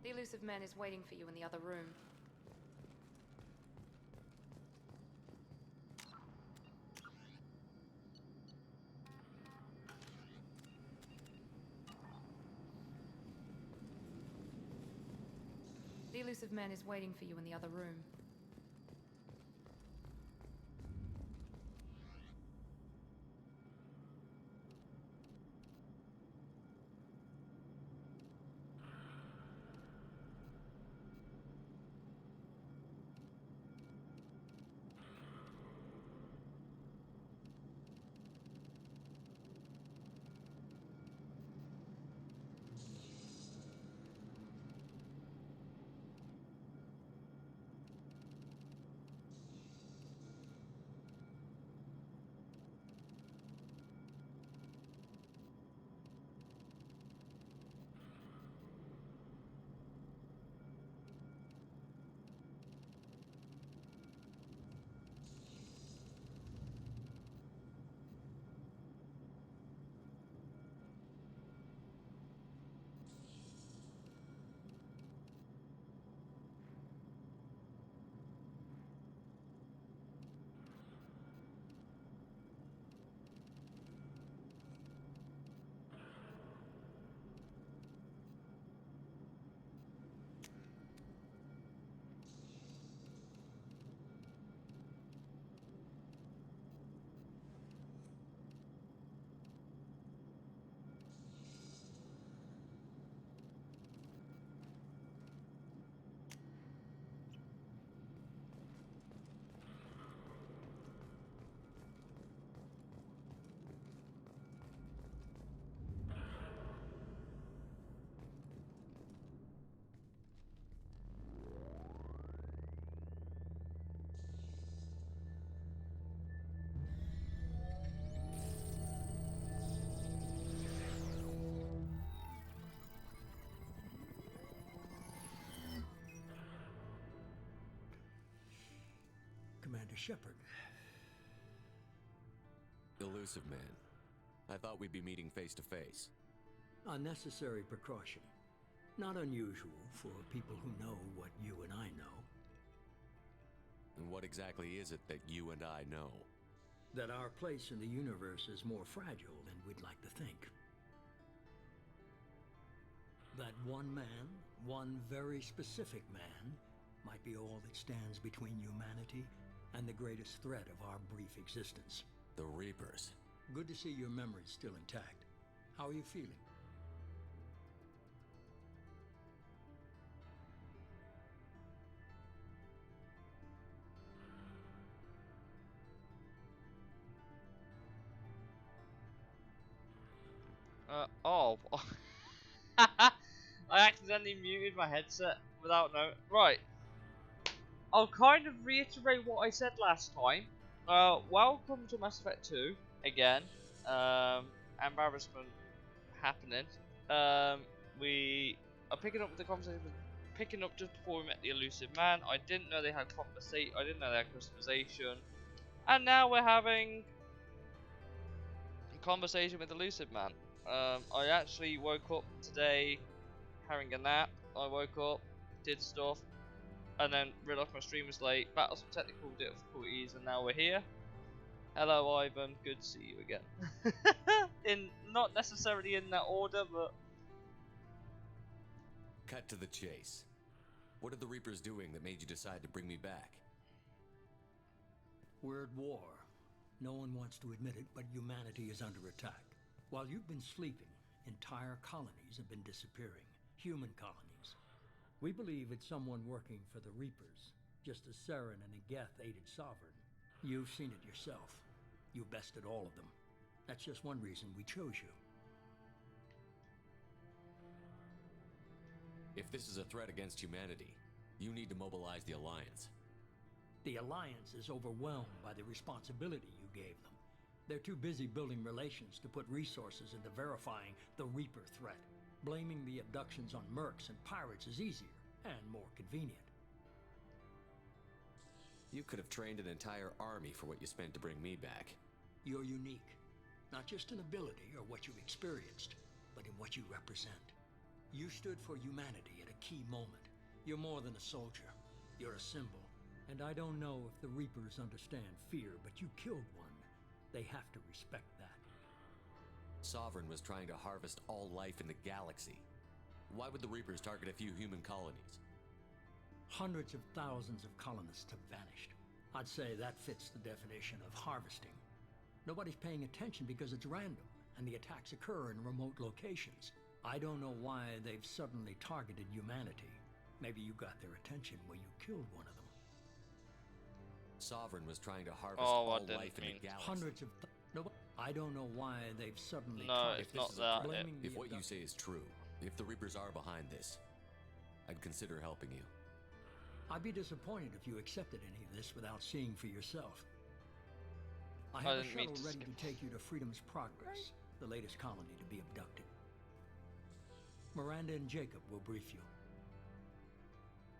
The elusive man is waiting for you in the other room. The elusive man is waiting for you in the other room. Commander Shepard. Elusive man. I thought we'd be meeting face to face. Unnecessary precaution. Not unusual for people who know what you and I know. And what exactly is it that you and I know? That our place in the universe is more fragile than we'd like to think. That one man, one very specific man, might be all that stands between humanity and the greatest threat of our brief existence. The Reapers. Good to see your memory's still intact. How are you feeling? Oh. I accidentally muted my headset without note. Right. I'll kind of reiterate what I said last time. Welcome to Mass Effect 2 again. Embarrassment happening. We are picking up with the conversation. Picking up just before we met the elusive man. I didn't know they had I didn't know they had customization, and now we're having a conversation with the elusive man. I actually woke up today having a nap. I woke up, did stuff, and then realised my stream was late, battled some technical difficulties, and now we're here. Hello Ivan, good to see you again. Not necessarily in that order, but... Cut to the chase. What are the Reapers doing that made you decide to bring me back? We're at war. No one wants to admit it, but humanity is under attack. While you've been sleeping, entire colonies have been disappearing. Human colonies. We believe it's someone working for the Reapers, just as Saren and Geth aided Sovereign. You've seen it yourself. You bested all of them. That's just one reason we chose you. If this is a threat against humanity, you need to mobilize the Alliance. The Alliance is overwhelmed by the responsibility you gave them. They're too busy building relations to put resources into verifying the Reaper threat. Blaming the abductions on mercs and pirates is easier and more convenient. You could have trained an entire army for what you spent to bring me back. You're unique. Not just in ability or what you've experienced, but in what you represent. You stood for humanity at a key moment. You're more than a soldier. You're a symbol. And I don't know if the Reapers understand fear, but you killed one. They have to respect that. Sovereign was trying to harvest all life in the galaxy. Why would the Reapers target a few human colonies? Hundreds of thousands of colonists have vanished. I'd say that fits the definition of harvesting. Nobody's paying attention because it's random, and the attacks occur in remote locations. I don't know why they've suddenly targeted humanity. Maybe you got their attention when you killed one of them. Sovereign was trying to harvest Oh, all I didn't life in mean the galaxy. Hundreds of I don't know why they've suddenly No, targeted. it's not This is a that. trap. Blaming If the what you abduct- say is true, if the Reapers are behind this, I'd consider helping you. I'd be disappointed if you accepted any of this without seeing for yourself. I I have a didn't mean shuttle to ready skip. to take you to Freedom's Progress, the latest colony to be abducted. Miranda and Jacob will brief you.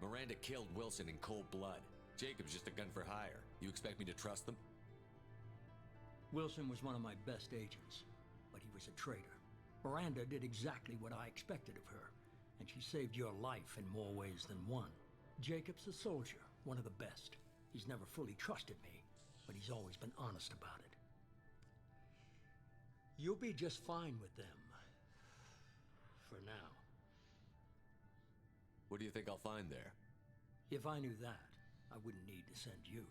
Miranda killed Wilson in cold blood. Jacob's just a gun for hire. You expect me to trust them? Wilson was one of my best agents, but he was a traitor. Miranda did exactly what I expected of her, and she saved your life in more ways than one. Jacob's a soldier, one of the best. He's never fully trusted me, but he's always been honest about it. You'll be just fine with them. For now. What do you think I'll find there? If I knew that, I wouldn't need to send you.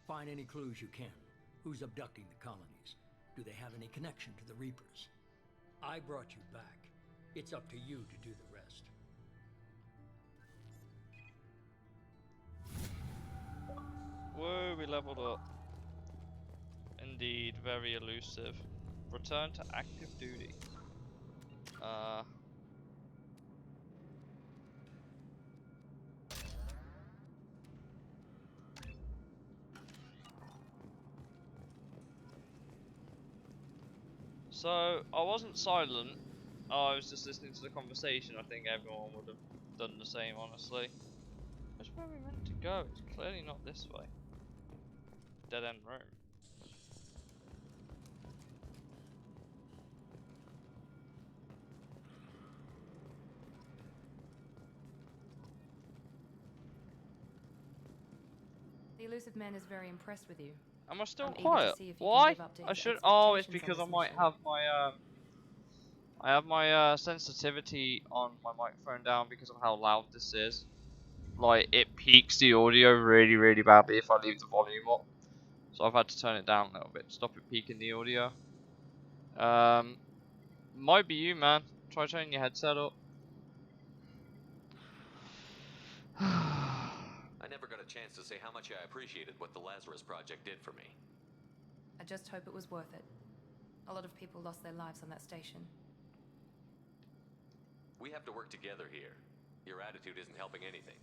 Find any clues you can. Who's abducting the colonies? Do they have any connection to the Reapers? I brought you back. It's up to you to do the rest. Whoa, we leveled up. Indeed, very elusive. Return to active duty. So, I wasn't silent. I was just listening to the conversation. I think everyone would have done the same, honestly. Which way are we meant to go? It's clearly not this way. Dead end room. The elusive man is very impressed with you. Am I still I'm eager to quiet? see if you can Why? live up to I his should. Oh, it's expectations on because I this might mission. have my I have my sensitivity on my microphone down because of how loud this is. Like it peaks the audio really, really badly if I leave the volume up. So I've had to turn it down a little bit to stop it peaking the audio. Might be you, man. Try turning your headset up. I never got a chance to say how much I appreciated what the Lazarus Project did for me. I just hope it was worth it. A lot of people lost their lives on that station. We have to work together here. Your attitude isn't helping anything.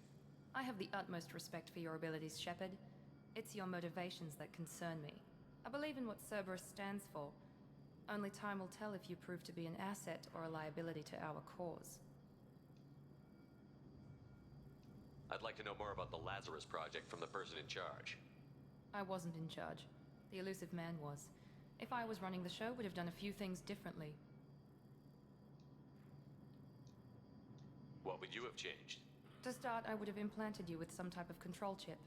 I have the utmost respect for your abilities, Shepard. It's your motivations that concern me. I believe in what Cerberus stands for. Only time will tell if you prove to be an asset or a liability to our cause. I'd like to know more about the Lazarus Project from the person in charge. I wasn't in charge. The elusive man was. If I was running the show, would have done a few things differently. What would you have changed? To start, I would have implanted you with some type of control chip.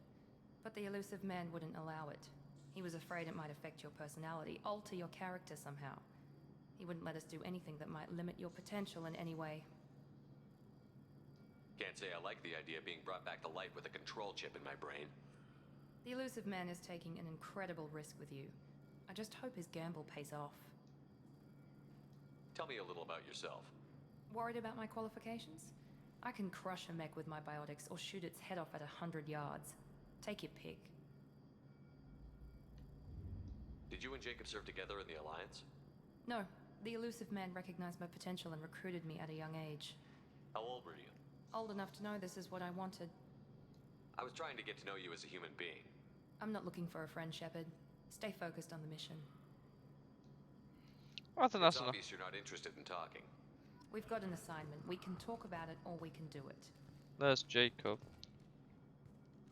But the elusive man wouldn't allow it. He was afraid it might affect your personality, alter your character somehow. He wouldn't let us do anything that might limit your potential in any way. Can't say I like the idea of being brought back to life with a control chip in my brain. The elusive man is taking an incredible risk with you. I just hope his gamble pays off. Tell me a little about yourself. Worried about my qualifications? I can crush a mech with my biotics or shoot its head off at 100 yards. Take your pick. Did you and Jacob serve together in the Alliance? No, the elusive man recognized my potential and recruited me at a young age. How old were you? Old enough to know this is what I wanted. I was trying to get to know you as a human being. I'm not looking for a friend, Shepard. Stay focused on the mission. I think that's It's enough. obvious you're not interested in talking. We've got an assignment. We can talk about it or we can do it. There's Jacob.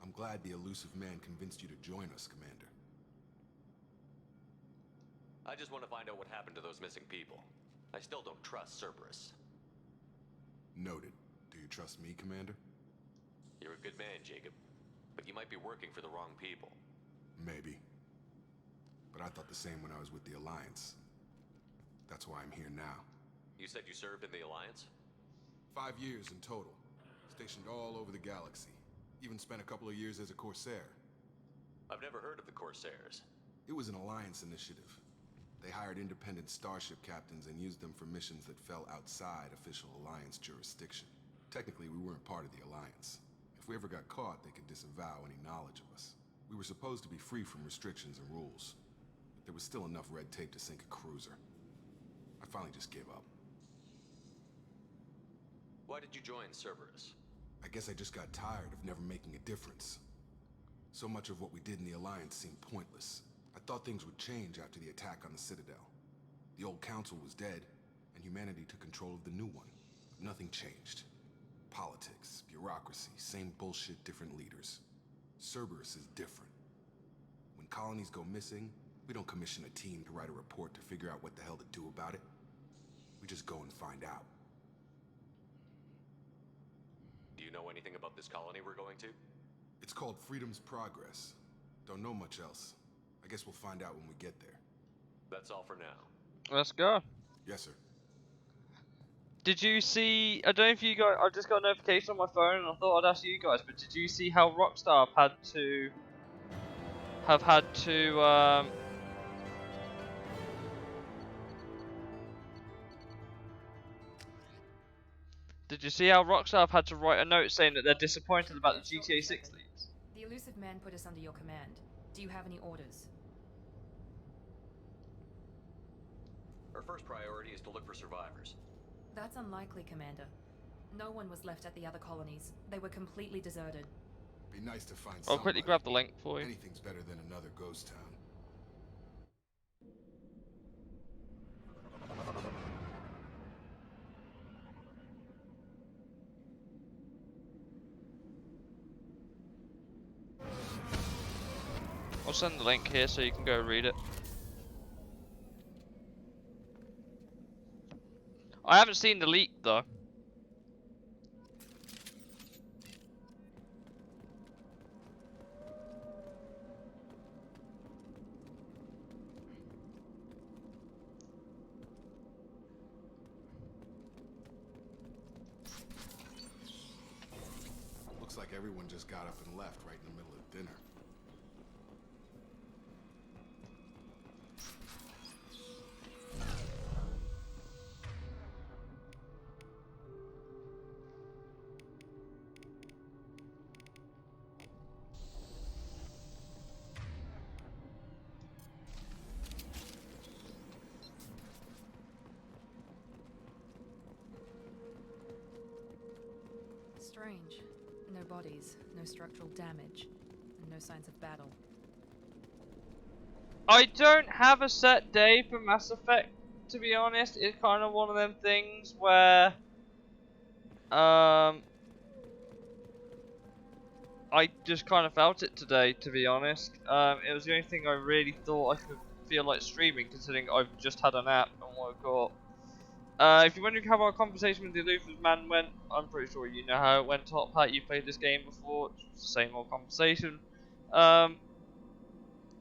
I'm glad the elusive man convinced you to join us, Commander. I just want to find out what happened to those missing people. I still don't trust Cerberus. Noted. Do you trust me, Commander? You're a good man, Jacob. But you might be working for the wrong people. Maybe. But I thought the same when I was with the Alliance. That's why I'm here now. You said you served in the Alliance? 5 years in total. Stationed all over the galaxy. Even spent a couple of years as a Corsair. I've never heard of the Corsairs. It was an Alliance initiative. They hired independent starship captains and used them for missions that fell outside official Alliance jurisdiction. Technically, we weren't part of the Alliance. If we ever got caught, they could disavow any knowledge of us. We were supposed to be free from restrictions and rules. But there was still enough red tape to sink a cruiser. I finally just gave up. Why did you join Cerberus? I guess I just got tired of never making a difference. So much of what we did in the Alliance seemed pointless. I thought things would change after the attack on the Citadel. The old council was dead, and humanity took control of the new one. But nothing changed. Politics, bureaucracy, same bullshit, different leaders. Cerberus is different. When colonies go missing, we don't commission a team to write a report to figure out what the hell to do about it. We just go and find out. Do you know anything about this colony we're going to? It's called Freedom's Progress. Don't know much else. I guess we'll find out when we get there. That's all for now. Let's go. Yes, sir. Did you see? I don't know if you guys. I just got a notification on my phone, and I thought I'd ask you guys. But did you see how Rockstar have had to Did you see how Rockstar have had to write a note saying that they're disappointed about the GTA 6 leaks? The elusive man put us under your command. Do you have any orders? Our first priority is to look for survivors. That's unlikely, Commander. No one was left at the other colonies. They were completely deserted. Be nice to find I'll quickly somebody. grab the link for you. Anything's better than another ghost town. I'll send the link here so you can go read it. I haven't seen the leak though. Looks like everyone just got up and left right in the middle of dinner. Strange. No bodies, no structural damage, and no signs of battle. I don't have a set day for Mass Effect, to be honest. It's kind of one of them things where I just kind of felt it today, to be honest. It was the only thing I really thought I could feel like streaming, considering I've just had a nap and woke up. If you're wondering how our conversation with the elusive man went, I'm pretty sure you know how it went, Top Hat. You played this game before. It's the same old conversation. Don't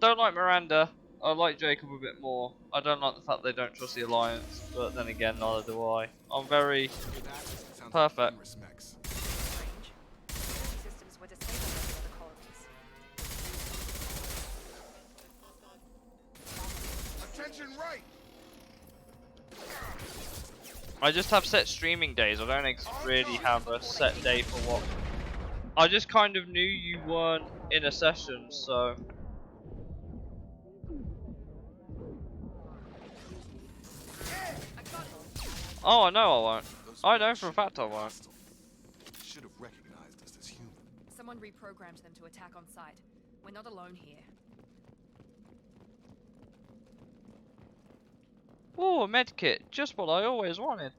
like Miranda. I like Jacob a bit more. I don't like the fact they don't trust the Alliance, but then again, neither do I. I'm very perfect. Strange. Systems were disabled at the other colonies. Attention right! I just have set streaming days. I don't really have a set day for what. I just kind of knew you weren't in a session, so. Oh, I know I won't. I know for a fact I won't. Should have recognized us as human. Someone reprogrammed them to attack on sight. We're not alone here. Oh, a medkit. Just what I always wanted.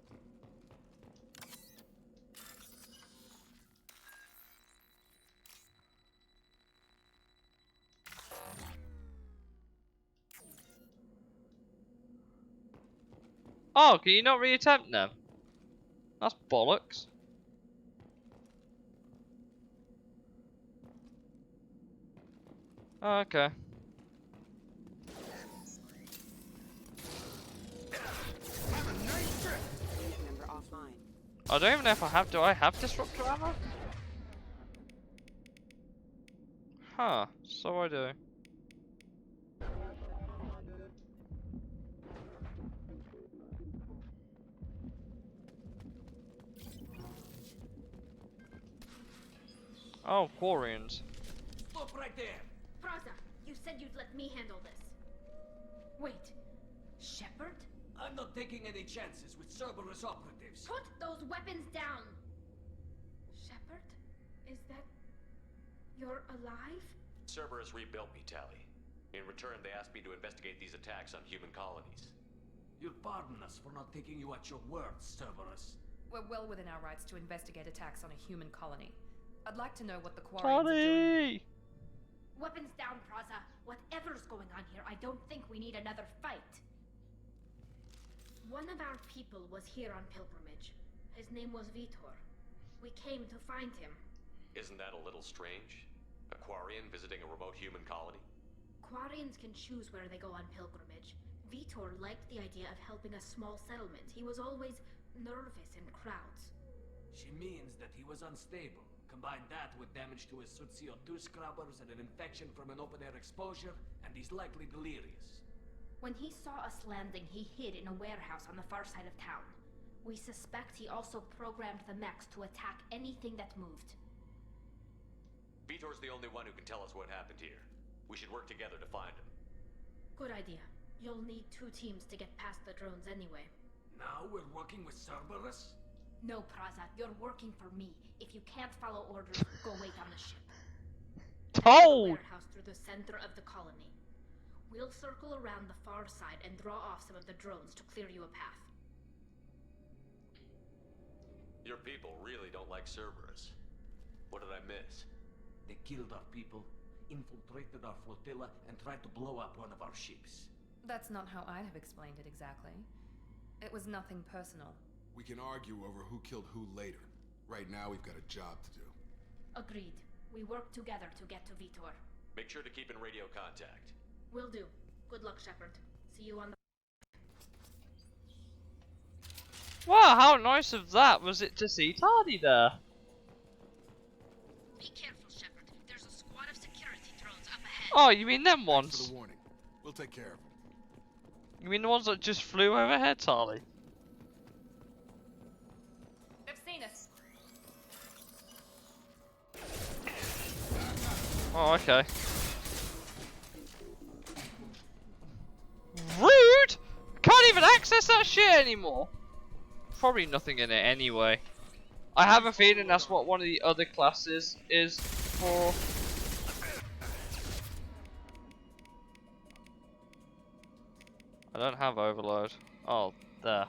Oh, can you not reattempt them? That's bollocks. Oh, okay. Member offline. I don't even know if I have. Do I have disruptor ammo? Huh. So I do. Oh, Quarians. Stop right there! Praza, you said you'd let me handle this. Wait, Shepard? I'm not taking any chances with Cerberus operatives. Put those weapons down! Shepard? Is that... You're alive? Cerberus rebuilt me, Tally. In return, they asked me to investigate these attacks on human colonies. You'll pardon us for not taking you at your word, Cerberus. We're well within our rights to investigate attacks on a human colony. I'd like to know what the Quarians are doing. Tally! Weapons down, Praza. Whatever's going on here, I don't think we need another fight. One of our people was here on pilgrimage. His name was Vitor. We came to find him. Isn't that a little strange? A Quarian visiting a remote human colony? Quarians can choose where they go on pilgrimage. Vitor liked the idea of helping a small settlement. He was always nervous in crowds. She means that he was unstable. Combine that with damage to his suit CO2 scrubbers and an infection from an open-air exposure, and he's likely delirious. When he saw us landing, he hid in a warehouse on the far side of town. We suspect he also programmed the mechs to attack anything that moved. Vitor's the only one who can tell us what happened here. We should work together to find him. Good idea. You'll need 2 teams to get past the drones anyway. Now we're working with Cerberus? No, Praza, you're working for me. If you can't follow orders, go wait on the ship. Told! Warehouse through the center of the colony. We'll circle around the far side and draw off some of the drones to clear you a path. Your people really don't like Cerberus. What did I miss? They killed our people, infiltrated our flotilla, and tried to blow up one of our ships. That's not how I'd have explained it exactly. It was nothing personal. We can argue over who killed who later. Right now, we've got a job to do. Agreed. We work together to get to Vitor. Make sure to keep in radio contact. Will do. Good luck, Shepard. See you on the... Wow, how nice of that was it to see Tardy there. Be careful, Shepard. There's a squad of security drones up ahead. Oh, you mean them Thanks for ones? the warning. We'll take care of them. You mean the ones that just flew overhead, Tarly? They've seen us. Oh, okay. Rude! Can't even access that shit anymore. Probably nothing in it anyway. I have a feeling that's what one of the other classes is for. I don't have overload. Oh, there.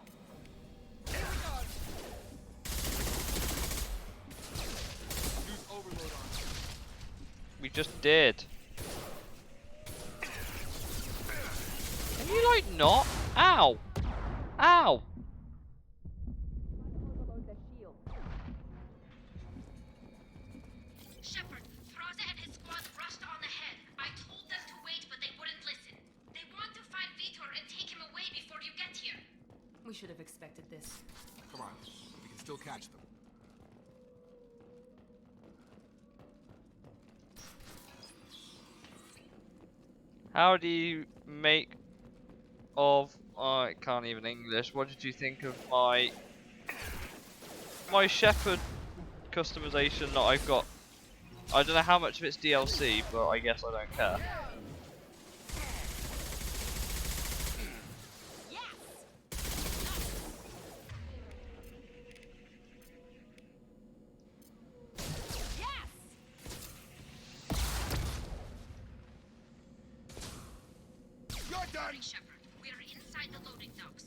We just did. Can you like not? Ow! Ow! Shepard, Praza and his squad rushed on ahead. I told them to wait, but they wouldn't listen. They want to find Vitor and take him away before you get here. We should have expected this. Come on. We can still catch them. How do you make of... Oh, I can't even English. What did you think of my Shepherd customization that I've got? I don't know how much of it's DLC, but I guess I don't care. Shepard, we're inside the loading docks.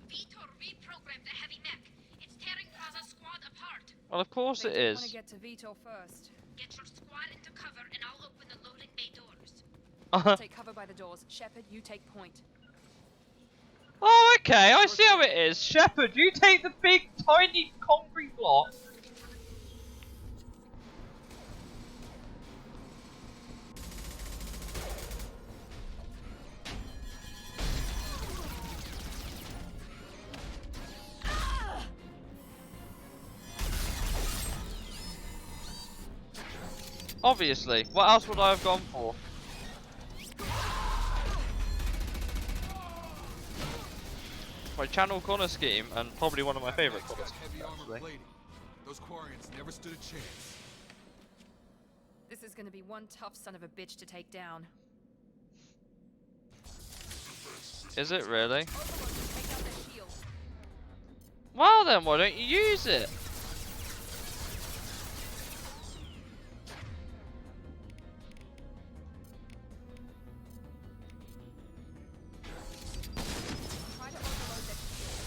Vitor reprogrammed the heavy mech. It's tearing Praza's squad apart. Well, of course it I want to is. get to Vitor first. Get your squad into cover and I'll open the loading bay doors. I'll take cover by the doors. Shepard, you take point. Oh, okay. I see how it is. Shepherd, you take the big, tiny concrete block. Obviously. What else would I have gone for? My channel corner scheme, and probably one of my favourite corner schemes, actually. Those Quarians never stood a chance. This is gonna be one tough son of a bitch to take down. Is it really? Take out the shield. Well then, why don't you use it? Try to overload that shield.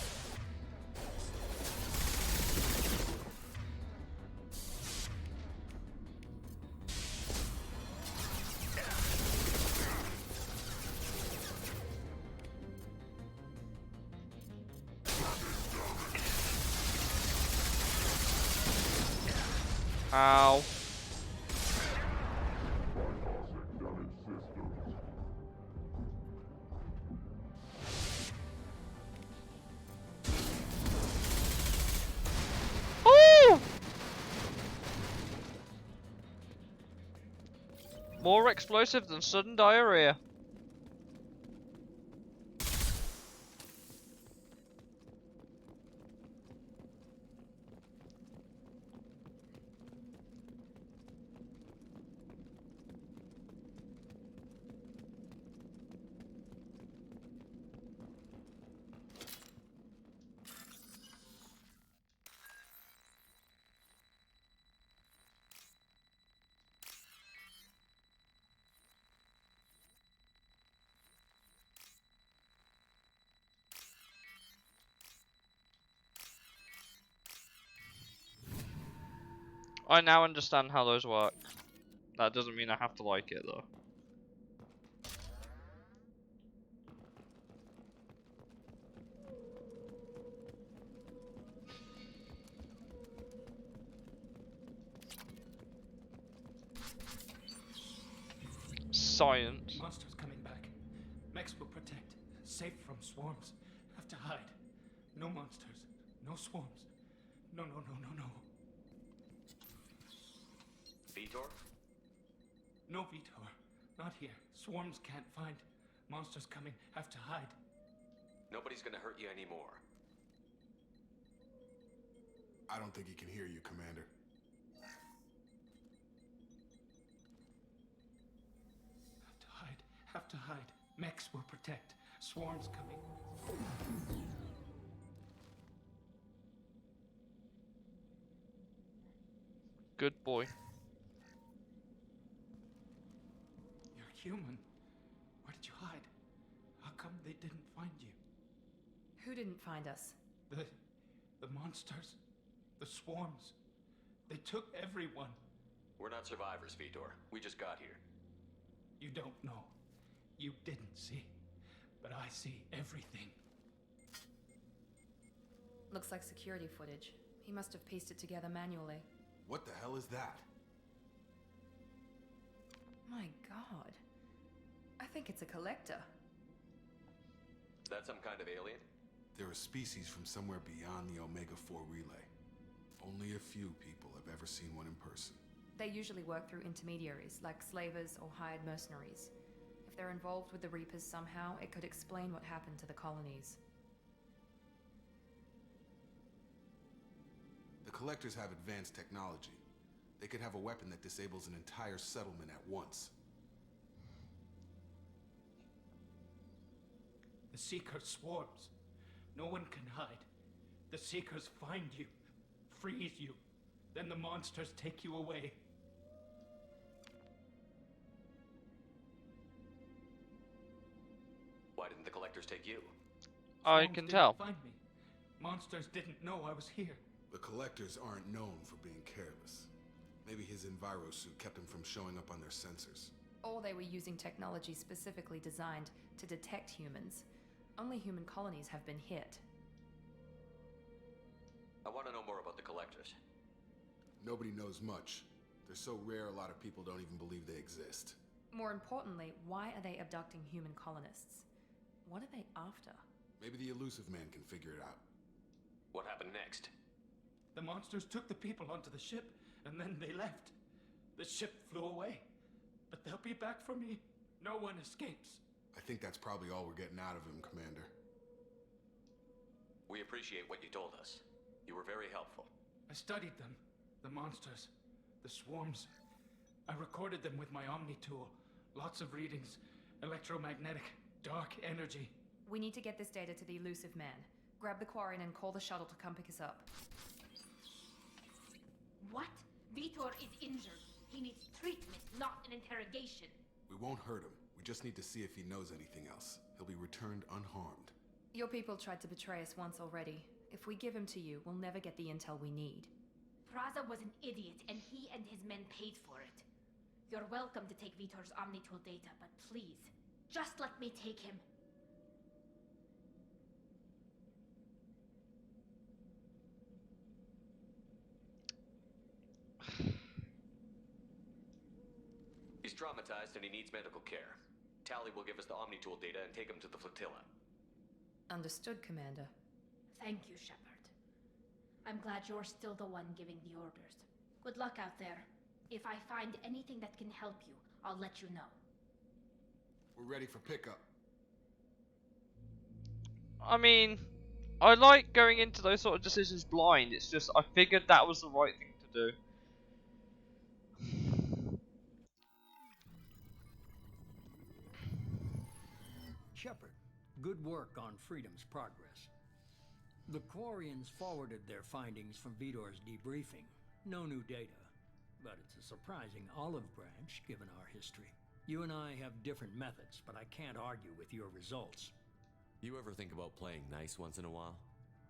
Ow. Ooh! More explosive than sudden diarrhea. I now understand how those work. That doesn't mean I have to like it though. Science. Monsters coming back. Mechs will protect. Safe from swarms. Have to hide. No monsters. No swarms. No, no, no, no, no. Vitor? No, Vitor. Not here. Swarms can't find. Monsters coming. Have to hide. Nobody's gonna hurt you anymore. I don't think he can hear you, Commander. Have to hide. Have to hide. Mechs will protect. Swarms coming. Good boy. You're human. Where did you hide? How come they didn't find you? Who didn't find us? The monsters. The swarms. They took everyone. We're not survivors, Vitor. We just got here. You don't know. You didn't see. But I see everything. Looks like security footage. He must have pieced it together manually. What the hell is that? My god. I think it's a collector. Is that some kind of alien? They're a species from somewhere beyond the Omega-4 relay. Only a few people have ever seen one in person. They usually work through intermediaries, like slavers or hired mercenaries. If they're involved with the Reapers somehow, it could explain what happened to the colonies. The Collectors have advanced technology. They could have a weapon that disables an entire settlement at once. The Seeker swarms. No one can hide. The Seekers find you, freeze you. Then the monsters take you away. Why didn't the Collectors take you? I Swarms can didn't tell. Find me. Monsters didn't know I was here. The Collectors aren't known for being careless. Maybe his enviro suit kept him from showing up on their sensors. Or they were using technology specifically designed to detect humans. Only human colonies have been hit. I want to know more about the Collectors. Nobody knows much. They're so rare, a lot of people don't even believe they exist. More importantly, why are they abducting human colonists? What are they after? Maybe the Elusive Man can figure it out. What happened next? The monsters took the people onto the ship, and then they left. The ship flew away, but they'll be back for me. No one escapes. I think that's probably all we're getting out of him, Commander. We appreciate what you told us. You were very helpful. I studied them. The monsters. The swarms. I recorded them with my Omni tool. Lots of readings. Electromagnetic. Dark energy. We need to get this data to the elusive man. Grab the Quarian and call the shuttle to come pick us up. What? Vitor is injured. He needs treatment, not an interrogation. We won't hurt him. We just need to see if he knows anything else. He'll be returned unharmed. Your people tried to betray us once already. If we give him to you, we'll never get the intel we need. Praza was an idiot, and he and his men paid for it. You're welcome to take Vitor's Omnitool data, but please, just let me take him. He's traumatized and he needs medical care. Tally will give us the Omnitool data and take him to the flotilla. Understood, Commander. Thank you, Shepard. I'm glad you're still the one giving the orders. Good luck out there. If I find anything that can help you, I'll let you know. We're ready for pickup. I mean, I like going into those sort of decisions blind. It's just I figured that was the right thing to do. Shepard, good work on Freedom's progress. The Quarians forwarded their findings from Vitor's debriefing. No new data, but it's a surprising olive branch given our history. You and I have different methods, but I can't argue with your results. You ever think about playing nice once in a while?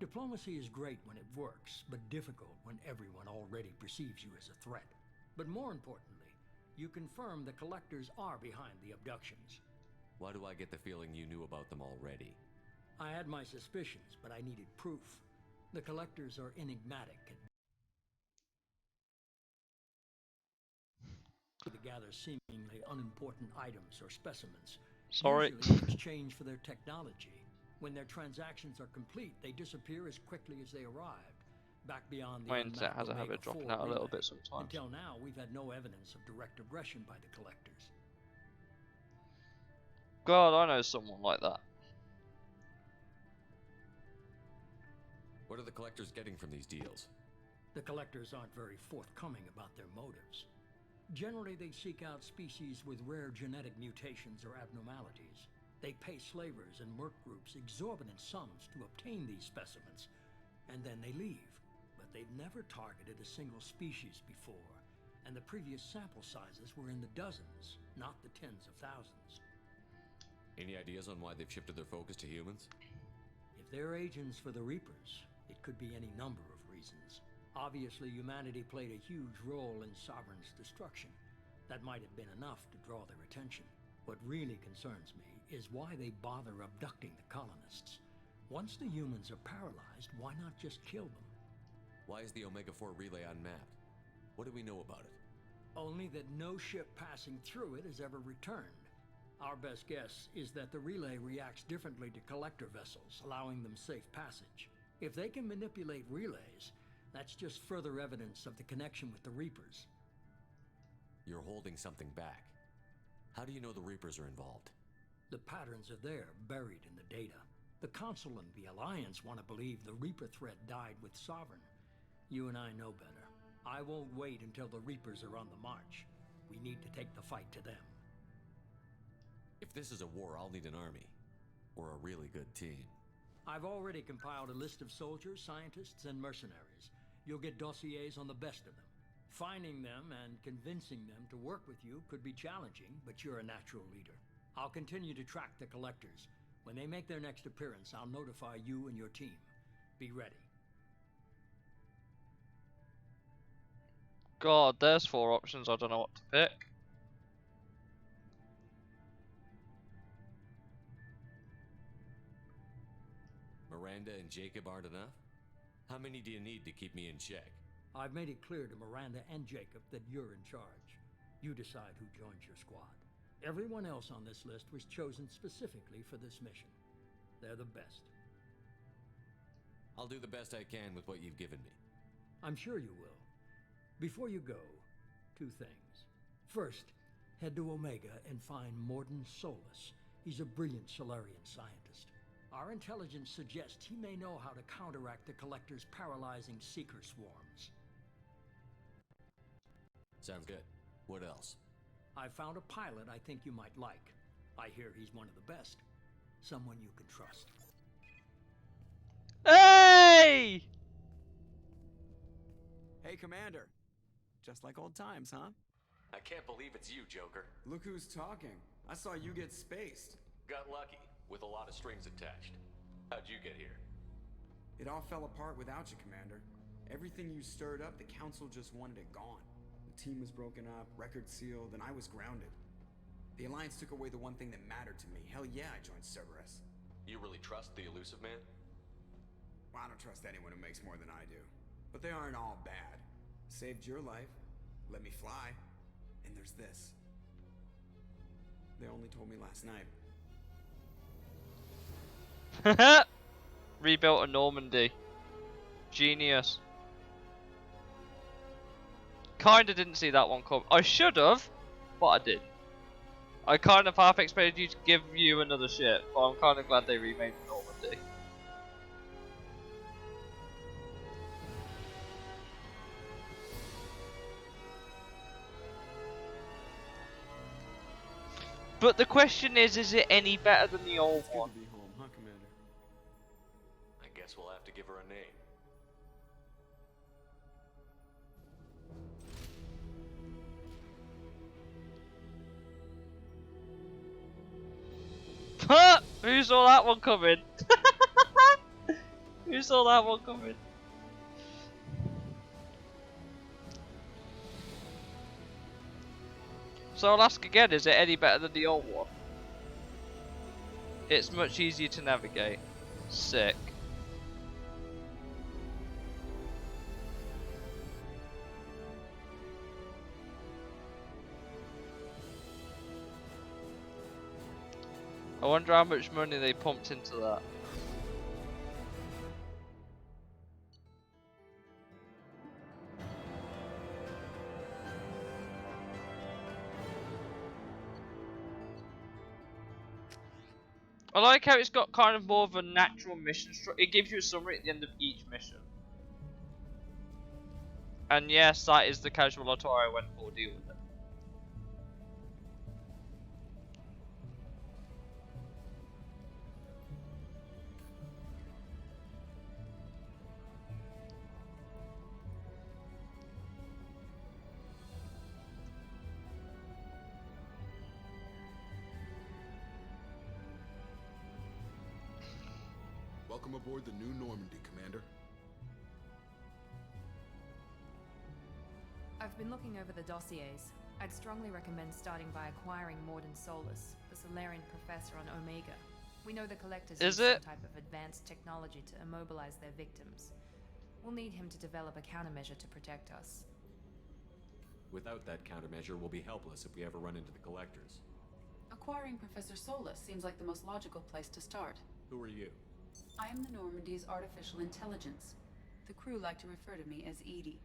Diplomacy is great when it works, but difficult when everyone already perceives you as a threat. But more importantly, you confirm the Collectors are behind the abductions. Why do I get the feeling you knew about them already? I had my suspicions, but I needed proof. The Collectors are enigmatic and to gather seemingly unimportant items or specimens. Sorry. Usually in exchange for their technology. When their transactions are complete, they disappear as quickly as they arrived, back beyond the My internet has a unmapped habit of dropping out a little bit sometimes. Until now, we've had no evidence of direct aggression by the Collectors. God, I know someone like that. What are the Collectors getting from these deals? The Collectors aren't very forthcoming about their motives. Generally, they seek out species with rare genetic mutations or abnormalities. They pay slavers and merc groups exorbitant sums to obtain these specimens, and then they leave. But they've never targeted a single species before, and the previous sample sizes were in the dozens, not the tens of thousands. Any ideas on why they've shifted their focus to humans? If they're agents for the Reapers, it could be any number of reasons. Obviously, humanity played a huge role in Sovereign's destruction. That might have been enough to draw their attention. What really concerns me is why they bother abducting the colonists. Once the humans are paralyzed, why not just kill them? Why is the Omega-4 relay unmapped? What do we know about it? Only that no ship passing through it has ever returned. Our best guess is that the relay reacts differently to collector vessels, allowing them safe passage. If they can manipulate relays, that's just further evidence of the connection with the Reapers. You're holding something back. How do you know the Reapers are involved? The patterns are there, buried in the data. The Council and the Alliance want to believe the Reaper threat died with Sovereign. You and I know better. I won't wait until the Reapers are on the march. We need to take the fight to them. If this is a war, I'll need an army. Or a really good team. I've already compiled a list of soldiers, scientists, and mercenaries. You'll get dossiers on the best of them. Finding them and convincing them to work with you could be challenging, but you're a natural leader. I'll continue to track the Collectors. When they make their next appearance, I'll notify you and your team. Be ready. God, there's 4 options. I don't know what to pick. Miranda and Jacob aren't enough? How many do you need to keep me in check? I've made it clear to Miranda and Jacob that you're in charge. You decide who joins your squad. Everyone else on this list was chosen specifically for this mission. They're the best. I'll do the best I can with what you've given me. I'm sure you will. Before you go, Two things. First, head to Omega and find Morden Solus. He's a brilliant Solarian scientist. Our intelligence suggests he may know how to counteract the Collector's paralyzing Seeker swarms. Sounds good. What else? I found a pilot I think you might like. I hear he's one of the best. Someone you can trust. Hey! Hey, Commander. Just like old times, huh? I can't believe it's you, Joker. Look who's talking. I saw you get spaced. Got lucky, with a lot of strings attached. How'd you get here? It all fell apart without you, Commander. Everything you stirred up, the Council just wanted it gone. The team was broken up, record sealed, and I was grounded. The Alliance took away the one thing that mattered to me. Hell yeah, I joined Cerberus. You really trust the Elusive Man? Well, I don't trust anyone who makes more than I do. But they aren't all bad. Saved your life, let me fly, and there's this. They only told me last night. Rebuilt a Normandy. Genius. Kinda didn't see that one come. I should have, but I did. I kind of half expected you to give you another ship, but I'm kind of glad they remade Normandy. But the question is it any better than the old It's good one? to be home, huh, Commander? I guess we'll have to give her a name. Who saw that one coming? Who saw that one coming? So I'll ask again, is it any better than the old one? It's much easier to navigate. Sick. I wonder how much money they pumped into that. I like how it's got kind of more of a natural mission structure. It gives you a summary at the end of each mission. And yes, that is the casual auto I went for. Deal with it. Welcome aboard the new Normandy, Commander. I've been looking over the dossiers. I'd strongly recommend starting by acquiring Morden Solus, the Solarian professor on Omega. We know the Collectors use some type of advanced technology to immobilize their victims. We'll need him to develop a countermeasure to protect us. Without that countermeasure, we'll be helpless if we ever run into the Collectors. Acquiring Professor Solus seems like the most logical place to start. Who are you? I am the Normandy's artificial intelligence. The crew like to refer to me as Edie.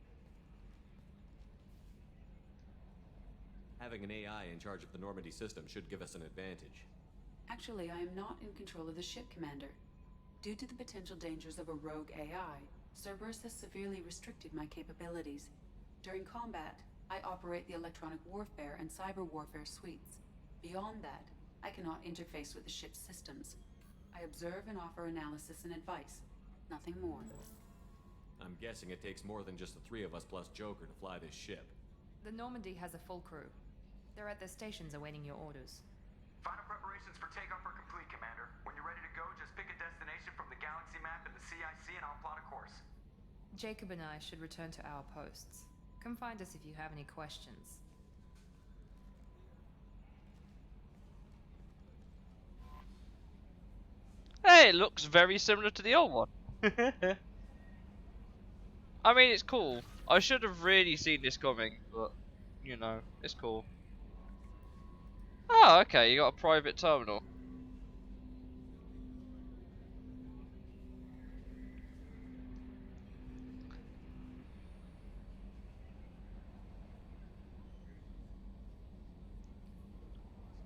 Having an AI in charge of the Normandy system should give us an advantage. Actually, I am not in control of the ship, Commander. Due to the potential dangers of a rogue AI, Cerberus has severely restricted my capabilities. During combat, I operate the electronic warfare and cyber warfare suites. Beyond that, I cannot interface with the ship's systems. I observe and offer analysis and advice. Nothing more. I'm guessing it takes more than just the three of us plus Joker to fly this ship. The Normandy has a full crew. They're at their stations awaiting your orders. Final preparations for takeoff are complete, Commander. When you're ready to go, just pick a destination from the galaxy map and the CIC and I'll plot a course. Jacob and I should return to our posts. Come find us if you have any questions. Hey, it looks very similar to the old one. I mean, it's cool. I should have really seen this coming, but, you know, it's cool. Oh, okay, you got a private terminal.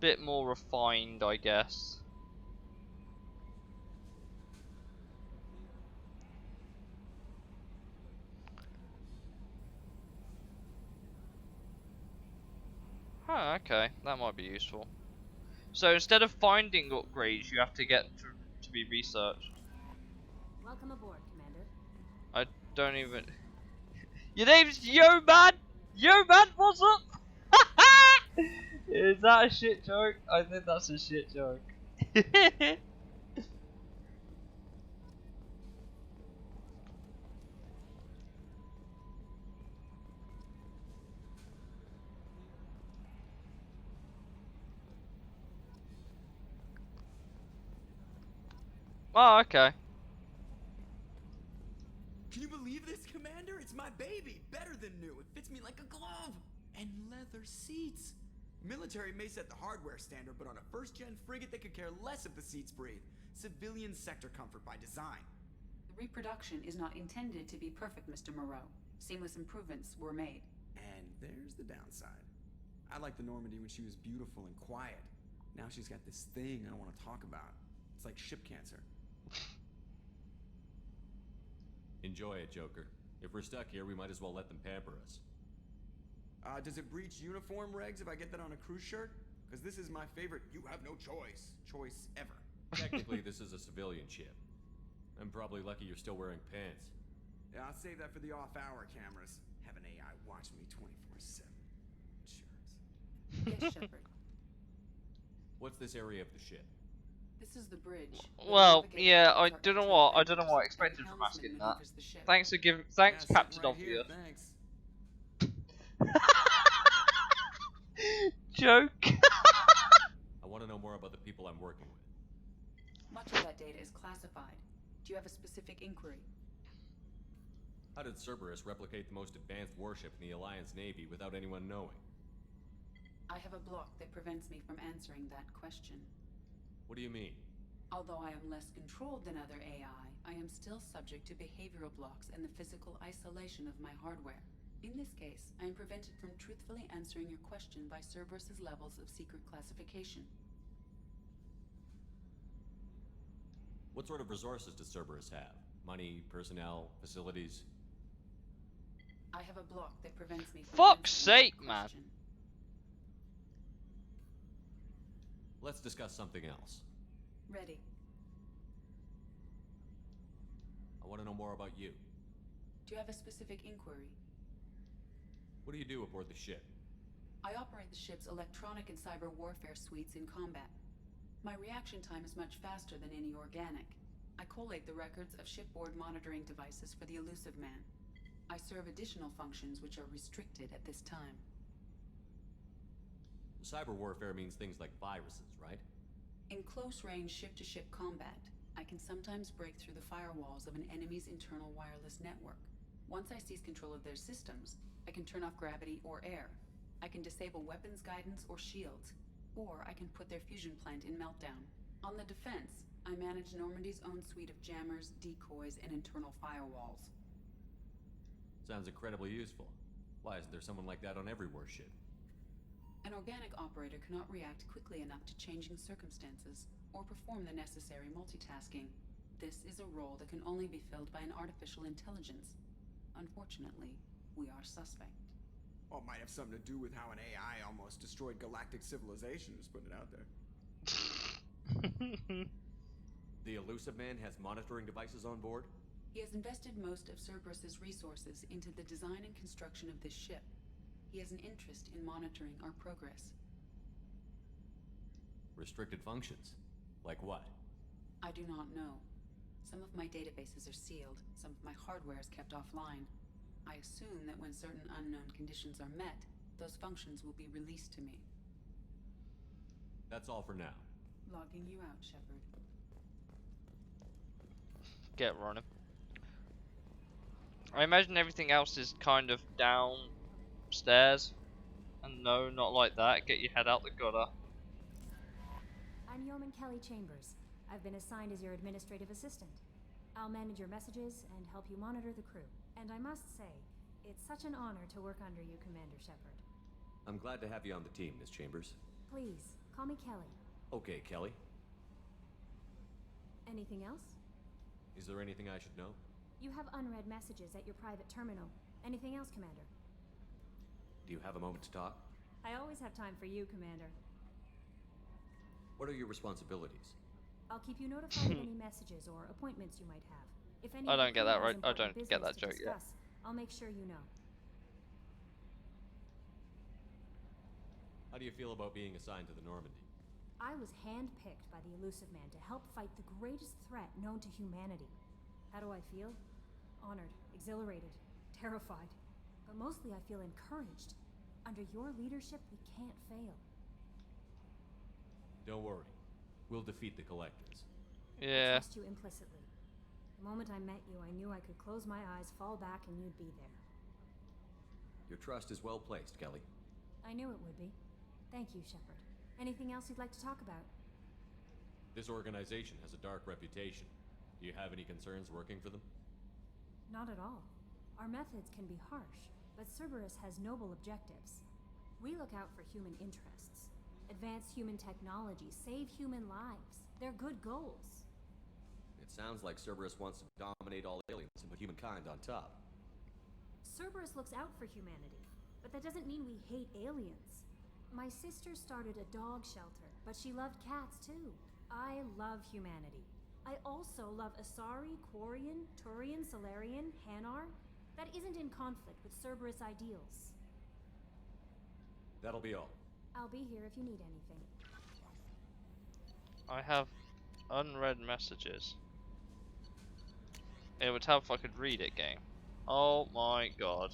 bit more refined, I guess. Huh, okay, that might be useful. So instead of finding upgrades, you have to get to be researched. Welcome aboard, Commander. I don't even. Your name's Yo Man. Yo Man, what's up? Is that a shit joke? I think that's a shit joke. Oh, okay. Can you believe this, Commander? It's my baby. Better than new. It fits me like a glove. And leather seats. Military may set the hardware standard, but on a first-gen frigate, they could care less if the seats breathe. Civilian sector comfort by design. The reproduction is not intended to be perfect, Mr. Moreau. Seamless improvements were made. And there's the downside. I liked the Normandy when she was beautiful and quiet. Now she's got this thing I don't want to talk about. It's like ship cancer. Enjoy it, Joker. If we're stuck here, we might as well let them pamper us. Does it breach uniform regs if I get that on a cruise shirt? Because this is my favorite you have no choice ever. Technically, this is a civilian ship. I'm probably lucky you're still wearing pants. Yeah, I'll save that for the off-hour cameras. Have an AI watch me 24/7. Insurance. Yes, Shepard. What's this area of the ship? This is the bridge. Well, yeah, I don't know what I expected from asking that. Thanks for thanks, Captain Obvious. Thanks. Joke. I want to know more about the people I'm working with. Much of that data is classified. Do you have a specific inquiry? How did Cerberus replicate the most advanced warship in the Alliance Navy without anyone knowing? I have a block that prevents me from answering that question. What do you mean? Although I am less controlled than other AI, I am still subject to behavioral blocks and the physical isolation of my hardware. In this case, I am prevented from truthfully answering your question by Cerberus's levels of secret classification. What sort of resources does Cerberus have? Money, personnel, facilities? I have a block that prevents me from Fuck's answering sake, that man. question. Let's discuss something else. Ready. I want to know more about you. Do you have a specific inquiry? What do you do aboard the ship? I operate the ship's electronic and cyber warfare suites in combat. My reaction time is much faster than any organic. I collate the records of shipboard monitoring devices for the elusive man. I serve additional functions which are restricted at this time. Cyber warfare means things like viruses, right? In close-range ship-to-ship combat, I can sometimes break through the firewalls of an enemy's internal wireless network. Once I seize control of their systems, I can turn off gravity or air. I can disable weapons guidance or shields, or I can put their fusion plant in meltdown. On the defense, I manage Normandy's own suite of jammers, decoys, and internal firewalls. Sounds incredibly useful. Why isn't there someone like that on every warship? An organic operator cannot react quickly enough to changing circumstances, or perform the necessary multitasking. This is a role that can only be filled by an artificial intelligence. Unfortunately, we are suspect. Well, it might have something to do with how an AI almost destroyed galactic civilization, just putting it out there. The elusive man has monitoring devices on board? He has invested most of Cerberus's resources into the design and construction of this ship. He has an interest in monitoring our progress. Restricted functions? Like what? I do not know. Some of my databases are sealed, some of my hardware is kept offline. I assume that when certain unknown conditions are met, those functions will be released to me. That's all for now. Logging you out, Shepard. Get running. I imagine everything else is kind of downstairs. And no, not like that. Get your head out the gutter. I'm Yeoman Kelly Chambers. I've been assigned as your administrative assistant. I'll manage your messages and help you monitor the crew. And I must say, it's such an honor to work under you, Commander Shepard. I'm glad to have you on the team, Miss Chambers. Please, Call me Kelly. Okay, Kelly. Anything else? Is there anything I should know? You have unread messages at your private terminal. Anything else, Commander? Do you have a moment to talk? I always have time for you, Commander. What are your responsibilities? I'll keep you notified of any messages or appointments you might have. If any I of the don't get crew that has right. I important don't get that business to joke yet. discuss, I'll make sure you know. How do you feel about being assigned to the Normandy? I was handpicked by the Elusive Man to help fight the greatest threat known to humanity. How do I feel? Honored, exhilarated, terrified. But mostly I feel encouraged. Under your leadership, we can't fail. Don't worry. We'll defeat the Collectors. Yeah. I trust you implicitly. The moment I met you, I knew I could close my eyes, fall back, and you'd be there. Your trust is well placed, Kelly. I knew it would be. Thank you, Shepard. Anything else you'd like to talk about? This organization has a dark reputation. Do you have any concerns working for them? Not at all. Our methods can be harsh, but Cerberus has noble objectives. We look out for human interests, advance human technology, save human lives. They're good goals. It sounds like Cerberus wants to dominate all aliens and put humankind on top. Cerberus looks out for humanity, but that doesn't mean we hate aliens. My sister started a dog shelter, but she loved cats too. I love humanity. I also love Asari, Quarian, Turian, Solarian, Hanar. That isn't in conflict with Cerberus ideals. That'll be all. I'll be here if you need anything. I have unread messages. It would help if I could read it, game. Oh my god.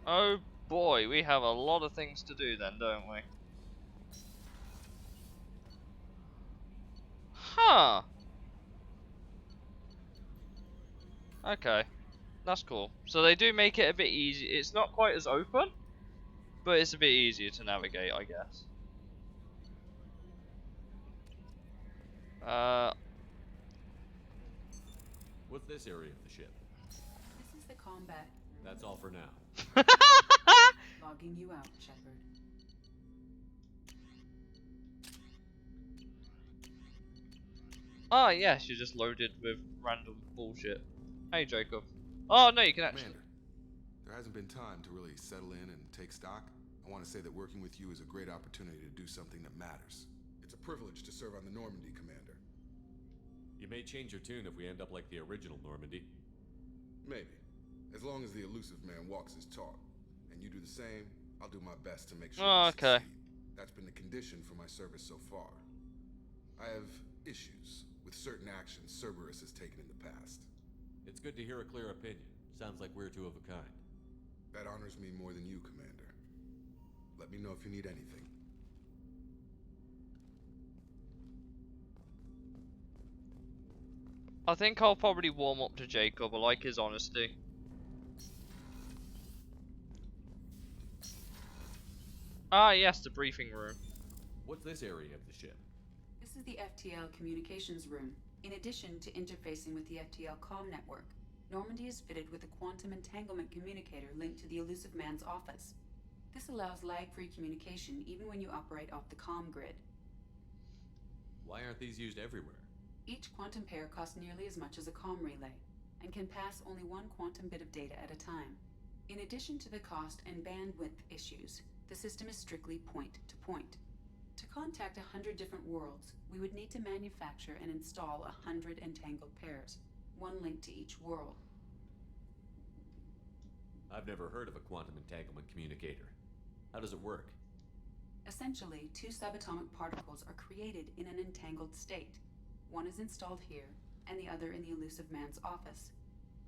Oh boy, we have a lot of things to do then, don't we? Huh. Okay. That's cool. So they do make it a bit easy. It's not quite as open, but it's a bit easier to navigate, I guess. What's this area of the ship? This is the combat. That's all for now. Logging you out, Shepard. Ah, yes, you're just loaded with random bullshit. Hey, Jacob. Oh, no, you can actually... Commander, there hasn't been time to really settle in and take stock. I want to say that working with you is a great opportunity to do something that matters. It's a privilege to serve on the Normandy, Commander. You may change your tune if we end up like the original Normandy. Maybe. As long as the Elusive Man walks his talk. And you do the same, I'll do my best to make sure Oh, we okay. succeed. That's been the condition for my service so far. I have issues with certain actions Cerberus has taken in the past. It's good to hear a clear opinion. Sounds like we're two of a kind. That honors me more than you, Commander. Let me know if you need anything. I think I'll probably warm up to Jacob. I like his honesty. Ah, yes, the briefing room. What's this area of the ship? This is the Ftl Communications Room. In addition to interfacing with the Ftl comm network, Normandy is fitted with a quantum entanglement communicator linked to the Elusive Man's office. This allows lag-free communication even when you operate off the comm grid. Why aren't these used everywhere? Each quantum pair costs nearly as much as a comm relay, and can pass only one quantum bit of data at a time. In addition to the cost and bandwidth issues, the system is strictly point-to-point. To contact 100 different worlds, we would need to manufacture and install 100 entangled pairs, one link to each world. I've never heard of a quantum entanglement communicator. How does it work? Essentially, two subatomic particles are created in an entangled state. One is installed here, and the other in the elusive man's office.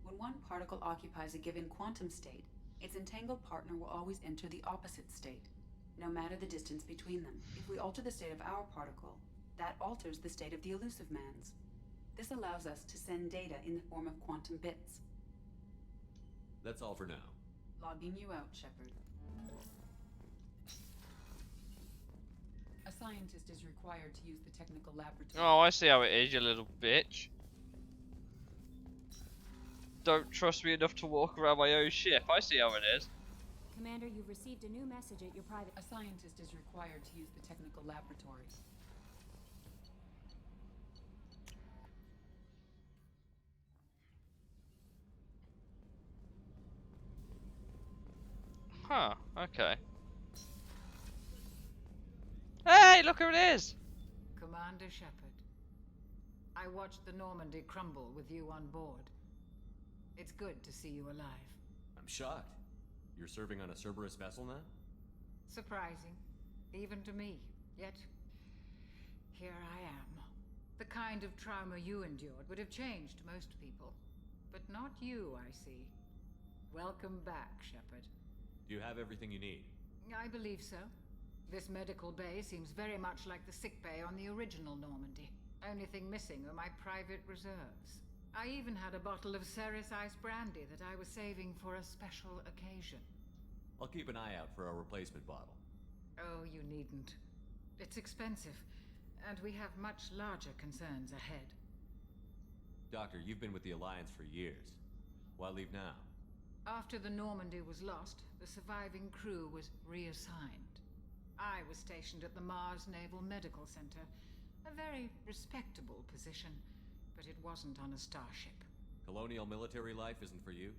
When one particle occupies a given quantum state, its entangled partner will always enter the opposite state, no matter the distance between them. If we alter the state of our particle, that alters the state of the elusive man's. This allows us to send data in the form of quantum bits. That's all for now. Logging you out, Shepard. A scientist is required to use the technical laboratory. Oh, I see how it is, you little bitch. Don't trust me enough to walk around my own ship. I see how it is. Commander, you've received a new message at your private... A scientist is required to use the technical laboratory. Huh, okay. Hey, look who it is! Commander Shepard, I watched the Normandy crumble with you on board. It's good to see you alive. I'm shocked. You're serving on a Cerberus vessel now? Surprising, even to me. Yet, here I am. The kind of trauma you endured would have changed most people. But not you, I see. Welcome back, Shepard. Do you have everything you need? I believe so. This medical bay seems very much like the sick bay on the original Normandy. Only thing missing are my private reserves. I even had a bottle of Cerberus ice brandy that I was saving for a special occasion. I'll keep an eye out for a replacement bottle. Oh, you needn't. It's expensive, and we have much larger concerns ahead. Doctor, you've been with the Alliance for years. Why leave now? After the Normandy was lost, the surviving crew was reassigned. I was stationed at the Mars Naval Medical Center, a very respectable position, but it wasn't on a starship. Colonial military life isn't for you?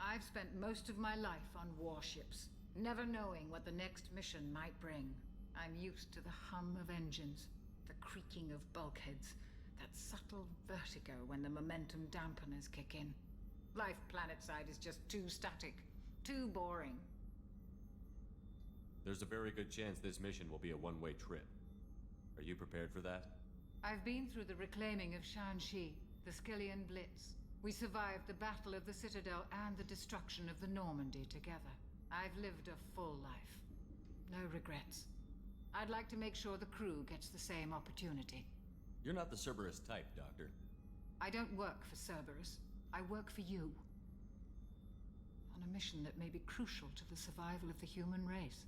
I've spent most of my life on warships, never knowing what the next mission might bring. I'm used to the hum of engines, the creaking of bulkheads, that subtle vertigo when the momentum dampeners kick in. Life planetside is just too static, too boring. There's a very good chance this mission will be a one-way trip. Are you prepared for that? I've been through the reclaiming of Shanxi, the Skillian Blitz. We survived the Battle of the Citadel and the destruction of the Normandy together. I've lived a full life. No regrets. I'd like to make sure the crew gets the same opportunity. You're not the Cerberus type, Doctor. I don't work for Cerberus. I work for you. On a mission that may be crucial to the survival of the human race.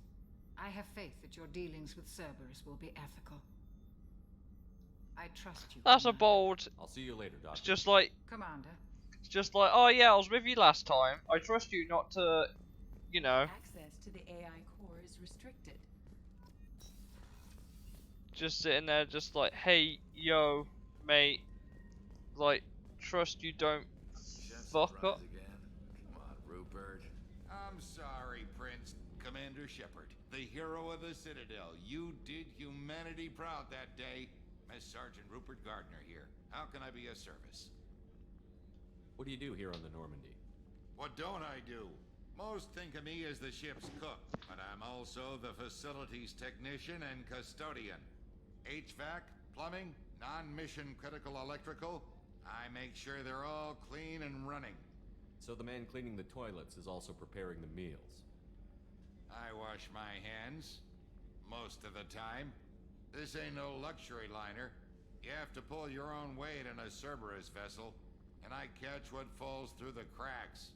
I have faith that your dealings with Cerberus will be ethical. I trust you. That's Commander. a bold... I'll see you later, Doctor. It's just like... Commander. It's just like, oh yeah, I was with you last time. I trust you not to, you know... Access to the AI core is restricted. Just sitting there just like, hey, yo, mate. Like, trust you don't fuck up. Again. Come on, Rupert. I'm sorry, Prince. Commander Shepard, the hero of the Citadel. You did humanity proud that day. Miss Sergeant Rupert Gardner here. How can I be of service? What do you do here on the Normandy? What don't I do? Most think of me as the ship's cook, but I'm also the facilities technician and custodian. HVAC, plumbing, non-mission critical electrical. I make sure they're all clean and running. So the man cleaning the toilets is also preparing the meals. I wash my hands. Most of the time. This ain't no luxury liner. You have to pull your own weight in a Cerberus vessel, and I catch what falls through the cracks.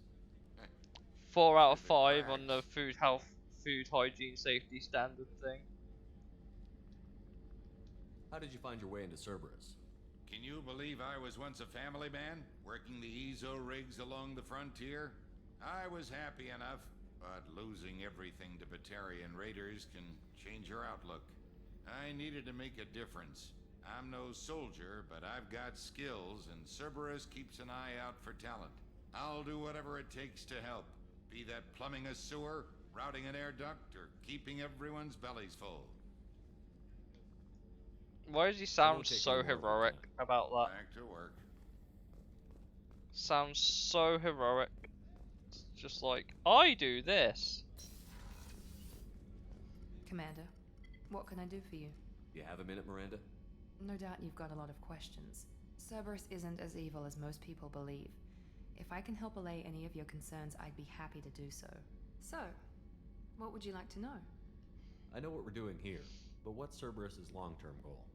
4 out of 5 on the food hygiene, safety standard thing. How did you find your way into Cerberus? Can you believe I was once a family man, working the EZO rigs along the frontier? I was happy enough, but losing everything to Batarian raiders can change your outlook. I needed to make a difference, I'm no soldier, but I've got skills, and Cerberus keeps an eye out for talent. I'll do whatever it takes to help. Be that plumbing a sewer, routing an air duct, or keeping everyone's bellies full. Why does he sound so heroic about that? Back to work. Sounds so heroic. It's just like, I do this. Commander, what can I do for you? You have a minute, Miranda? No doubt you've got a lot of questions. Cerberus isn't as evil as most people believe. If I can help allay any of your concerns, I'd be happy to do so. So, what would you like to know? I know what we're doing here, but what's Cerberus's long-term goal?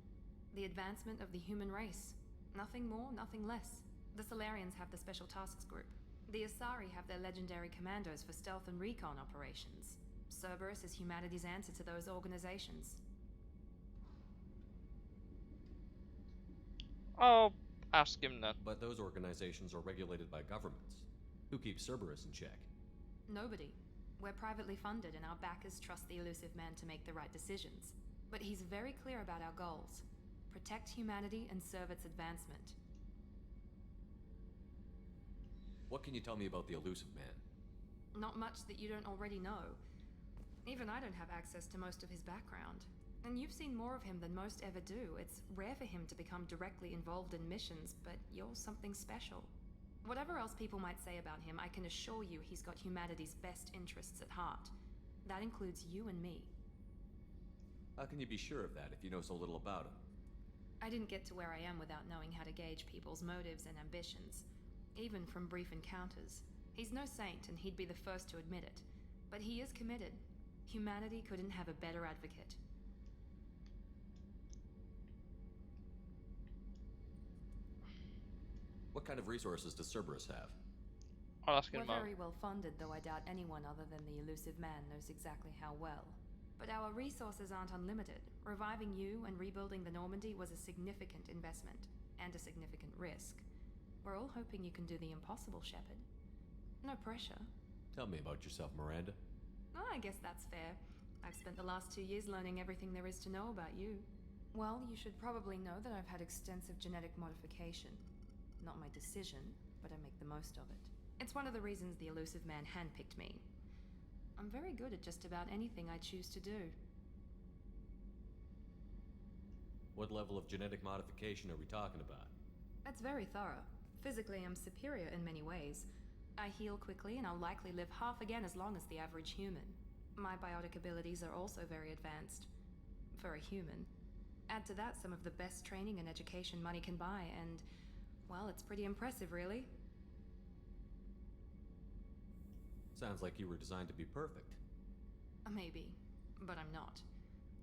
The advancement of the human race. Nothing more, nothing less. The Solarians have the Special Tasks Group. The Asari have their legendary commandos for stealth and recon operations. Cerberus is humanity's answer to those organizations. I'll ask him then. But those organizations are regulated by governments. Who keeps Cerberus in check? Nobody. We're privately funded and our backers trust the elusive man to make the right decisions. But he's very clear about our goals. Protect humanity and serve its advancement. What can you tell me about the elusive man? Not much that you don't already know. Even I don't have access to most of his background. And you've seen more of him than most ever do. It's rare for him to become directly involved in missions, but you're something special. Whatever else people might say about him, I can assure you he's got humanity's best interests at heart. That includes you and me. How can you be sure of that if you know so little about him? I didn't get to where I am without knowing how to gauge people's motives and ambitions. Even from brief encounters. He's no saint, and he'd be the first to admit it. But he is committed. Humanity couldn't have a better advocate. What kind of resources does Cerberus have? I'll ask him. We're very well funded, though I doubt anyone other than the elusive man knows exactly how well. But our resources aren't unlimited. Reviving you and rebuilding the Normandy was a significant investment, and a significant risk. We're all hoping you can do the impossible, Shepard. No pressure. Tell me about yourself, Miranda. Oh, I guess that's fair. I've spent the last 2 years learning everything there is to know about you. Well, you should probably know that I've had extensive genetic modification. Not my decision, but I make the most of it. It's one of the reasons the elusive man handpicked me. I'm very good at just about anything I choose to do. What level of genetic modification are we talking about? That's very thorough. Physically, I'm superior in many ways. I heal quickly, and I'll likely live half again as long as the average human. My biotic abilities are also very advanced. For a human. Add to that some of the best training and education money can buy, and, well, it's pretty impressive, really. Sounds like you were designed to be perfect. Maybe, but I'm not.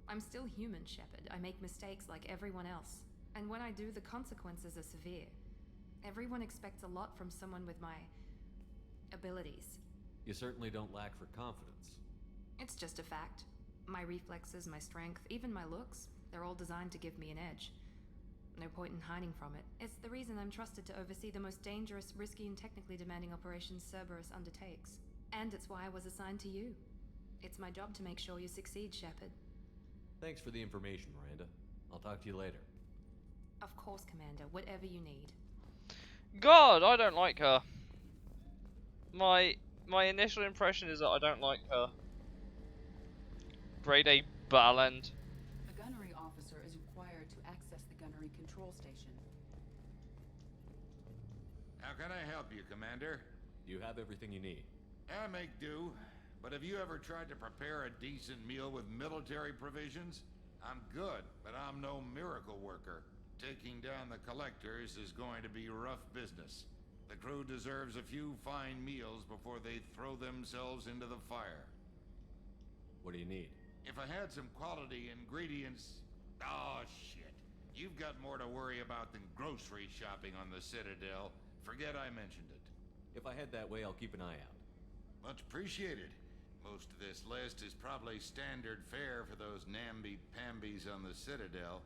I'm still human, Shepard. I make mistakes like everyone else. And when I do, the consequences are severe. Everyone expects a lot from someone with my abilities. You certainly don't lack for confidence. It's just a fact. My reflexes, my strength, even my looks, they're all designed to give me an edge. No point in hiding from it. It's the reason I'm trusted to oversee the most dangerous, risky, and technically demanding operations Cerberus undertakes. And it's why I was assigned to you. It's my job to make sure you succeed, Shepard. Thanks for the information, Miranda. I'll talk to you later. Of course, Commander. Whatever you need. God, I don't like her. My initial impression is that I don't like her. Grade A Barland. A gunnery officer is required to access the gunnery control station. How can I help you, Commander? You have everything you need. I make do, but have you ever tried to prepare a decent meal with military provisions? I'm good, but I'm no miracle worker. Taking down the collectors is going to be rough business. The crew deserves a few fine meals before they throw themselves into the fire. What do you need? If I had some quality ingredients... Oh, shit. You've got more to worry about than grocery shopping on the Citadel. Forget I mentioned it. If I head that way, I'll keep an eye out. Much appreciated. Most of this list is probably standard fare for those namby-pambies on the Citadel.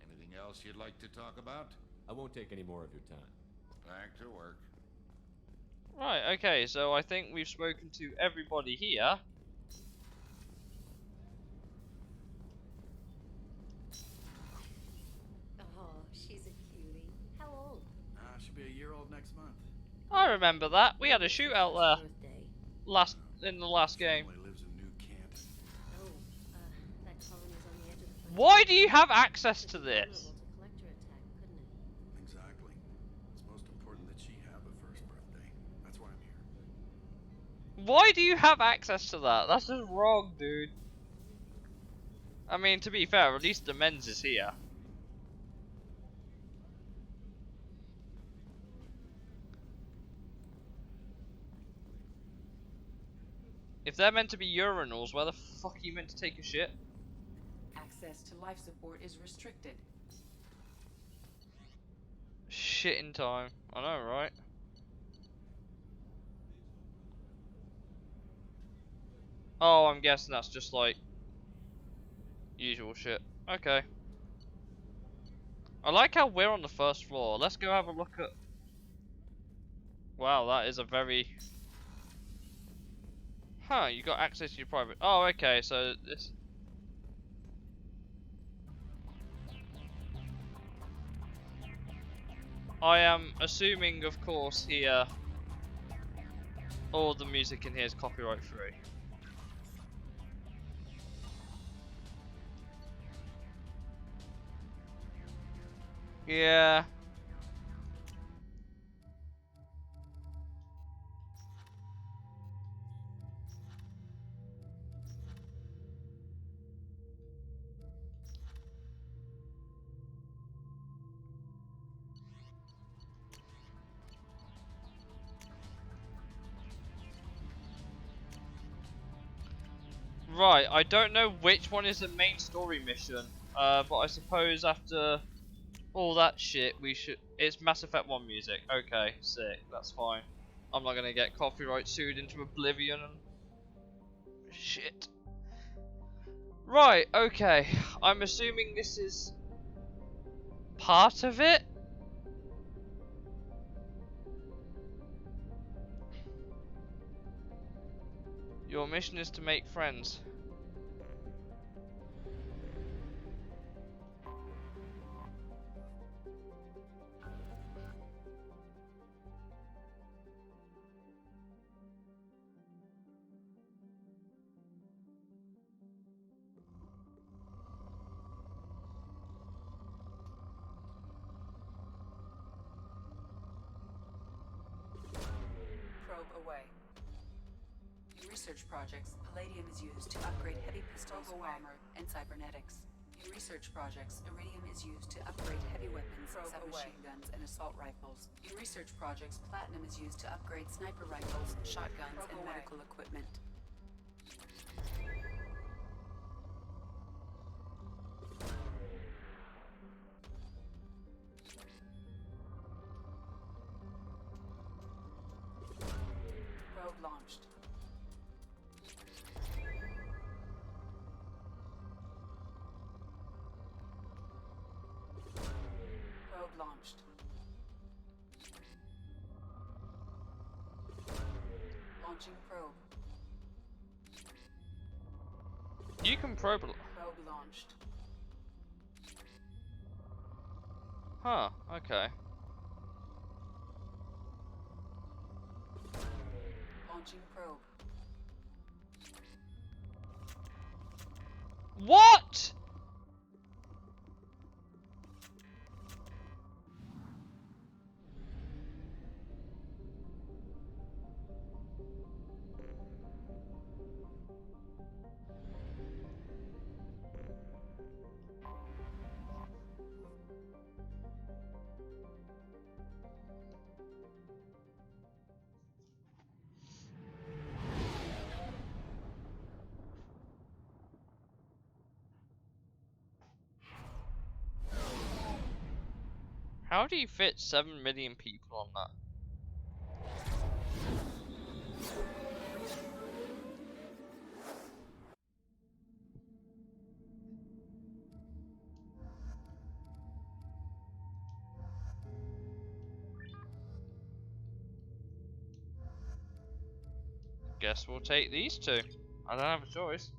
Anything else you'd like to talk about? I won't take any more of your time. Back to work. Right, okay, so I think we've spoken to everybody here. be a year old next month. I remember that. We had a shootout there. In the last game. Lives in New Canton. Oh, that colony's on the edge of the frontier. Why do you have access to this? Vulnerable to collector attack, couldn't it? Exactly. It's most important that she have a first birthday. That's why I'm here. Why do you have access to that? That's just wrong, dude. I mean, to be fair, at least the men's is here. If they're meant to be urinals, where the fuck are you meant to take a shit? Access to life support is restricted. Shit in time. I know, right? Oh, I'm guessing that's just like usual shit. Okay. I like how we're on the first floor. Let's go have a look at... Wow, that is a very... Huh, you got access to your private... Oh, okay, so this... I am assuming, of course, here... all the music in here is copyright free. Yeah. Right, I don't know which one is the main story mission, but I suppose after all that shit, we should... It's Mass Effect 1 music. Okay, sick, that's fine. I'm not gonna get copyright sued into oblivion and... shit. Right, okay. I'm assuming this is... part of it? Your mission is to make friends. Probe away. In research projects, palladium is used to upgrade heavy pistols, armor, and cybernetics. In research projects, iridium is used to upgrade heavy weapons, submachine guns, and assault rifles. In research projects, platinum is used to upgrade sniper rifles, shotguns, and medical equipment. Probe launched. Probe launched. Launching probe. You can probe... Probe launched. Huh, okay. Launching probe. What?! How do you fit 7 million people on that? Guess we'll take these two. I don't have a choice.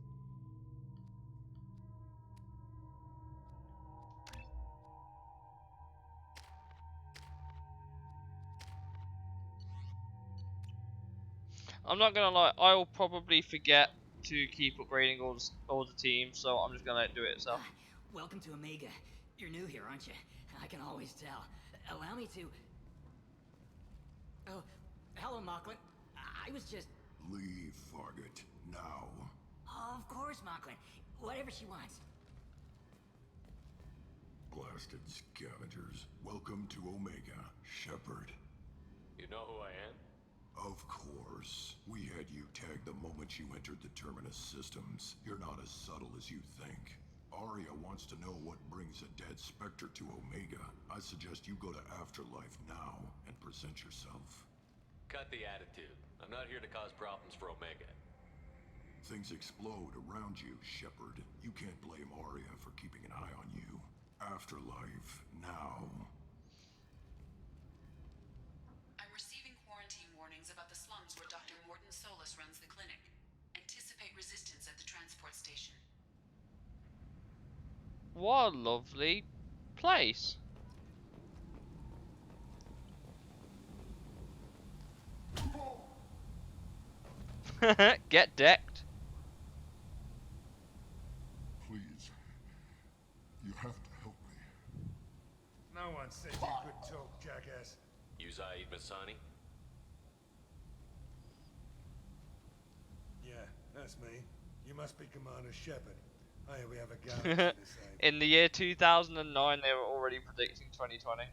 I'm not gonna lie, I'll probably forget to keep upgrading all the teams, so I'm just gonna let it do it itself. Welcome to Omega. You're new here, aren't you? I can always tell. Allow me to... Oh, hello, Mocklin. I was just... Leave, Fargate. Now. Of course, Mocklin. Whatever she wants. Blasted scavengers. Welcome to Omega, Shepard. You know who I am? Of course. We had you tagged the moment you entered the Terminus systems. You're not as subtle as you think. Arya wants to know what brings a dead Spectre to Omega. I suggest you go to Afterlife now and present yourself. Cut the attitude. I'm not here to cause problems for Omega. Things explode around you, Shepard. You can't blame Arya for keeping an eye on you. Afterlife now. I'm receiving quarantine warnings about the slums where Dr. Morton Solus runs the clinic. Anticipate resistance at the transport station. What a lovely place. Get decked. Please. You have to help me. No one said you could talk, jackass. You Zaid Masani? Yeah, that's me. You must be Commander Shepard. Oh yeah, we have a galaxy to save. In the year 2009, they were already predicting 2020.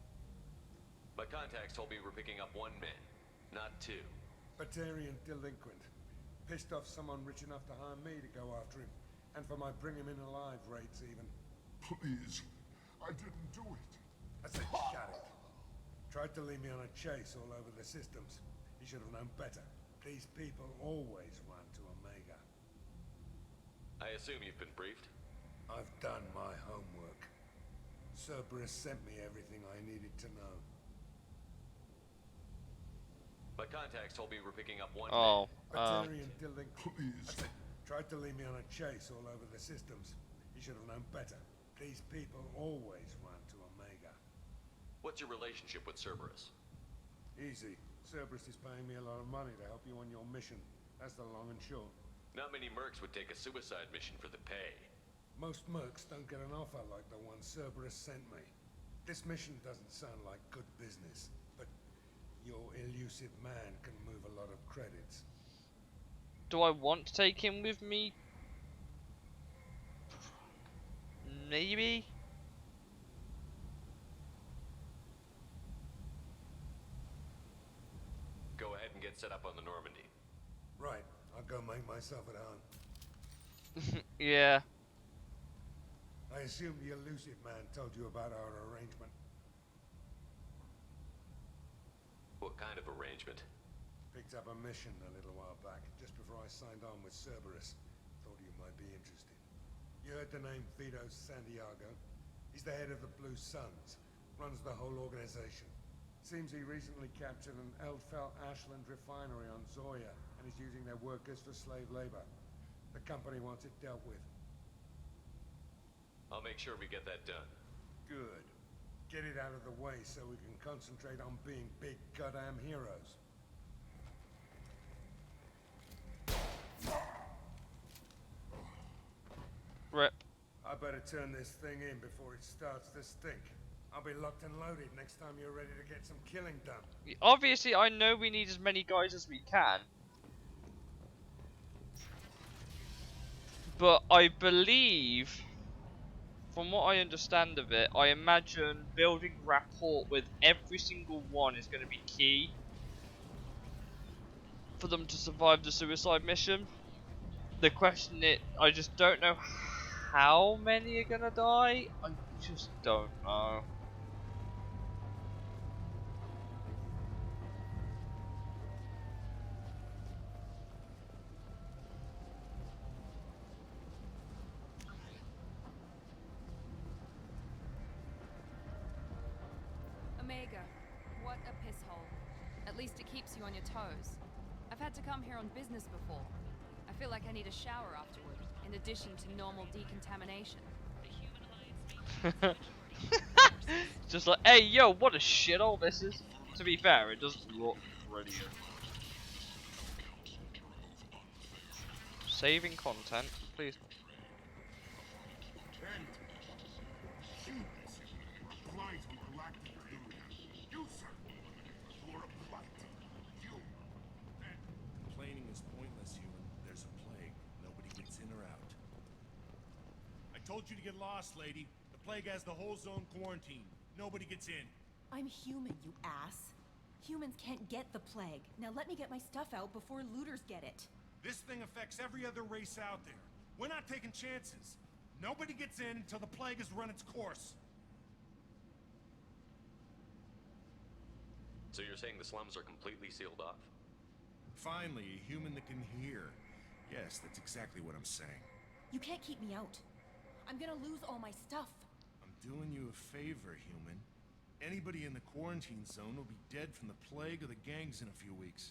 My contacts told me we're picking up 1 man, not 2. Batarian delinquent. Pissed off someone rich enough to hire me to go after him. And for my bring him in alive rates even. Please. I didn't do it. I said shut it. Tried to lead me on a chase all over the systems. He should have known better. These people always run to Omega. I assume you've been briefed? I've done my homework. Cerberus sent me everything I needed to know. My contacts told me we're picking up 1 man. Batarian delinquent. Please. Tried to lead me on a chase all over the systems. He should have known better. These people always run to Omega. What's your relationship with Cerberus? Easy. Cerberus is paying me a lot of money to help you on your mission. That's the long and short. Not many mercs would take a suicide mission for the pay. Most mercs don't get an offer like the one Cerberus sent me. This mission doesn't sound like good business, but your elusive man can move a lot of credits. Do I want to take him with me? Maybe? Go ahead and get set up on the Normandy. Right, I'll go make myself at home. Yeah. I assume the elusive man told you about our arrangement. What kind of arrangement? Picked up a mission a little while back, just before I signed on with Cerberus. Thought you might be interested. You heard the name Vito Santiago? He's the head of the Blue Suns, runs the whole organization. Seems he recently captured an Ftl Ashland refinery on Zoya, and is using their workers for slave labor. The company wants it dealt with. I'll make sure we get that done. Good. Get it out of the way so we can concentrate on being big goddamn heroes. Rip. I better turn this thing in before it starts to stink. I'll be locked and loaded next time you're ready to get some killing done. Obviously, I know we need as many guys as we can. But I believe, from what I understand of it, I imagine building rapport with every single one is going to be key for them to survive the suicide mission. The question is, I just don't know how many are going to die. I just don't know. Omega, what a piss hole. At least it keeps you on your toes. I've had to come here on business before. I feel like I need a shower afterward, in addition to normal decontamination. Just like, hey yo, what a shithole this is. To be fair, it doesn't look brilliant. Saving content, please. Complaining is pointless, human. There's a plague. Nobody gets in or out. I told you to get lost, lady. The plague has the whole zone quarantined. Nobody gets in. I'm human, you ass. Humans can't get the plague. Now let me get my stuff out before looters get it. This thing affects every other race out there. We're not taking chances. Nobody gets in until the plague has run its course. So you're saying the slums are completely sealed off? Finally, a human that can hear. Yes, that's exactly what I'm saying. You can't keep me out. I'm gonna lose all my stuff. I'm doing you a favor, human. Anybody in the quarantine zone will be dead from the plague or the gangs in a few weeks.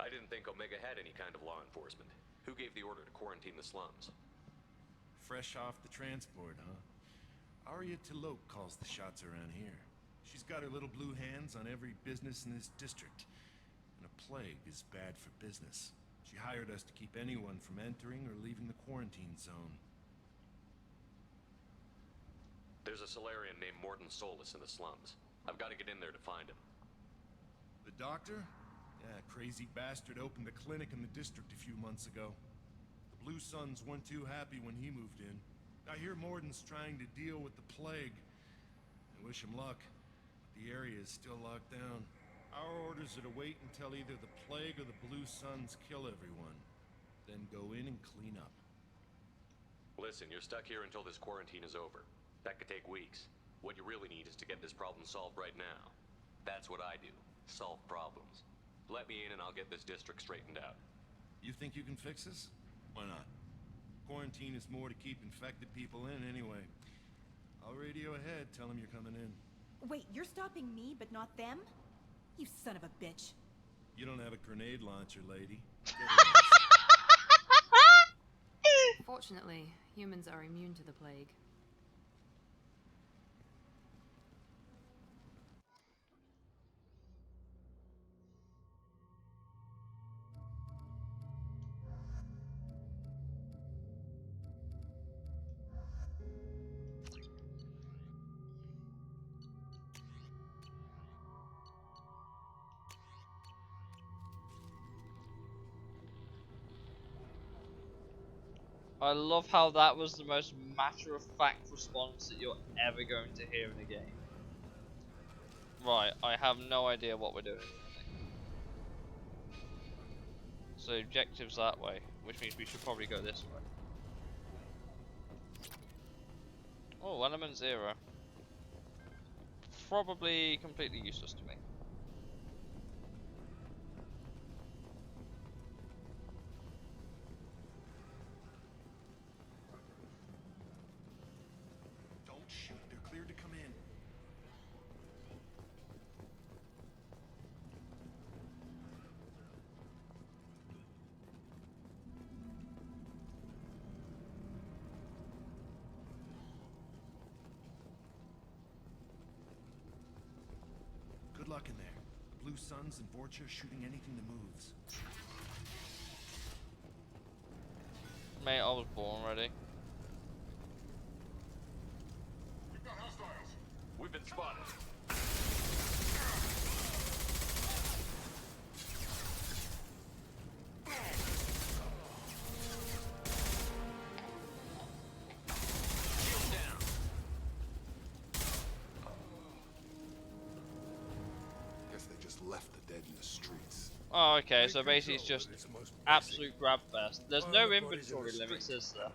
I didn't think Omega had any kind of law enforcement. Who gave the order to quarantine the slums? Fresh off the transport, huh? Arya Tilok calls the shots around here. She's got her little blue hands on every business in this district. And a plague is bad for business. She hired us to keep anyone from entering or leaving the quarantine zone. There's a Solarian named Morton Solus in the slums. I've got to get in there to find him. The doctor? Yeah, crazy bastard opened a clinic in the district a few months ago. The Blue Suns weren't too happy when he moved in. I hear Morton's trying to deal with the plague. I wish him luck, but the area is still locked down. Our orders are to wait until either the plague or the Blue Suns kill everyone, then go in and clean up. Listen, you're stuck here until this quarantine is over. That could take weeks. What you really need is to get this problem solved right now. That's what I do. Solve problems. Let me in and I'll get this district straightened out. You think you can fix this? Why not? Quarantine is more to keep infected people in anyway. I'll radio ahead, tell them you're coming in. Wait, you're stopping me, but not them? You son of a bitch. You don't have a grenade launcher, lady. Fortunately, humans are immune to the plague. I love how that was the most matter-of-fact response that you're ever going to hear in a game. Right, I have no idea what we're doing. So the objective's that way, which means we should probably go this way. Oh, element 0. Probably completely useless to me. Good luck in there. The Blue Suns and Vorcha are shooting anything that moves. Mate, I was born ready. We've got hostiles. We've been spotted. Left the dead in the streets. Oh, okay, so basically it's just absolute grab fest. There's no inventory limits, is there?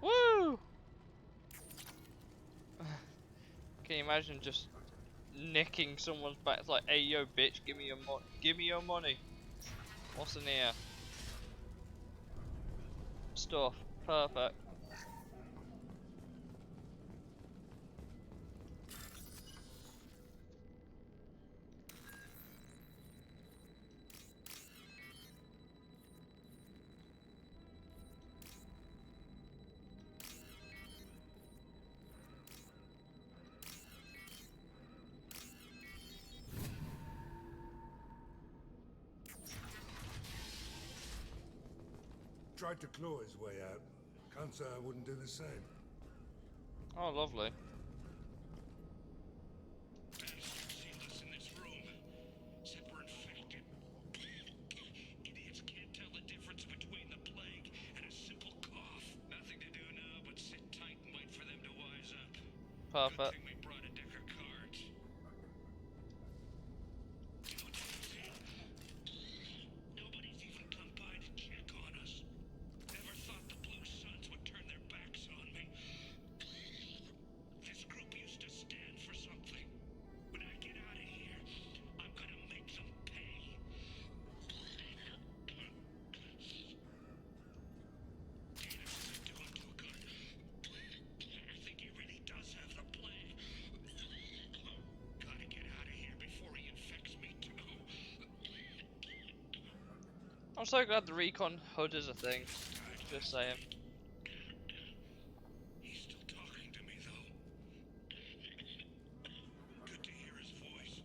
Woo! Can you imagine just nicking someone's back? It's like, hey yo bitch, give me your money. What's in here? stuff. Perfect. Tried to claw his way out. Can't say I wouldn't do the same. Oh, lovely. Idiots can't tell the difference between the plague and a simple cough. Nothing to do now but sit tight and wait for them to wise up. Perfect. Good thing we brought a deck of cards. Nobody's even come by to check on us. Never thought the Blue Suns would turn their backs on me. This group used to stand for something. When I get out of here, I'm gonna make them pay. I think he really does have the plague. Gotta get out of here before he infects me too. I'm so glad the recon HUD is a thing. Just saying. He's still talking to me though. Good to hear his voice.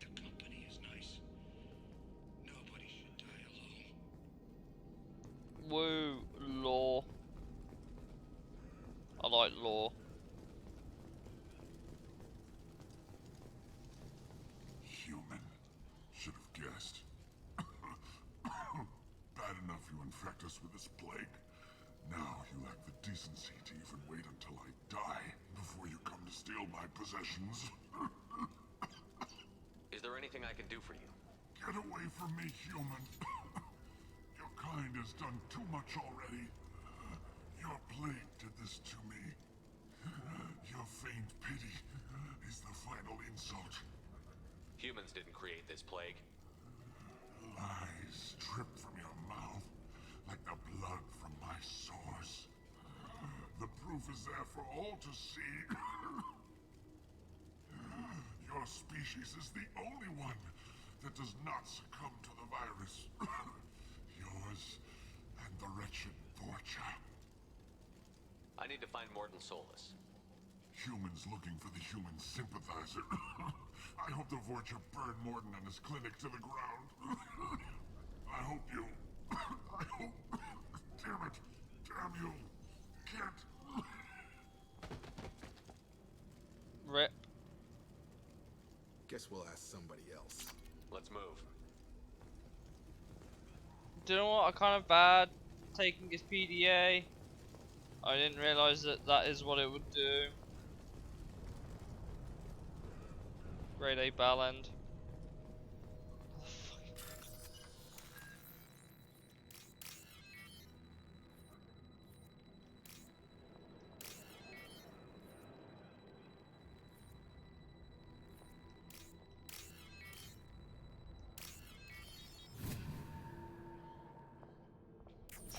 The company is nice. Nobody should die alone. Woo, law. I like law. Human. Should have guessed. Bad enough you infect us with this plague. Now you lack the decency to even wait until I die before you come to steal my possessions. Is there anything I can do for you? Get away from me, human. Your kind has done too much already. Your plague did this to me. Your feigned pity is the final insult. Humans didn't create this plague. Lies drip from your mouth like the blood from my sores. The proof is there for all to see. Your species is the only one that does not succumb to the virus. Yours and the wretched Vorcha. I need to find Morton Solus. Humans looking for the human sympathizer. I hope the Vorcha burn Morton and his clinic to the ground. I hope you... I hope... Damn it. Damn you. Can't... Rip. Guess we'll ask somebody else. Let's move. Do you know what? I kind of bad taking his PDA. I didn't realise that that is what it would do. Grade A Bellend.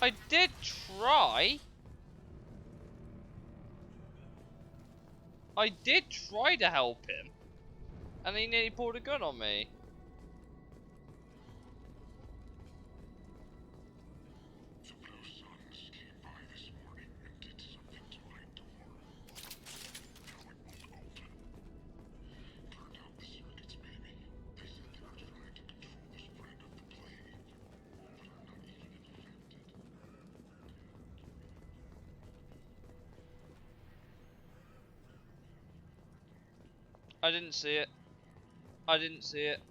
I did try. I did try to help him, and he nearly pulled a gun on me. The Blue Suns came by this morning and did something to my door. Now it won't open. Turned out the circuits, maybe. They said they were trying to control the spread of the plague, but I'm not even infected. I didn't see it. I didn't see it.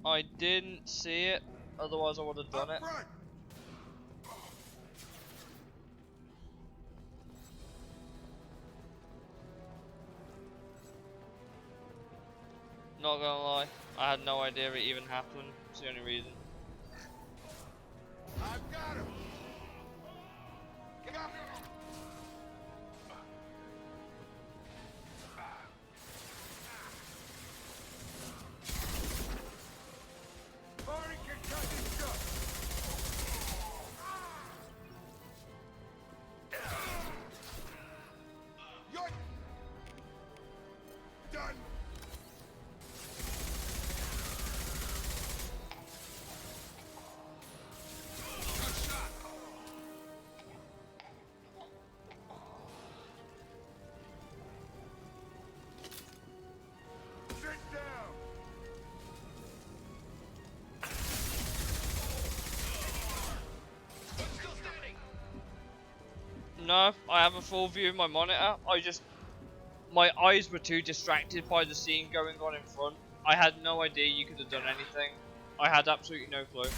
I didn't see it. Otherwise, I would have done it. Not gonna lie, I had no idea it even happened. It's the only reason. I've got him! Got him! Already concussion No, I have a full view of my monitor. My eyes were too distracted by the scene going on in front. I had no idea you could have done anything. I had absolutely no clue.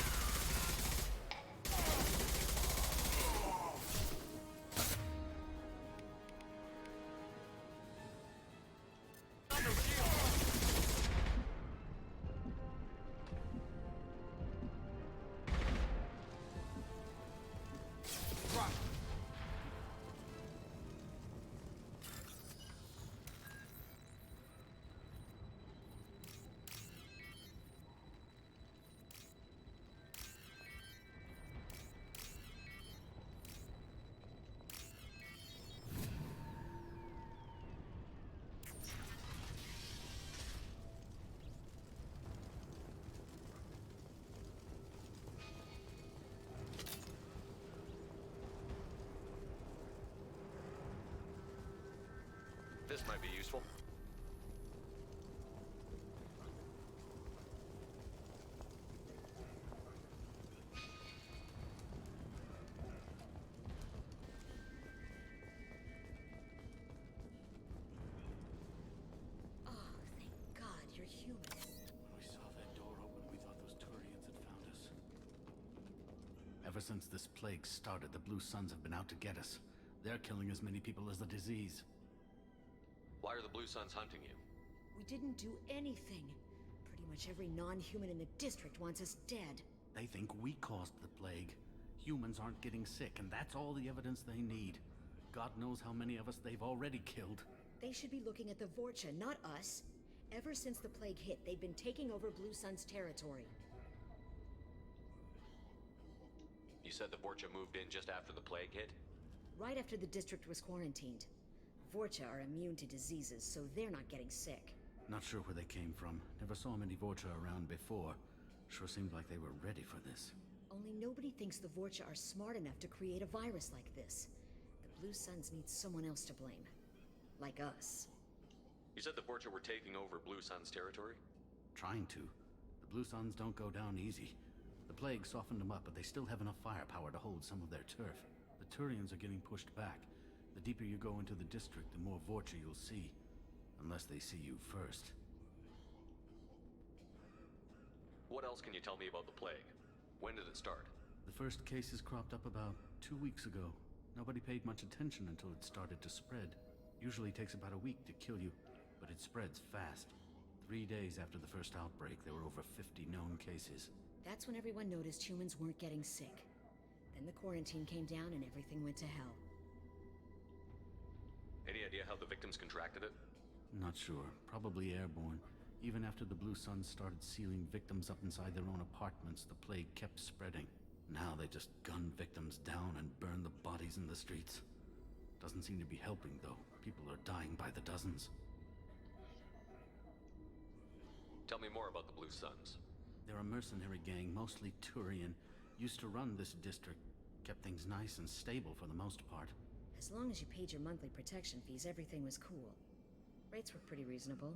This might be useful. Oh, thank God you're human. When we saw that door open, we thought those Turians had found us. Ever since this plague started, the Blue Suns have been out to get us. They're killing as many people as the disease. Why are the Blue Suns hunting you? We didn't do anything. Pretty much every non-human in the district wants us dead. They think we caused the plague. Humans aren't getting sick, and that's all the evidence they need. God knows how many of us they've already killed. They should be looking at the Vorcha, not us. Ever since the plague hit, they've been taking over Blue Sun's territory. You said the Vorcha moved in just after the plague hit? Right after the district was quarantined. Vorcha are immune to diseases, so they're not getting sick. Not sure where they came from. Never saw many Vorcha around before. Sure seemed like they were ready for this. Only nobody thinks the Vorcha are smart enough to create a virus like this. The Blue Suns need someone else to blame. Like us. You said the Vorcha were taking over Blue Sun's territory? Trying to. The Blue Suns don't go down easy. The plague softened them up, but they still have enough firepower to hold some of their turf. The Turians are getting pushed back. The deeper you go into the district, the more Vorcha you'll see. Unless they see you first. What else can you tell me about the plague? When did it start? The first cases cropped up about 2 weeks ago. Nobody paid much attention until it started to spread. Usually takes about a week to kill you, but it spreads fast. 3 days after the first outbreak, there were over 50 known cases. That's when everyone noticed humans weren't getting sick. Then the quarantine came down and everything went to hell. Any idea how the victims contracted it? Not sure. Probably airborne. Even after the Blue Suns started sealing victims up inside their own apartments, the plague kept spreading. Now they just gun victims down and burn the bodies in the streets. Doesn't seem to be helping, though. People are dying by the dozens. Tell me more about the Blue Suns. They're a mercenary gang, mostly Turian. Used to run this district. Kept things nice and stable for the most part. As long as you paid your monthly protection fees, everything was cool. Rates were pretty reasonable.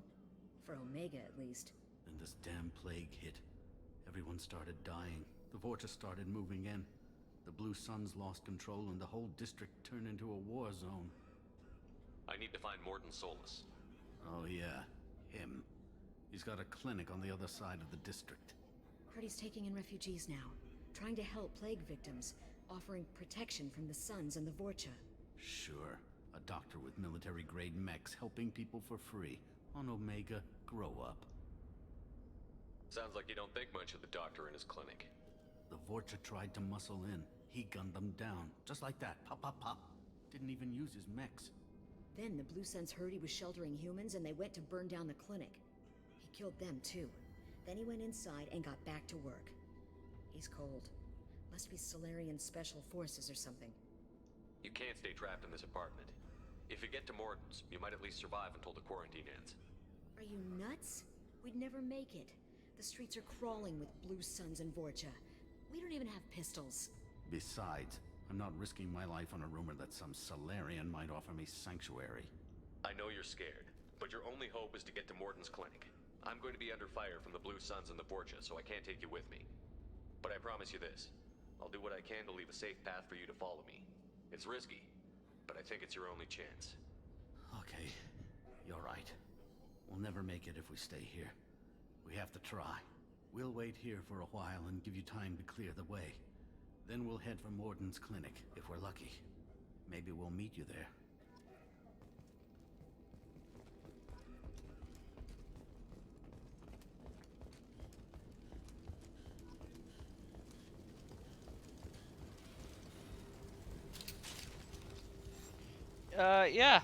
For Omega, at least. Then this damn plague hit. Everyone started dying. The Vorcha started moving in. The Blue Suns lost control and the whole district turned into a war zone. I need to find Morton Solus. Oh yeah, him. He's got a clinic on the other side of the district. Heard he's taking in refugees now. Trying to help plague victims. Offering protection from the Suns and the Vorcha. Sure. A doctor with military-grade mechs helping people for free. On Omega, grow up. Sounds like you don't think much of the doctor in his clinic. The Vorcha tried to muscle in. He gunned them down. Just like that. Pop, pop, pop. Didn't even use his mechs. Then the Blue Suns heard he was sheltering humans and they went to burn down the clinic. He killed them too. Then he went inside and got back to work. He's cold. Must be Solarian Special Forces or something. You can't stay trapped in this apartment. If you get to Morton's, you might at least survive until the quarantine ends. Are you nuts? We'd never make it. The streets are crawling with Blue Suns and Vorcha. We don't even have pistols. Besides, I'm not risking my life on a rumor that some Solarian might offer me sanctuary. I know you're scared, but your only hope is to get to Morton's clinic. I'm going to be under fire from the Blue Suns and the Vorcha, so I can't take you with me. But I promise you this. I'll do what I can to leave a safe path for you to follow me. It's risky, but I think it's your only chance. Okay, you're right. We'll never make it if we stay here. We have to try. We'll wait here for a while and give you time to clear the way. Then we'll head for Morden's clinic, if we're lucky. Maybe we'll meet you there. Yeah.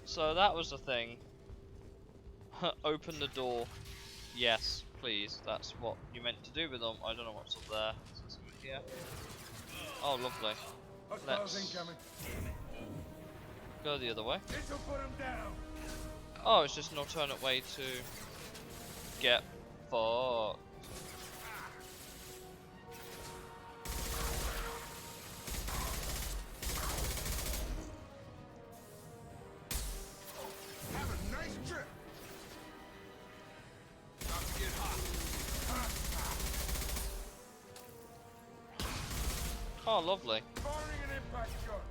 So that was the thing. Open the door. Yes, please. That's what you meant to do with them. I don't know what's up there. Is there something here? Oh, lovely. Let's go the other way. Oh, it's just an alternate way to get fucked. Have a nice trip. About to get hot. Oh, lovely. Firing an impact shot.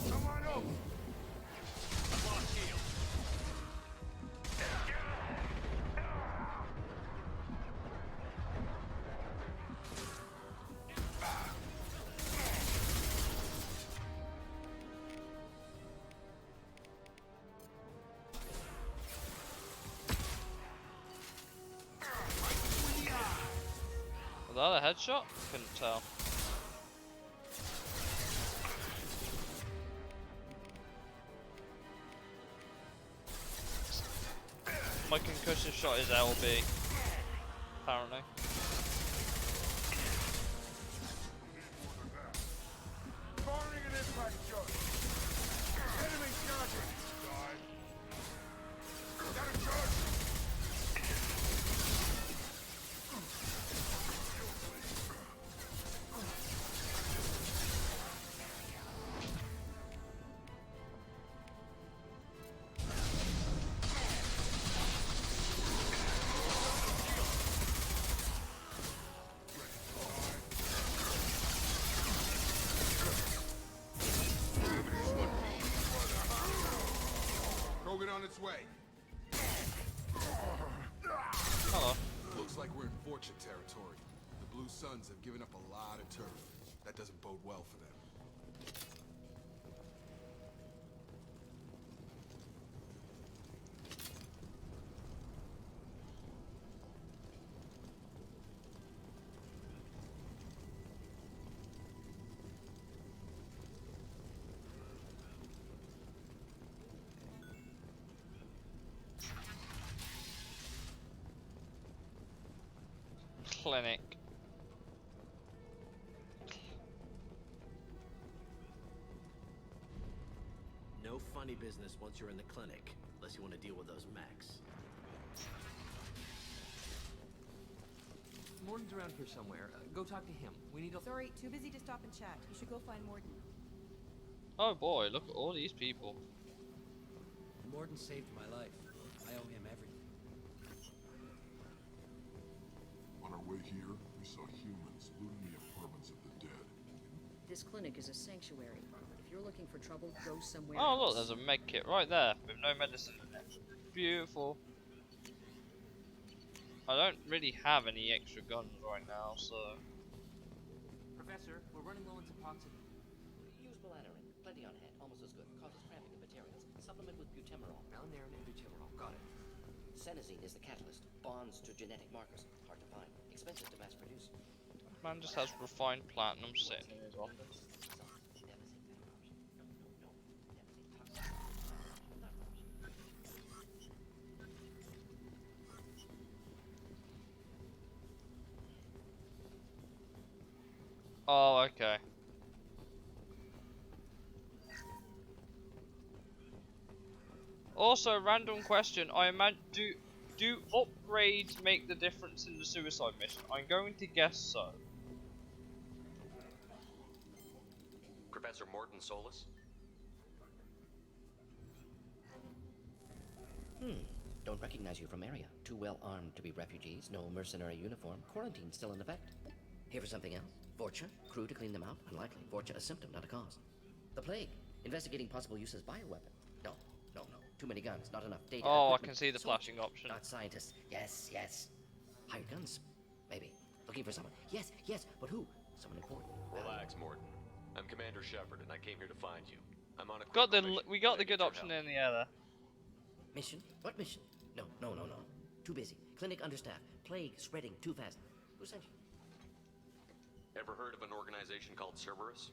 Come on over. Was that a headshot? Couldn't tell. My concussion shot is LB, apparently. Firing an impact shot. Enemy charging. Got a charge. Krogan on its way. Hello. Looks like we're in Fortune territory. The Blue Suns have given up a lot of turf. That doesn't bode well for them. Clinic. No funny business once you're in the clinic, unless you want to deal with those mechs. Morden's around here somewhere. Go talk to him. We need a... Sorry, too busy to stop and chat. You should go find Morden. Oh boy, look at all these people. Morden saved my life. I owe him everything. On our way here, we saw humans looting the apartments of the dead. This clinic is a sanctuary. If you're looking for trouble, go somewhere Oh else. look, there's a med kit right there with no medicine in it. Beautiful. I don't really have any extra guns right now, so... Professor, we're running low on Suboxone. Use Balanarin. Plenty on hand. Almost as good. Causes cramping in materials. Supplement with butemerol. Balanarin and butemerol. Got it. Senesine is the catalyst. Bonds to genetic markers. Hard to find. Expensive to mass produce. Man just has refined platinum sitting in his office. Oh, okay. Also, random question. I imagine do upgrades make the difference in the suicide mission? I'm going to guess so. Professor Morton Solus? Don't recognize you from area. Too well armed to be refugees, no mercenary uniform, quarantine still in effect. Here for something else? Vorcha? Crew to clean them out? Unlikely. Vorcha a symptom, not a cause. The plague. Investigating possible use as bioweapon. No. Too many guns, not enough data. Oh, equipment. I can see the flashing option. Not scientists. Yes. Hired guns. Maybe. Looking for someone. Yes, but who? Someone important. Relax, Morton. I'm Commander Shepard, and I came here to find you. I'm on a We got the good option in the other. Mission? What mission? No. Too busy. Clinic understaffed. Plague spreading too fast. Who sent you? Ever heard of an organization called Cerberus?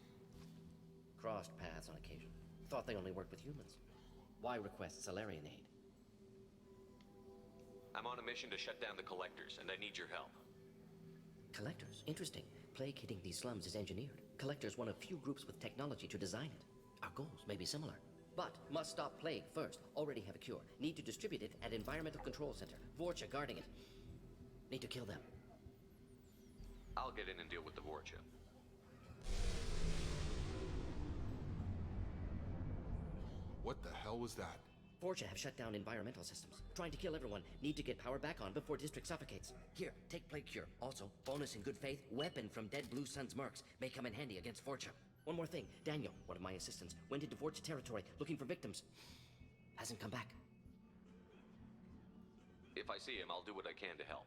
Crossed paths on occasion. Thought they only worked with humans. Why request Salarian aid? I'm on a mission to shut down the Collectors, and I need your help. Collectors? Interesting. Plague hitting these slums is engineered. Collectors one of few groups with technology to design it. Our goals may be similar. But must stop plague first. Already have a cure. Need to distribute it at Environmental Control Center. Vorcha guarding it. Need to kill them. I'll get in and deal with the Vorcha. What the hell was that? Vorcha have shut down environmental systems. Trying to kill everyone. Need to get power back on before district suffocates. Here, take plague cure. Also, bonus in good faith, weapon from dead Blue Sun's mercs. May come in handy against Vorcha. One more thing. Daniel, one of my assistants, went into Vorcha territory looking for victims. Hasn't come back. If I see him, I'll do what I can to help.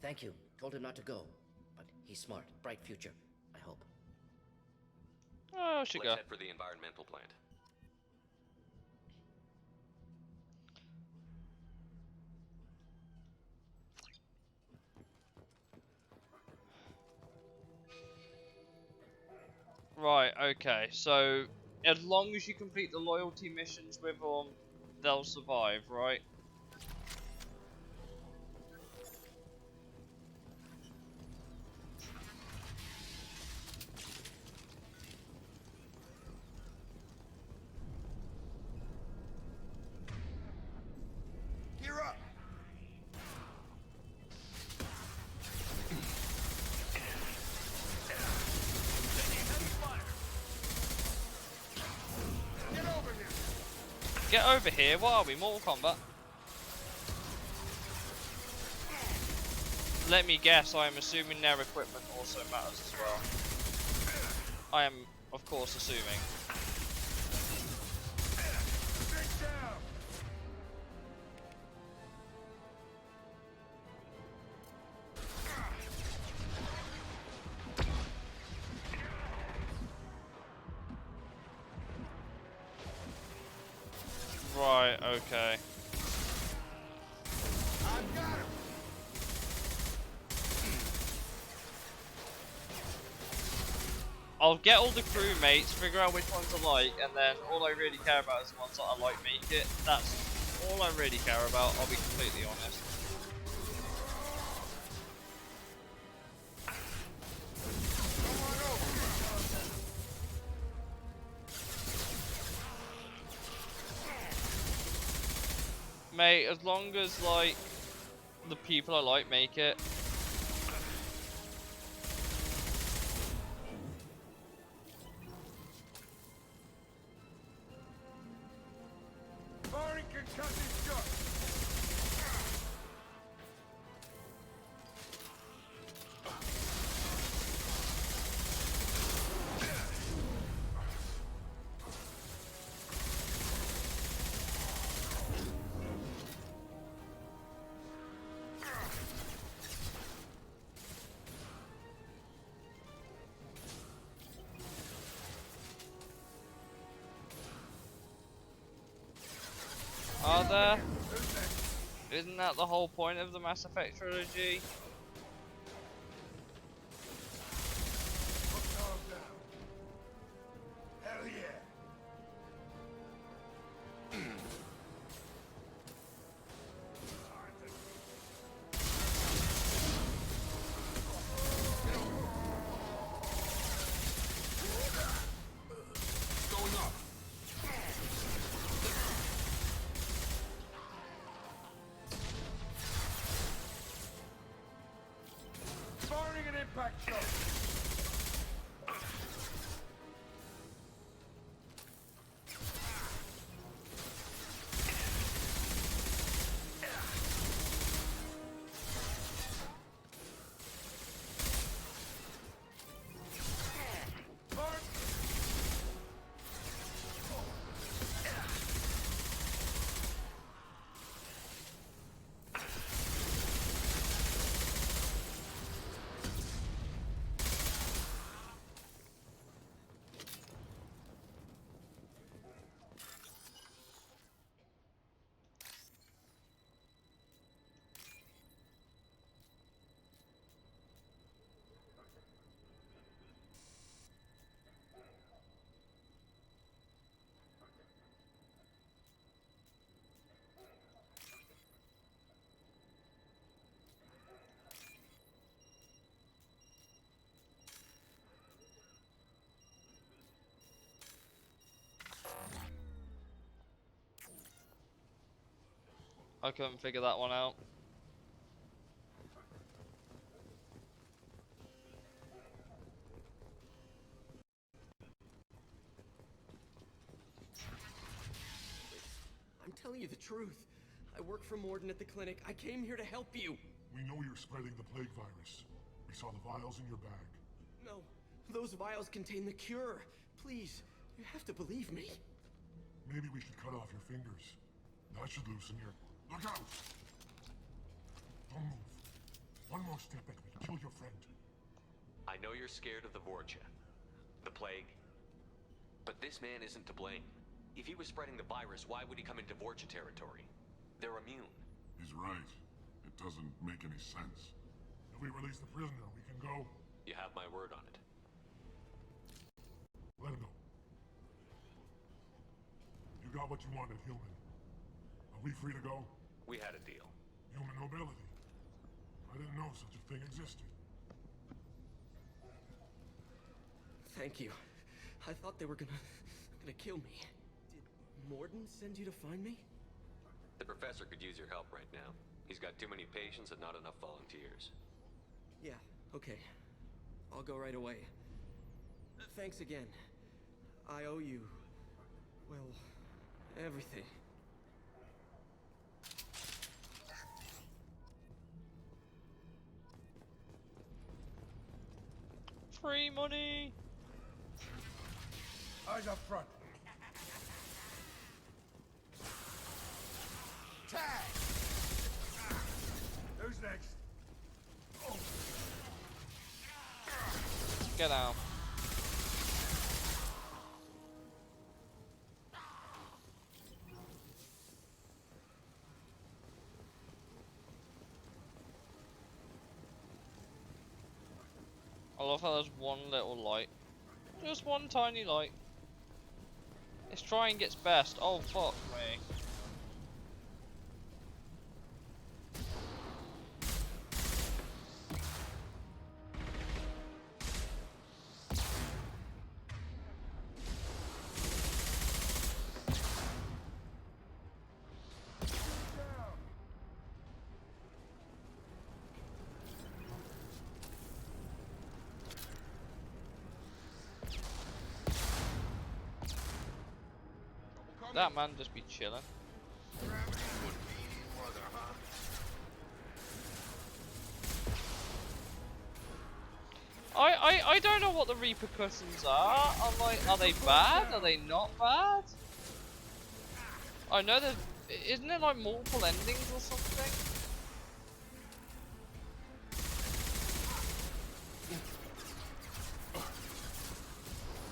Thank you. Told him not to go. But he's smart. Bright future. I hope. Oh, should go. Let's head for the environmental plant. Right, okay, so as long as you complete the loyalty missions with them, they'll survive, right? Gear up! Get over here, what are we, Mortal Kombat? Let me guess, I am assuming their equipment also matters as well. I am, of course, assuming. Right, okay. I've got him. I'll get all the crewmates, figure out which ones I like, and then all I really care about is the ones that I like make it. That's all I really care about, I'll be completely honest. Mate, as long as, like, the people I like make it. Firing concussive shot. Are there? Isn't that the whole point of the Mass Effect trilogy? Hell yeah. Going up. Firing an impact shot. I couldn't figure that one out. I'm telling you the truth. I work for Morden at the clinic. I came here to help you. We know you're spreading the plague virus. We saw the vials in your bag. No, those vials contain the cure. Please, you have to believe me. Maybe we should cut off your fingers. That should loosen your... Look out! Don't move. One more step and we kill your friend. I know you're scared of the Vorcha, the plague, but this man isn't to blame. If he was spreading the virus, why would he come into Vorcha territory? They're immune. He's right. It doesn't make any sense. If we release the prisoner, we can go... You have my word on it. Let him go. You got what you wanted, human. Are we free to go? We had a deal. Human nobility. I didn't know such a thing existed. Thank you. I thought they were gonna kill me. Did Morden send you to find me? The professor could use your help right now. He's got too many patients and not enough volunteers. Yeah, okay. I'll go right away. Thanks again. I owe you... well, everything. Free money! Eyes up front. Tag! Who's next? Oh. Get out. I love how there's one little light. Just one tiny light. It's trying its best. Oh fuck me. That man just be chilling. I don't know what the repercussions are. I'm like, are they bad? Are they not bad? I know that isn't there like multiple endings or something?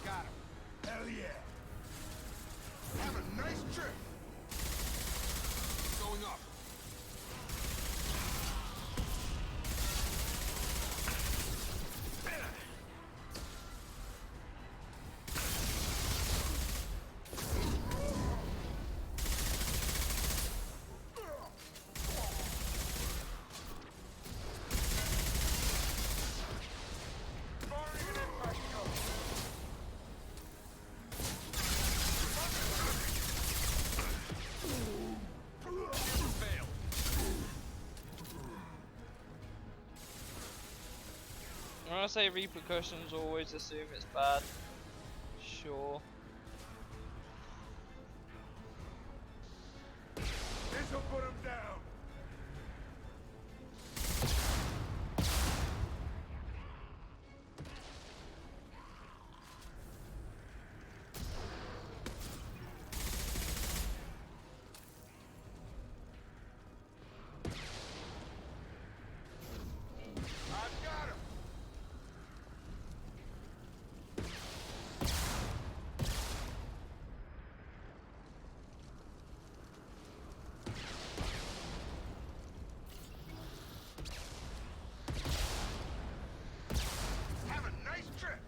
Got him. Hell yeah. Have a nice trip. Going up. When I say repercussions, always assume it's bad. Sure. This'll put him down. I've got him. Have a nice trip.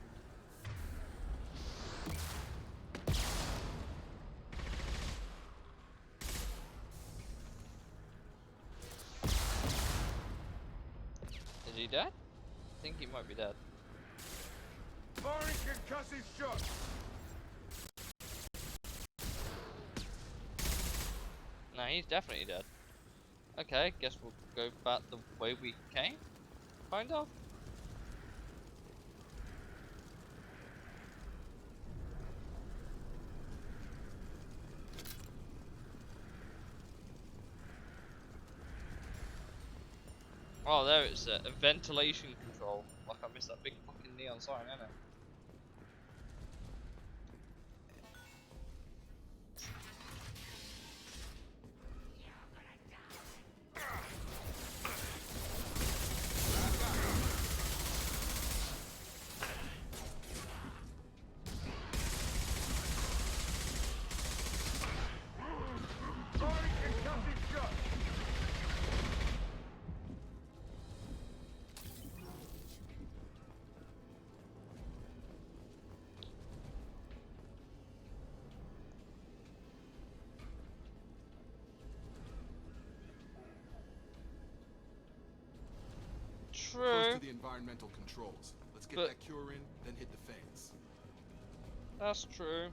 Is he dead? I think he might be dead. Barney concussive shook. Nah, he's definitely dead. Okay, guess we'll go back the way we came. Kind of. Oh, there it's a ventilation control. Like I missed that big fucking neon sign, innit? Close to the environmental controls. Let's get that cure in, then hit the fans. That's true.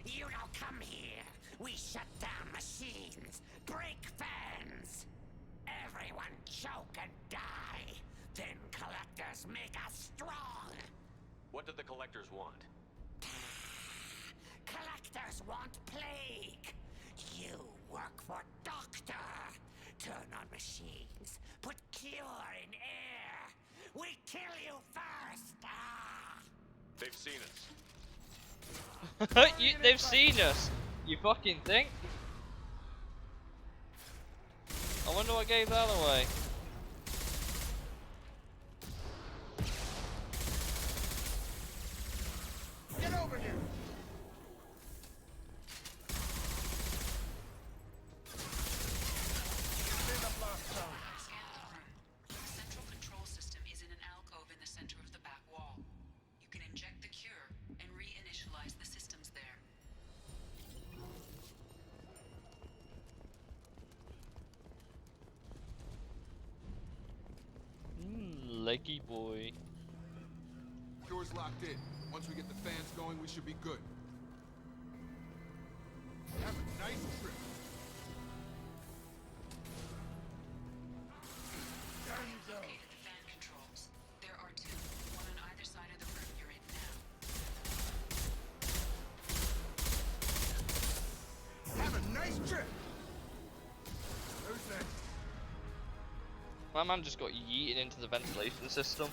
You don't come here. We shut down machines, break fans. Everyone choke and die. Then collectors make us strong. What do the collectors want? Collectors want plague. You work for Doctor. Turn on machines. Put cure in air. We kill you first. They've seen us. They've seen us. You fucking think? I wonder what gave that away. Get over here. Central control system is in an alcove in the center of the back wall. You can inject the cure and reinitialize the systems there. Leggy boy. Cure's locked in. Once we get the fans going, we should be good. Have a nice trip. Located the fan controls. There are two, one on either side of the room you're in now. Have a nice trip. Who's next? My man just got yeeted into the ventilation system.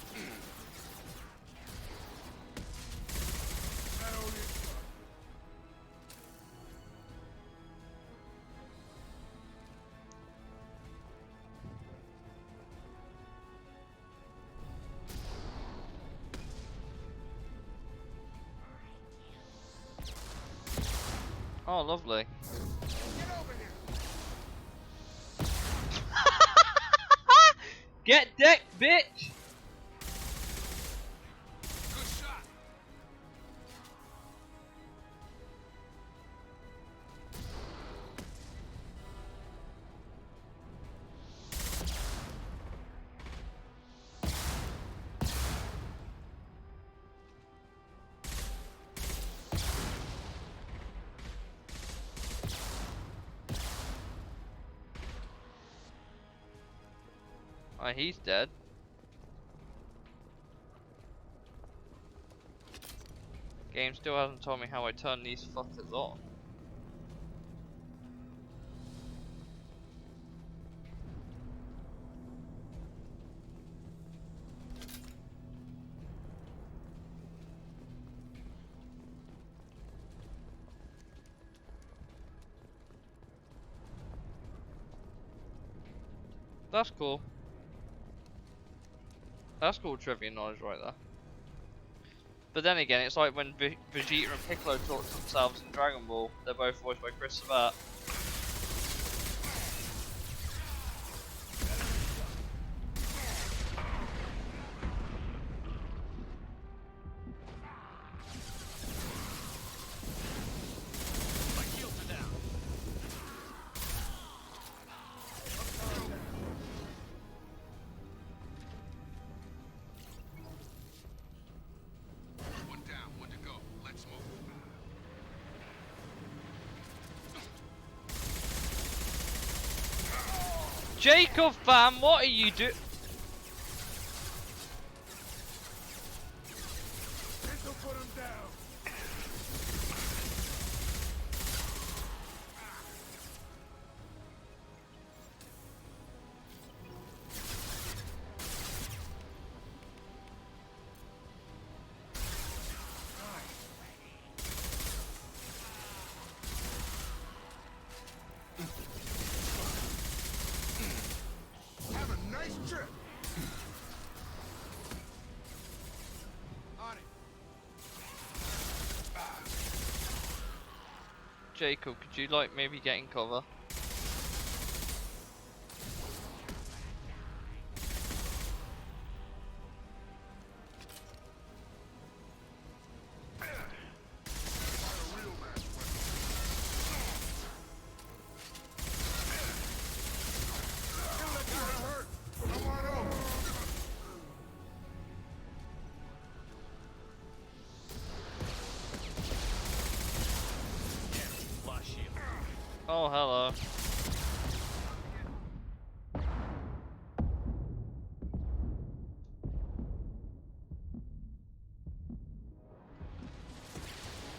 Oh, lovely. Get decked, bitch! Good shot. Oh, he's dead. Game still hasn't told me how I turn these fuckers on. That's cool. That's cool trivia knowledge right there. But then again, it's like when Vegeta and Piccolo talk to themselves in Dragon Ball. They're both voiced by Chris Sabat. One down, one to go. Let's move. Jacob, fam, what are you doing? Put him down. Have a nice trip. On it. Jacob, could you like maybe get in cover? Oh, hello.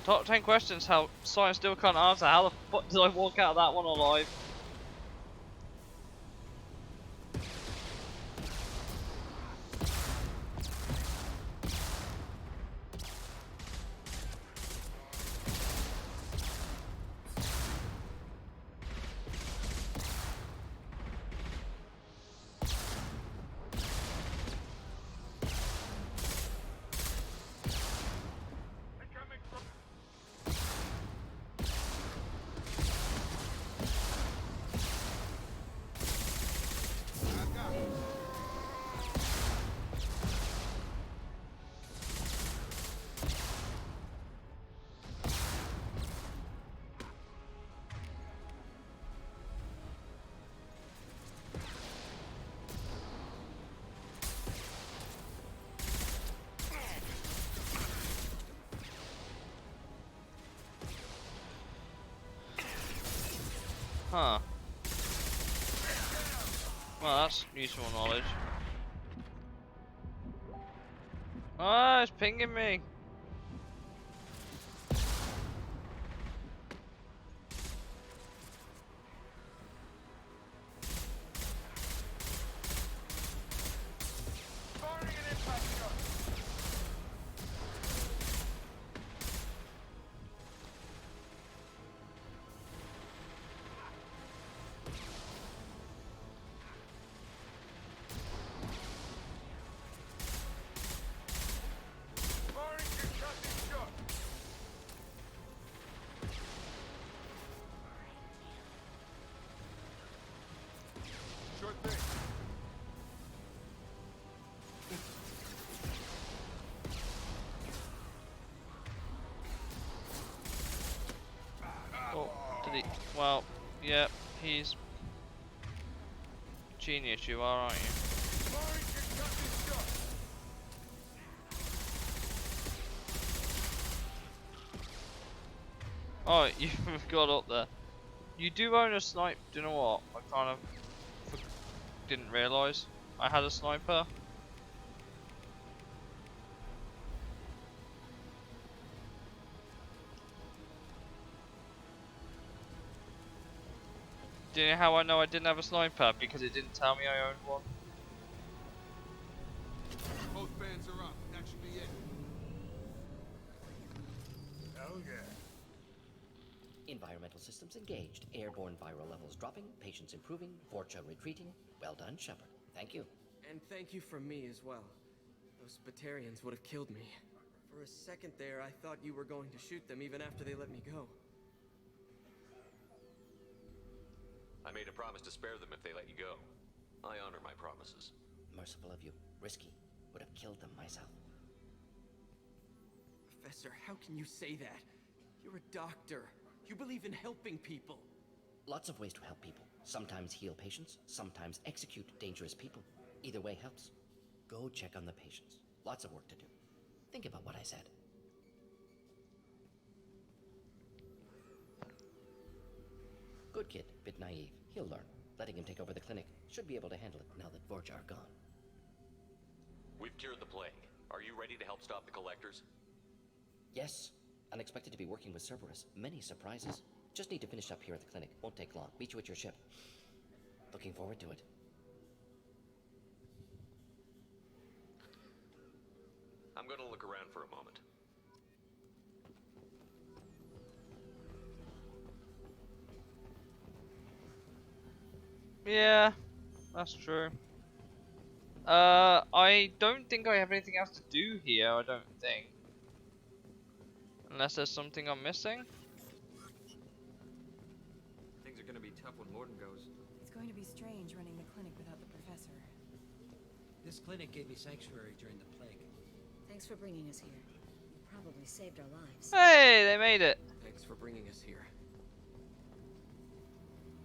Top 10 questions how science still can't answer. How the fuck did I walk out of that one alive? Huh. Well, that's useful knowledge. Ah, it's pinging me. Sure thing. Oh, did he? Well, yeah, he's genius. You are, aren't you? Oh, you got up there. You do own a sniper. Do you know what? I kind of didn't realise I had a sniper. Do you know how I know I didn't have a sniper? Because it didn't tell me I owned one. Both bands are up. That should be it. Hell yeah. Environmental systems engaged. Airborne viral levels dropping. Patients improving. Vorcha retreating. Well done, Shepard. Thank you. And thank you from me as well. Those Batarians would have killed me. For a second there, I thought you were going to shoot them even after they let me go. I made a promise to spare them if they let you go. I honor my promises. Merciful of you. Risky. Would have killed them myself. Professor, how can you say that? You're a doctor. You believe in helping people. Lots of ways to help people. Sometimes heal patients, sometimes execute dangerous people. Either way helps. Go check on the patients. Lots of work to do. Think about what I said. Good kid, bit naive. He'll learn. Letting him take over the clinic. Should be able to handle it now that Vorja are gone. We've cured the plague. Are you ready to help stop the collectors? Yes. Unexpected to be working with Cerberus. Many surprises. Just need to finish up here at the clinic. Won't take long. Meet you at your ship. Looking forward to it. I'm gonna look around for a moment. Yeah, that's true. I don't think I have anything else to do here, I don't think. Unless there's something I'm missing. Things are gonna be tough when Morden goes. It's going to be strange running the clinic without the professor. This clinic gave me sanctuary during the plague. Thanks for bringing us here. You probably saved our lives. Hey, they made it. Thanks for bringing us here.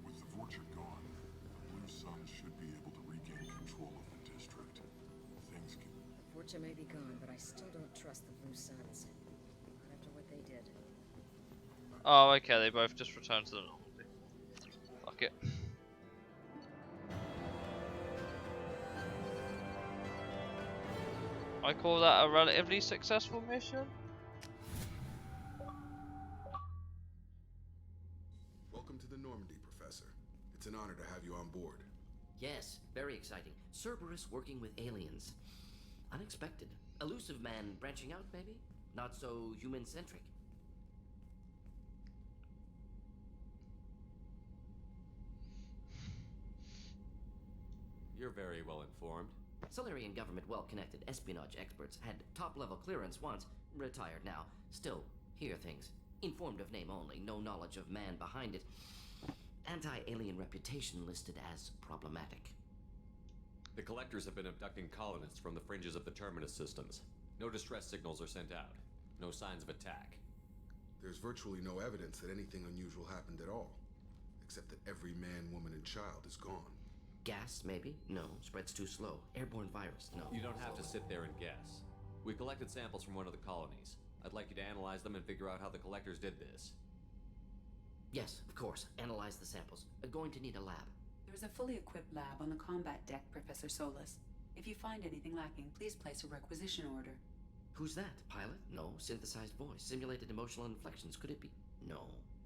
With the Vorcha gone, the Blue Suns should be able to regain control of the district. Things can... Vorcha may be gone, but I still don't trust the Blue Suns. Not after what they did. Oh, okay, they both just returned to the Normandy. Fuck it. I call that a relatively successful mission. Welcome to the Normandy, Professor. It's an honor to have you on board. Yes, very exciting. Cerberus working with aliens. Unexpected. Elusive man branching out, maybe? Not so human-centric. You're very well informed. Solarian government well-connected espionage experts had top-level clearance once, retired now. Still, hear things. Informed of name only, no knowledge of man behind it. Anti-alien reputation listed as problematic. The collectors have been abducting colonists from the fringes of the Terminus systems. No distress signals are sent out. No signs of attack. There's virtually no evidence that anything unusual happened at all. Except that every man, woman, and child is gone. Gas, maybe? No. Spreads too slow. Airborne virus? No. You don't have to sit there and guess. We collected samples from one of the colonies. I'd like you to analyze them and figure out how the collectors did this. Yes, of course. Analyze the samples. Going to need a lab. There is a fully equipped lab on the combat deck, Professor Solus. If you find anything lacking, please place a requisition order. Who's that? Pilot? No. Synthesized voice. Simulated emotional inflections. Could it be? No.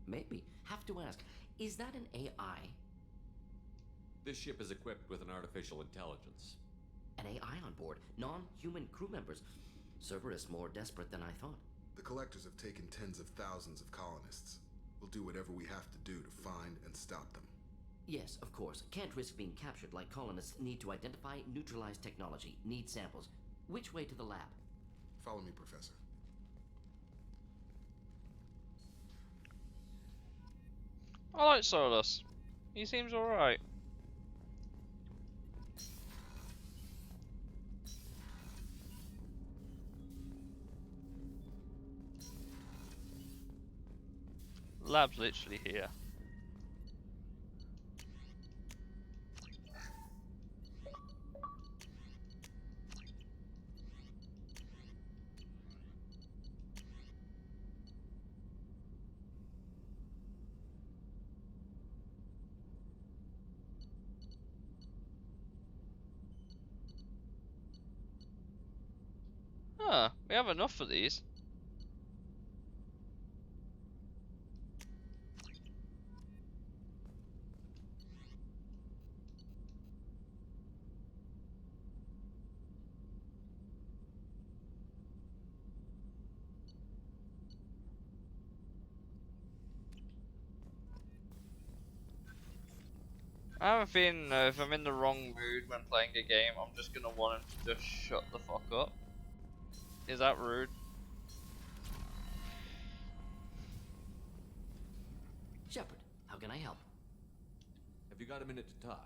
Maybe. Have to ask. Is that an AI? This ship is equipped with an artificial intelligence. An AI on board. Non-human crew members. Cerberus more desperate than I thought. The collectors have taken tens of thousands of colonists. We'll do whatever we have to do to find and stop them. Yes, of course. Can't risk being captured like colonists need to identify, neutralize technology, need samples. Which way to the lab? Follow me, Professor. I like Solus. He seems alright. Lab's literally here. Huh, we have enough of these. I have a feeling if I'm in the wrong mood when playing a game, I'm just gonna want him to just shut the fuck up. Is that rude? Shepard, how can I help? Have you got a minute to talk?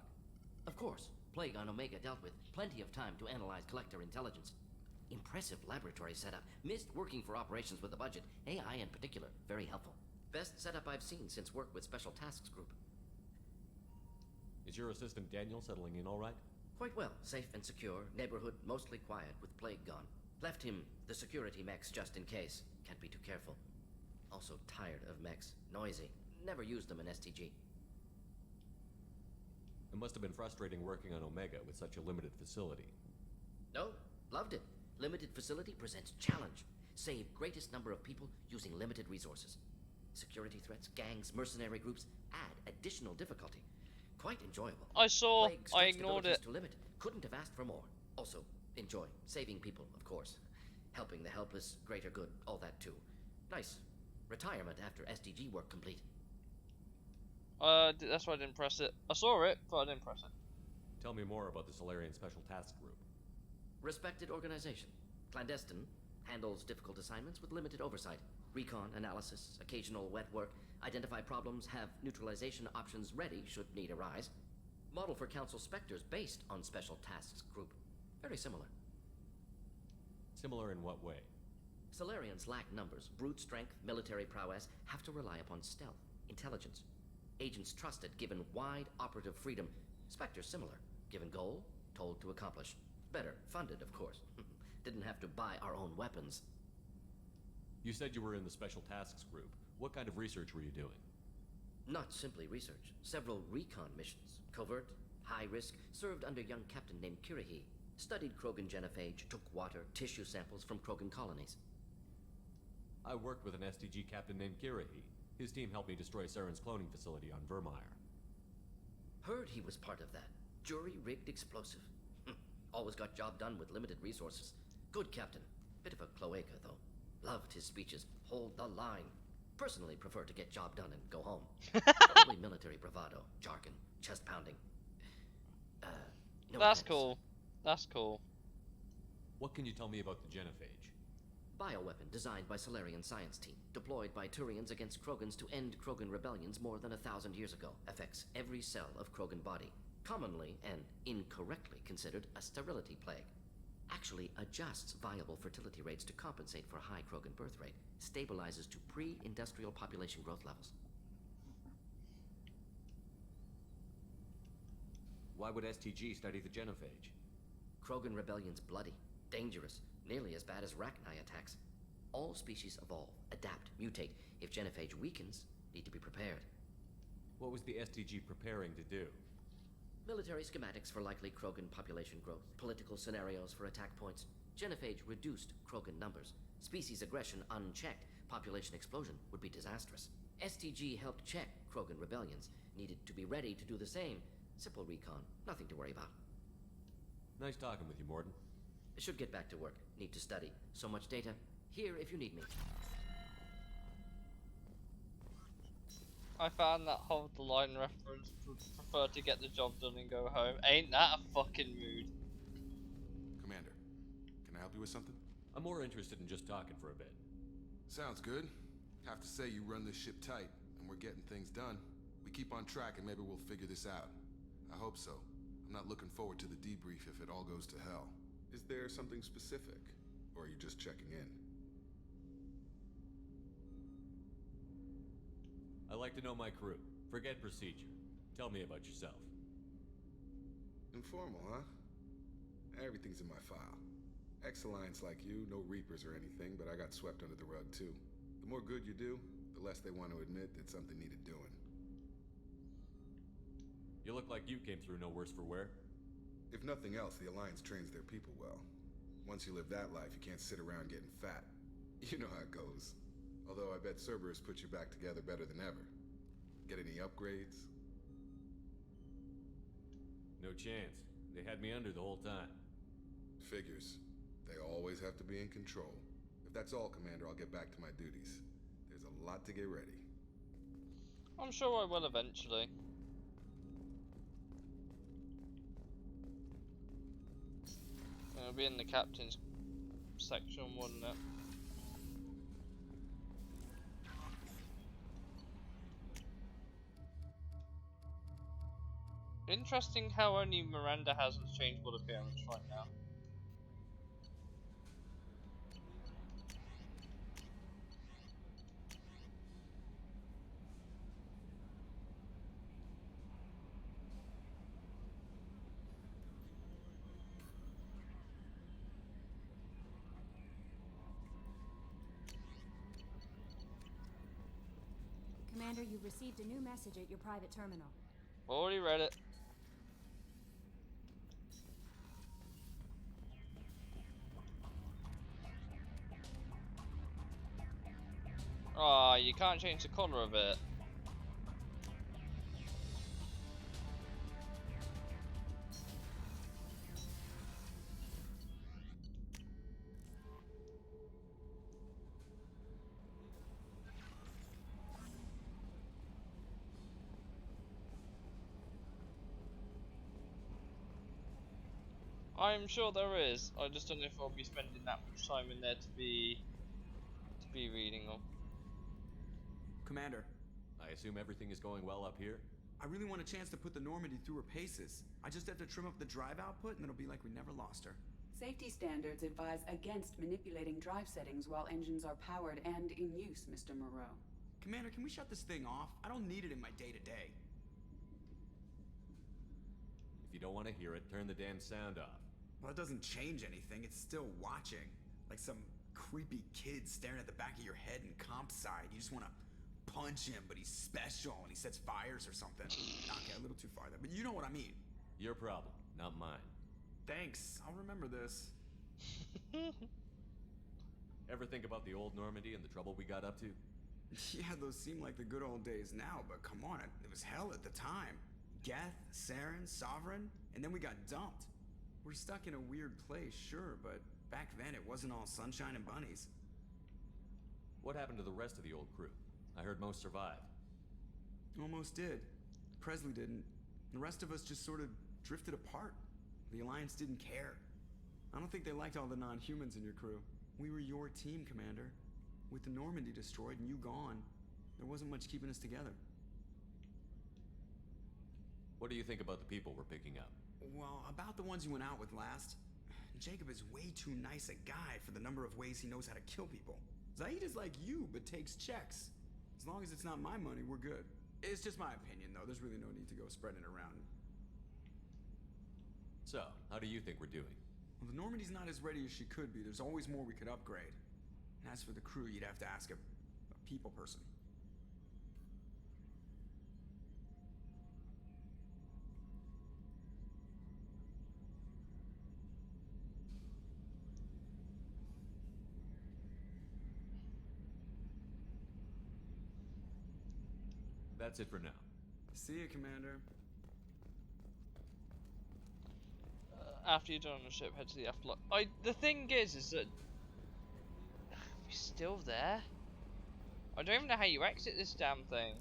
Of course. Plague on Omega dealt with. Plenty of time to analyze collector intelligence. Impressive laboratory setup. Missed working for operations with a budget. AI in particular. Very helpful. Best setup I've seen since work with Special Tasks Group. Is your assistant Daniel settling in all right? Quite well. Safe and secure. Neighborhood mostly quiet with Plague gone. Left him the security mechs just in case. Can't be too careful. Also tired of mechs. Noisy. Never used them in STG. It must have been frustrating working on Omega with such a limited facility. No, loved it. Limited facility presents challenge. Save greatest number of people using limited resources. Security threats, gangs, mercenary groups add additional difficulty. Quite enjoyable. I saw. Plague I stretched ignored abilities it. to limit. Couldn't have asked for more. Also, enjoy. Saving people, of course. Helping the helpless, greater good, all that too. Nice. Retirement after SDG work complete. That's why I didn't press it. I saw it, but I didn't press it. Tell me more about the Solarian Special Task Group. Respected organization. Clandestine. Handles difficult assignments with limited oversight. Recon, analysis, occasional wet work. Identify problems, have neutralization options ready should need arise. Model for Council Spectres based on Special Tasks Group. Very similar. Similar in what way? Solarians lack numbers, brute strength, military prowess, have to rely upon stealth, intelligence. Agents trusted, given wide operative freedom. Spectres similar, given goal, told to accomplish. Better, funded, of course. Didn't have to buy our own weapons. You said you were in the Special Tasks Group. What kind of research were you doing? Not simply research. Several recon missions. Covert, high risk, served under young captain named Kirihi. Studied Krogan genophage, took water, tissue samples from Krogan colonies. I worked with an SDG captain named Kirihi. His team helped me destroy Saren's cloning facility on Vermeer. Heard he was part of that. Jury-rigged explosive. Always got job done with limited resources. Good captain. Bit of a cloaca, though. Loved his speeches. Hold the line. Personally prefer to get job done and go home. Probably military bravado, jargon, chest pounding. No That's offense. cool. That's cool. What can you tell me about the genophage? Bioweapon designed by Solarian science team, deployed by Turians against Krogans to end Krogan rebellions more than 1,000 years ago. Affects every cell of Krogan body. Commonly and incorrectly considered a sterility plague. Actually adjusts viable fertility rates to compensate for high Krogan birth rate. Stabilizes to pre-industrial population growth levels. Why would STG study the genophage? Krogan rebellion's bloody, dangerous, nearly as bad as Rachni attacks. All species evolve, adapt, mutate. If genophage weakens, need to be prepared. What was the STG preparing to do? Military schematics for likely Krogan population growth, political scenarios for attack points. Genophage reduced Krogan numbers. Species aggression unchecked, population explosion would be disastrous. STG helped check Krogan rebellions. Needed to be ready to do the same. Simple recon, nothing to worry about. Nice talking with you, Morden. Should get back to work. Need to study. So much data. Here if you need me. I found that hold the line reference, would prefer to get the job done and go home. Ain't that a fucking mood? Commander, can I help you with something? I'm more interested in just talking for a bit. Sounds good. Have to say you run this ship tight, and we're getting things done. We keep on track and maybe we'll figure this out. I hope so. I'm not looking forward to the debrief if it all goes to hell. Is there something specific? Or are you just checking in? I like to know my crew. Forget procedure. Tell me about yourself. Informal, huh? Everything's in my file. Ex-Alliance like you, no Reapers or anything, but I got swept under the rug too. The more good you do, the less they want to admit that something needed doing. You look like you came through no worse for wear. If nothing else, the Alliance trains their people well. Once you live that life, you can't sit around getting fat. You know how it goes. Although I bet Cerberus put you back together better than ever. Get any upgrades? No chance. They had me under the whole time. Figures. They always have to be in control. If that's all, Commander, I'll get back to my duties. There's a lot to get ready. I'm sure I will eventually. It'll be in the captain's section, wouldn't it? Interesting how only Miranda has its changeable appearance right now. Commander, you've received a new message at your private terminal. Already read it. Oh, you can't change the colour of it. I'm sure there is. I just don't know if I'll be spending that much time in there to be reading them. Commander, I assume everything is going well up here? I really want a chance to put the Normandy through her paces. I just have to trim up the drive output and it'll be like we never lost her. Safety standards advise against manipulating drive settings while engines are powered and in use, Mr. Moreau. Commander, can we shut this thing off? I don't need it in my day-to-day. If you don't want to hear it, turn the damn sound off. Well, it doesn't change anything. It's still watching. Like some creepy kid staring at the back of your head in comp side. You just want to punch him, but he's special and he sets fires or something. Okay, a little too far there, but you know what I mean. Your problem, not mine. Thanks. I'll remember this. Ever think about the old Normandy and the trouble we got up to? Yeah, those seem like the good old days now, but come on, it was hell at the time. Geth, Saren, Sovereign, and then we got dumped. We're stuck in a weird place, sure, but back then it wasn't all sunshine and bunnies. What happened to the rest of the old crew? I heard most survived. Almost did. Presley didn't. The rest of us just sort of drifted apart. The Alliance didn't care. I don't think they liked all the non-humans in your crew. We were your team, Commander. With the Normandy destroyed and you gone, there wasn't much keeping us together. What do you think about the people we're picking up? Well, about the ones you went out with last, Jacob is way too nice a guy for the number of ways he knows how to kill people. Zaid is like you, but takes checks. As long as it's not my money, we're good. It's just my opinion, though. There's really no need to go spreading it around. So, how do you think we're doing? Well, the Normandy's not as ready as she could be. There's always more we could upgrade. And as for the crew, you'd have to ask a people person. That's it for now. See you, Commander. After you're done on the ship, head to the afterlife. The thing is that we're still there. I don't even know how you exit this damn thing.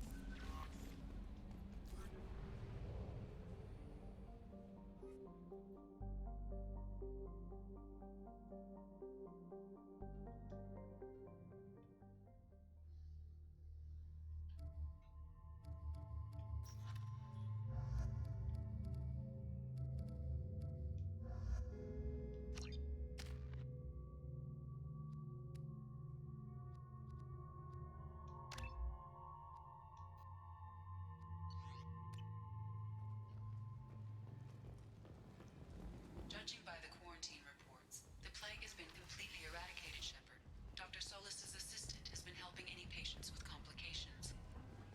Judging by the quarantine reports, the plague has been completely eradicated, Shepard. Dr. Solis's assistant has been helping any patients with complications.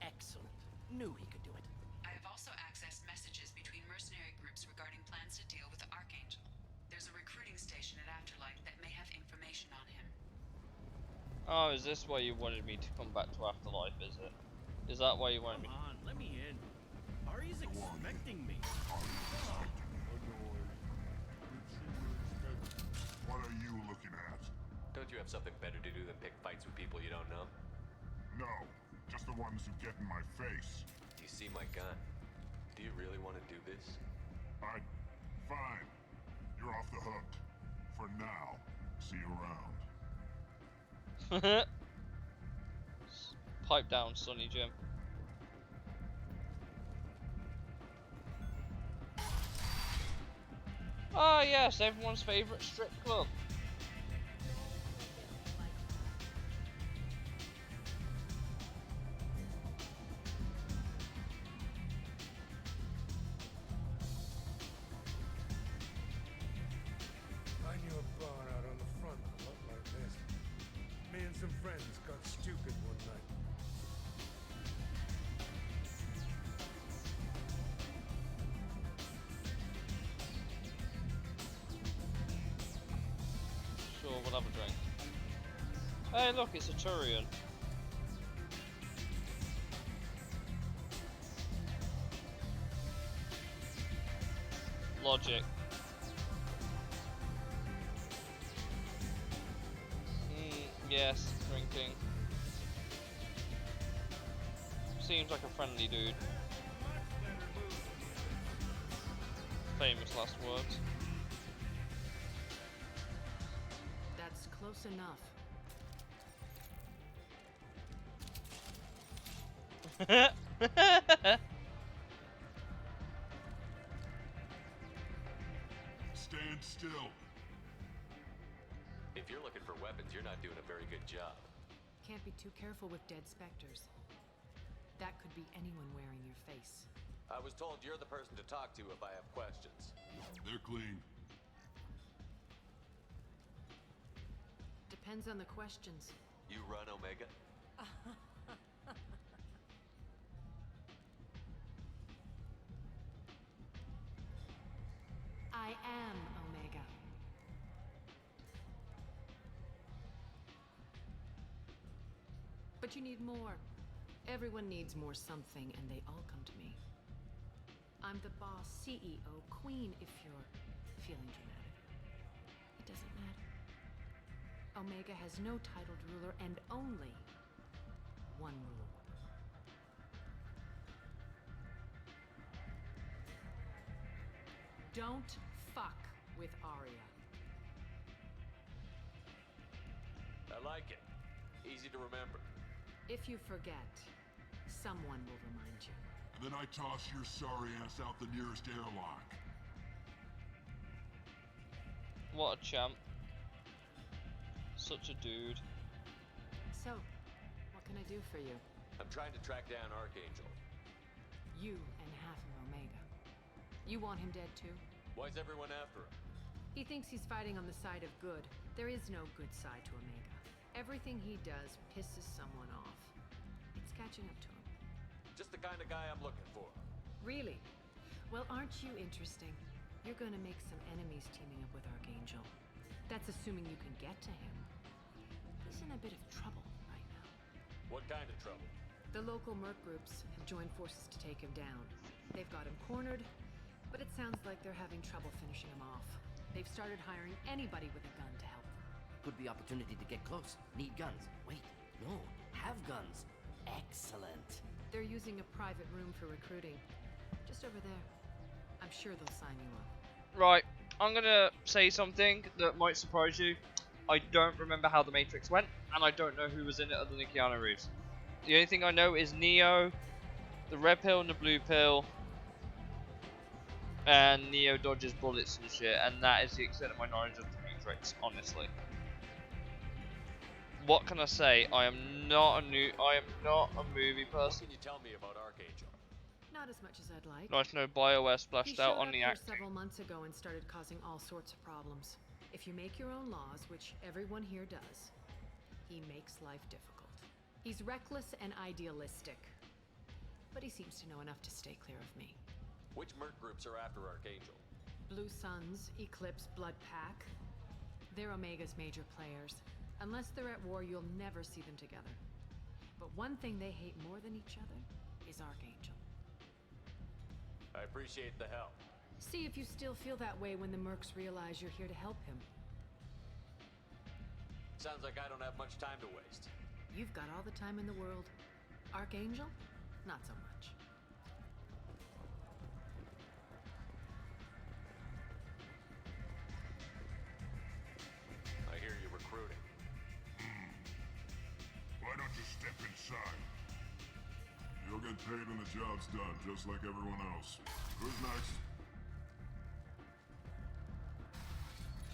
Excellent. Knew he could do it. I have also accessed messages between mercenary groups regarding plans to deal with the Archangel. There's a recruiting station at Afterlife that may have information on him. Oh, is this why you wanted me to come back to Afterlife, is it? Is that why you wanted me? Come on, let me in. Ari's expecting me. What are you looking at? Don't you have something better to do than pick fights with people you don't know? No, just the ones who get in my face. You see my gun. Do you really want to do this? Fine. You're off the hook. For now. See you around. Pipe down, Sonny Jim. Oh yes, everyone's favourite strip club. I knew a bar out on the front a lot like this. Me and some friends got stupid one night. Sure, we'll have a drink. Hey look, it's a Turian. logic. Yes, drinking. Seems like a friendly dude. Famous last words. That's close enough. Stand still. If you're looking for weapons, you're not doing a very good job. Can't be too careful with dead specters. That could be anyone wearing your face. I was told you're the person to talk to if I have questions. They're clean. Depends on the questions. You run Omega? I am Omega. But you need more. Everyone needs more something, and they all come to me. I'm the boss, CEO, queen, if you're feeling dramatic. It doesn't matter. Omega has no titled ruler and only one rule. Don't fuck with Arya. I like it. Easy to remember. If you forget, someone will remind you. And then I toss your sorry ass out the nearest airlock. What a champ. Such a dude. So, what can I do for you? I'm trying to track down Archangel. You and half of Omega. You want him dead too? Why's everyone after him? He thinks he's fighting on the side of good. There is no good side to Omega. Everything he does pisses someone off. It's catching up to him. Just the kind of guy I'm looking for. Really? Well, aren't you interesting? You're gonna make some enemies teaming up with Archangel. That's assuming you can get to him. He's in a bit of trouble right now. What kind of trouble? The local merc groups have joined forces to take him down. They've got him cornered, but it sounds like they're having trouble finishing him off. They've started hiring anybody with a gun to help them. Could be opportunity to get close. Need guns. Wait, no, have guns. Excellent. They're using a private room for recruiting. Just over there. I'm sure they'll sign you up. Right, I'm gonna say something that might surprise you. I don't remember how the Matrix went, and I don't know who was in it other than Keanu Reeves. The only thing I know is Neo, the red pill and the blue pill, and Neo dodges bullets and shit, and that is the extent of my knowledge of the Matrix, honestly. What can I say? I am not a movie person. What can you tell me about Archangel? Not as much as I'd like. Nice to know BioWare splashed out on the He showed up act. here several months ago and started causing all sorts of problems. If you make your own laws, which everyone here does, he makes life difficult. He's reckless and idealistic, but he seems to know enough to stay clear of me. Which merc groups are after Archangel? Blue Suns, Eclipse, Blood Pack. They're Omega's major players. Unless they're at war, you'll never see them together. But one thing they hate more than each other is Archangel. I appreciate the help. See if you still feel that way when the mercs realize you're here to help him. Sounds like I don't have much time to waste. You've got all the time in the world. Archangel? Not so much. I hear you're recruiting. Why don't you step inside? You'll get paid when the job's done, just like everyone else. Who's next?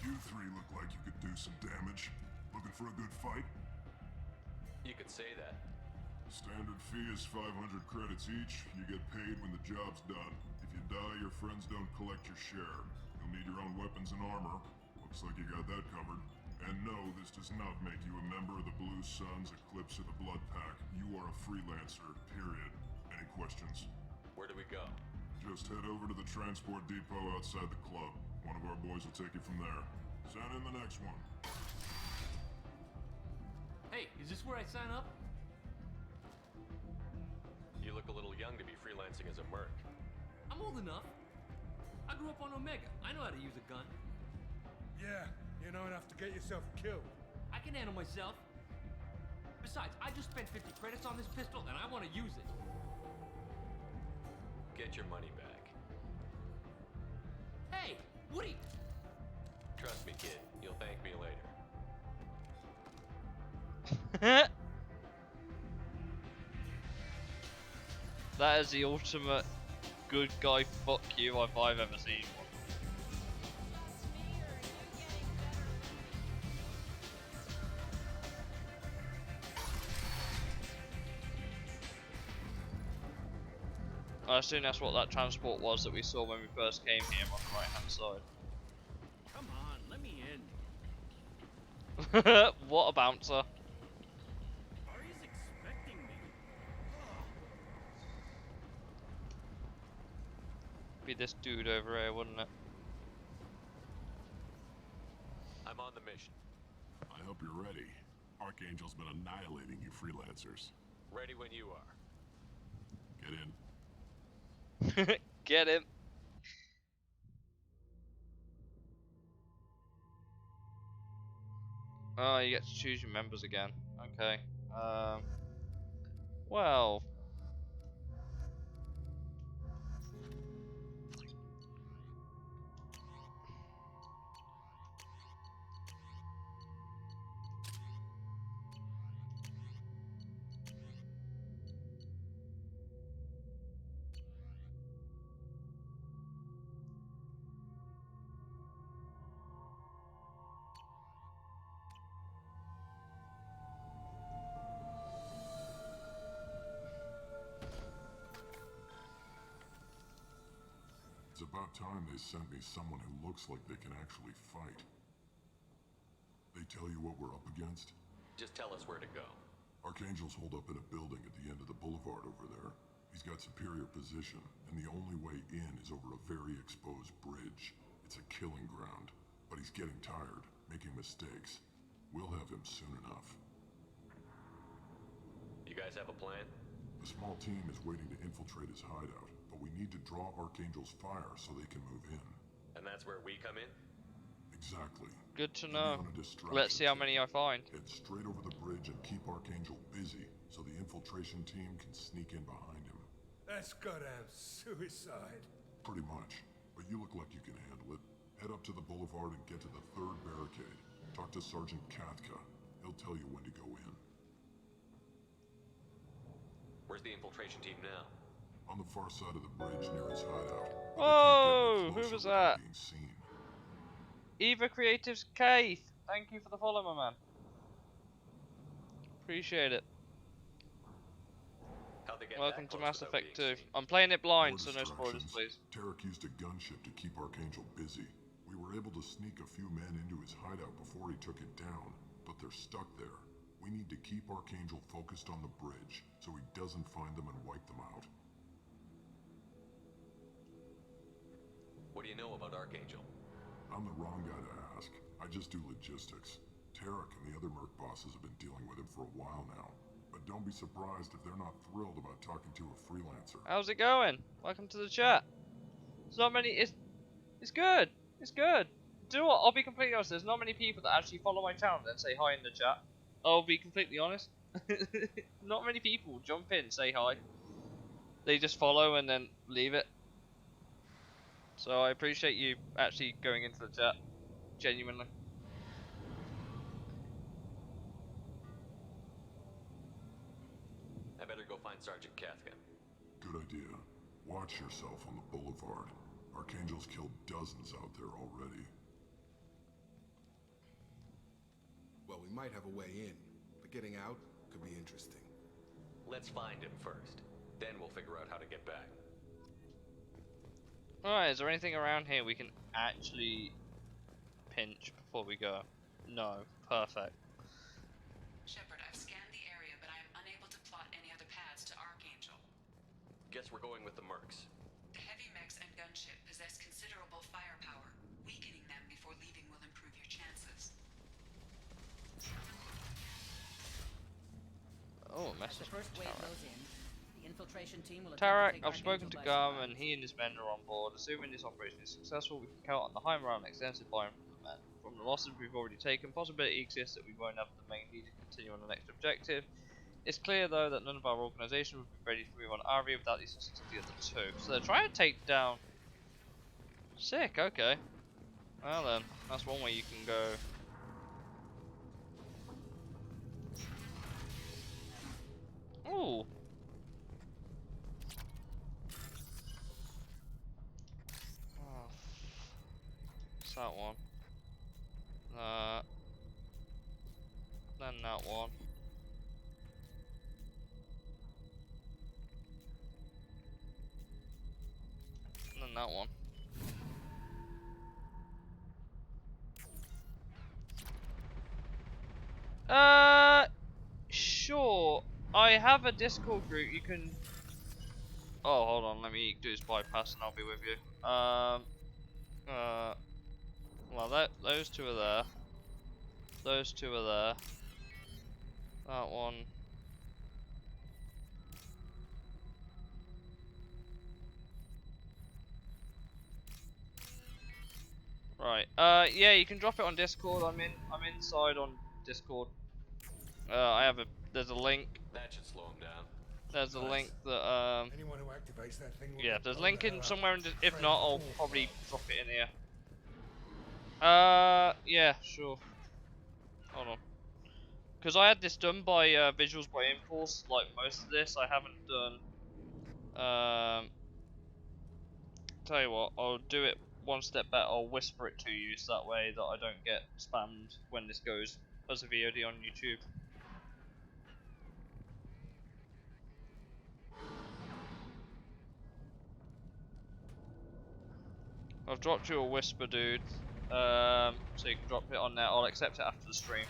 You three look like you could do some damage. Looking for a good fight? You could say that. Standard fee is 500 credits each. You get paid when the job's done. If you die, your friends don't collect your share. You'll need your own weapons and armor. Looks like you got that covered. And no, this does not make you a member of the Blue Suns, Eclipse, or the Blood Pack. You are a freelancer, period. Any questions? Where do we go? Just head over to the transport depot outside the club. One of our boys will take you from there. Send in the next one. Hey, is this where I sign up? You look a little young to be freelancing as a merc. I'm old enough. I grew up on Omega. I know how to use a gun. Yeah, you know enough to get yourself killed. I can handle myself. Besides, I just spent 50 credits on this pistol, and I want to use it. Get your money back. Hey, Woody! Trust me, kid. You'll thank me later. That is the ultimate good guy fuck you if I've ever seen one. I assume that's what that transport was that we saw when we first came here on the right hand side. Come on, let me in. What a bouncer. Ari's expecting me. Be this dude over here, wouldn't it? I'm on the mission. I hope you're ready. Archangel's been annihilating you freelancers. Ready when you are. Get in. Get him. Oh, you get to choose your members again. Okay. Well. It's about time they sent me someone who looks like they can actually fight. They tell you what we're up against? Just tell us where to go. Archangel's holed up in a building at the end of the boulevard over there. He's got superior position, and the only way in is over a very exposed bridge. It's a killing ground, but he's getting tired, making mistakes. We'll have him soon enough. You guys have a plan? A small team is waiting to infiltrate his hideout, but we need to draw Archangel's fire so they can move in. And that's where we come in? Exactly. Good to know. Let's see how many I find. Head straight over the bridge and keep Archangel busy so the infiltration team can sneak in behind him. That's goddamn suicide. Pretty much. But you look like you can handle it. Head up to the boulevard and get to the third barricade. Talk to Sergeant Katka. He'll tell you when to go in. Where's the infiltration team now? On the far side of the bridge near his hideout. Whoa! Who was that? Eva Creatives Keith. Thank you for the follow, my man. Appreciate it. Welcome to Mass Effect 2. I'm playing it blind, so no spoilers, please. Tarek used a gunship to keep Archangel busy. We were able to sneak a few men into his hideout before he took it down, but they're stuck there. We need to keep Archangel focused on the bridge, so he doesn't find them and wipe them out. What do you know about Archangel? I'm the wrong guy to ask. I just do logistics. Tarek and the other merc bosses have been dealing with him for a while now. But don't be surprised if they're not thrilled about talking to a freelancer. How's it going? Welcome to the chat. There's not many. It's good. It's good. Do you know what? I'll be completely honest. There's not many people that actually follow my channel and say hi in the chat. I'll be completely honest. Not many people jump in, say hi. They just follow and then leave it. So I appreciate you actually going into the chat. Genuinely. I better go find Sergeant Katka. Good idea. Watch yourself on the boulevard. Archangel's killed dozens out there already. Well, we might have a way in, but getting out could be interesting. Let's find him first. Then we'll figure out how to get back. Alright, is there anything around here we can actually pinch before we go? No. Perfect. Shepard, I've scanned the area, but I am unable to plot any other paths to Archangel. Guess we're going with the mercs. The heavy mechs and gunship possess considerable firepower. Weakening them before leaving will improve your chances. Oh, As the first wave goes in, the The infiltration team will attempt to Tarak, take I've spoken to Archangel by Garm surprise. and he and his men are on board. Assuming this operation is successful, we can count on the high morale and extensive buy-in from the men. From the losses we've already taken, possibility exists that we won't have the main need to continue on the next objective. It's clear though that none of our organisation would be ready to move on Aria without the assistance of the other two. So they're trying to take down... Sick, okay. Well then, that's one way you can go. Ooh. Oh, what's that one? Then that one. And then that one. Sure. I have a Discord group. You can. Oh, hold on. Let me do this bypass, and I'll be with you. Well, those two are there. Those two are there. That one. Right. Yeah, you can drop it on Discord. I'm inside on Discord. There's a link. That should slow him down. There's a link that Anyone who activates that thing will yeah, get there's a blown link the in hell up. somewhere. If not, I'll probably drop it in here. Yeah, sure. Hold on. Because I had this done by Visuals by Impulse, like most of this. I haven't done. Tell you what, I'll do it one step better. I'll whisper it to you so that way that I don't get spammed when this goes as a VOD on YouTube. I've dropped you a whisper, dude. So you can drop it on there. I'll accept it after the stream.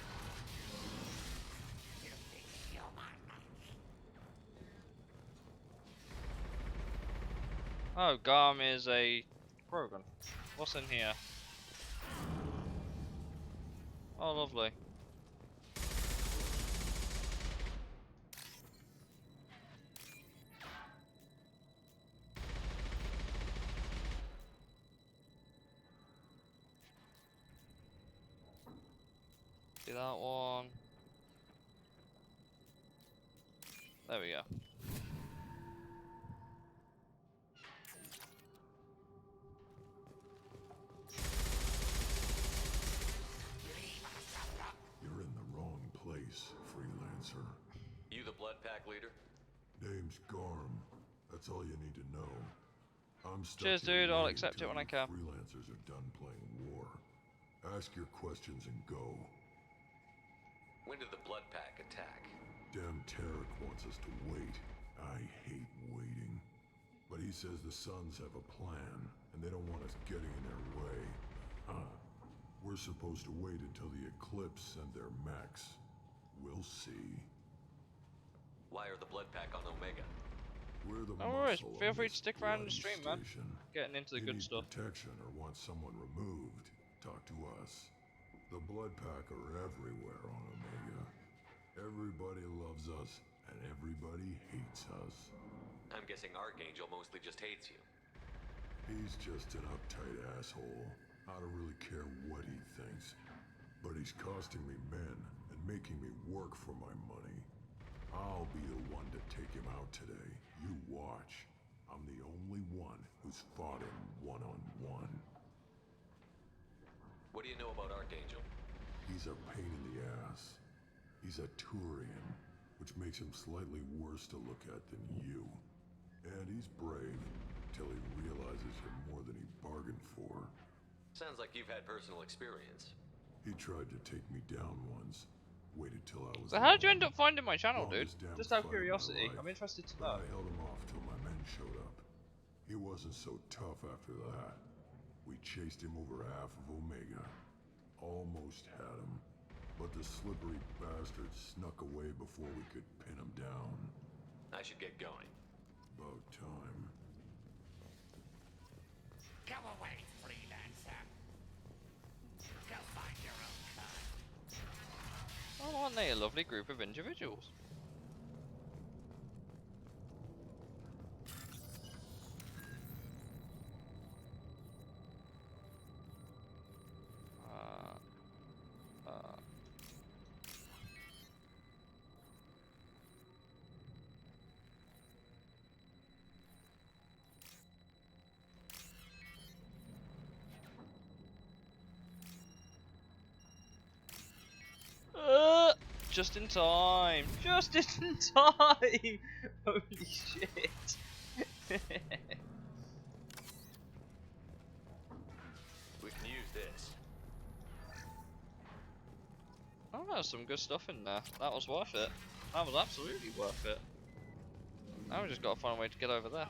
Oh, Garm is a Krogan. What's in here? Oh, lovely. See that one? There we go. You're in the wrong place, freelancer. You the Blood Pack leader? Name's Garm. That's all you need to know. I'm stuck Cheers, here dude. I'll waiting accept it till when I you can. Freelancers are done playing war. Ask your questions and go. When did the Blood Pack attack? Damn Tarek wants us to wait. I hate waiting. But he says the Suns have a plan, and they don't want us getting in their way. We're supposed to wait until the Eclipse send their mechs. We'll see. Why are the Blood Pack on Omega? We're the No worries. muscle Feel on free to this stick around in the bloody stream, man. station. Getting into the You good need stuff. protection or want someone removed, talk to us. The Blood Pack are everywhere on Omega. Everybody loves us, and everybody hates us. I'm guessing Archangel mostly just hates you. He's just an uptight asshole. I don't really care what he thinks. But he's costing me men and making me work for my money. I'll be the one to take him out today. You watch. I'm the only one who's fought him one-on-one. What do you know about Archangel? He's a pain in the ass. He's a Turian, which makes him slightly worse to look at than you. And he's brave, till he realizes you're more than he bargained for. Sounds like you've had personal experience. He tried to take me down once. Waited till I was So how did you alone. end up finding my channel, dude? Longest damn Just out of fight of my curiosity. life. I'm interested to But know. I held him off till my men showed up. He wasn't so tough after that. We chased him over half of Omega. Almost had him. But the slippery bastard snuck away before we could pin him down. I should get going. About time. Go away, freelancer. Go find your own kind. Oh, aren't they a lovely group of individuals? just in time. Just in time. Holy shit. We can use this. Oh, there's some good stuff in there. That was worth it. That was absolutely worth it. Now we just gotta find a way to get over there.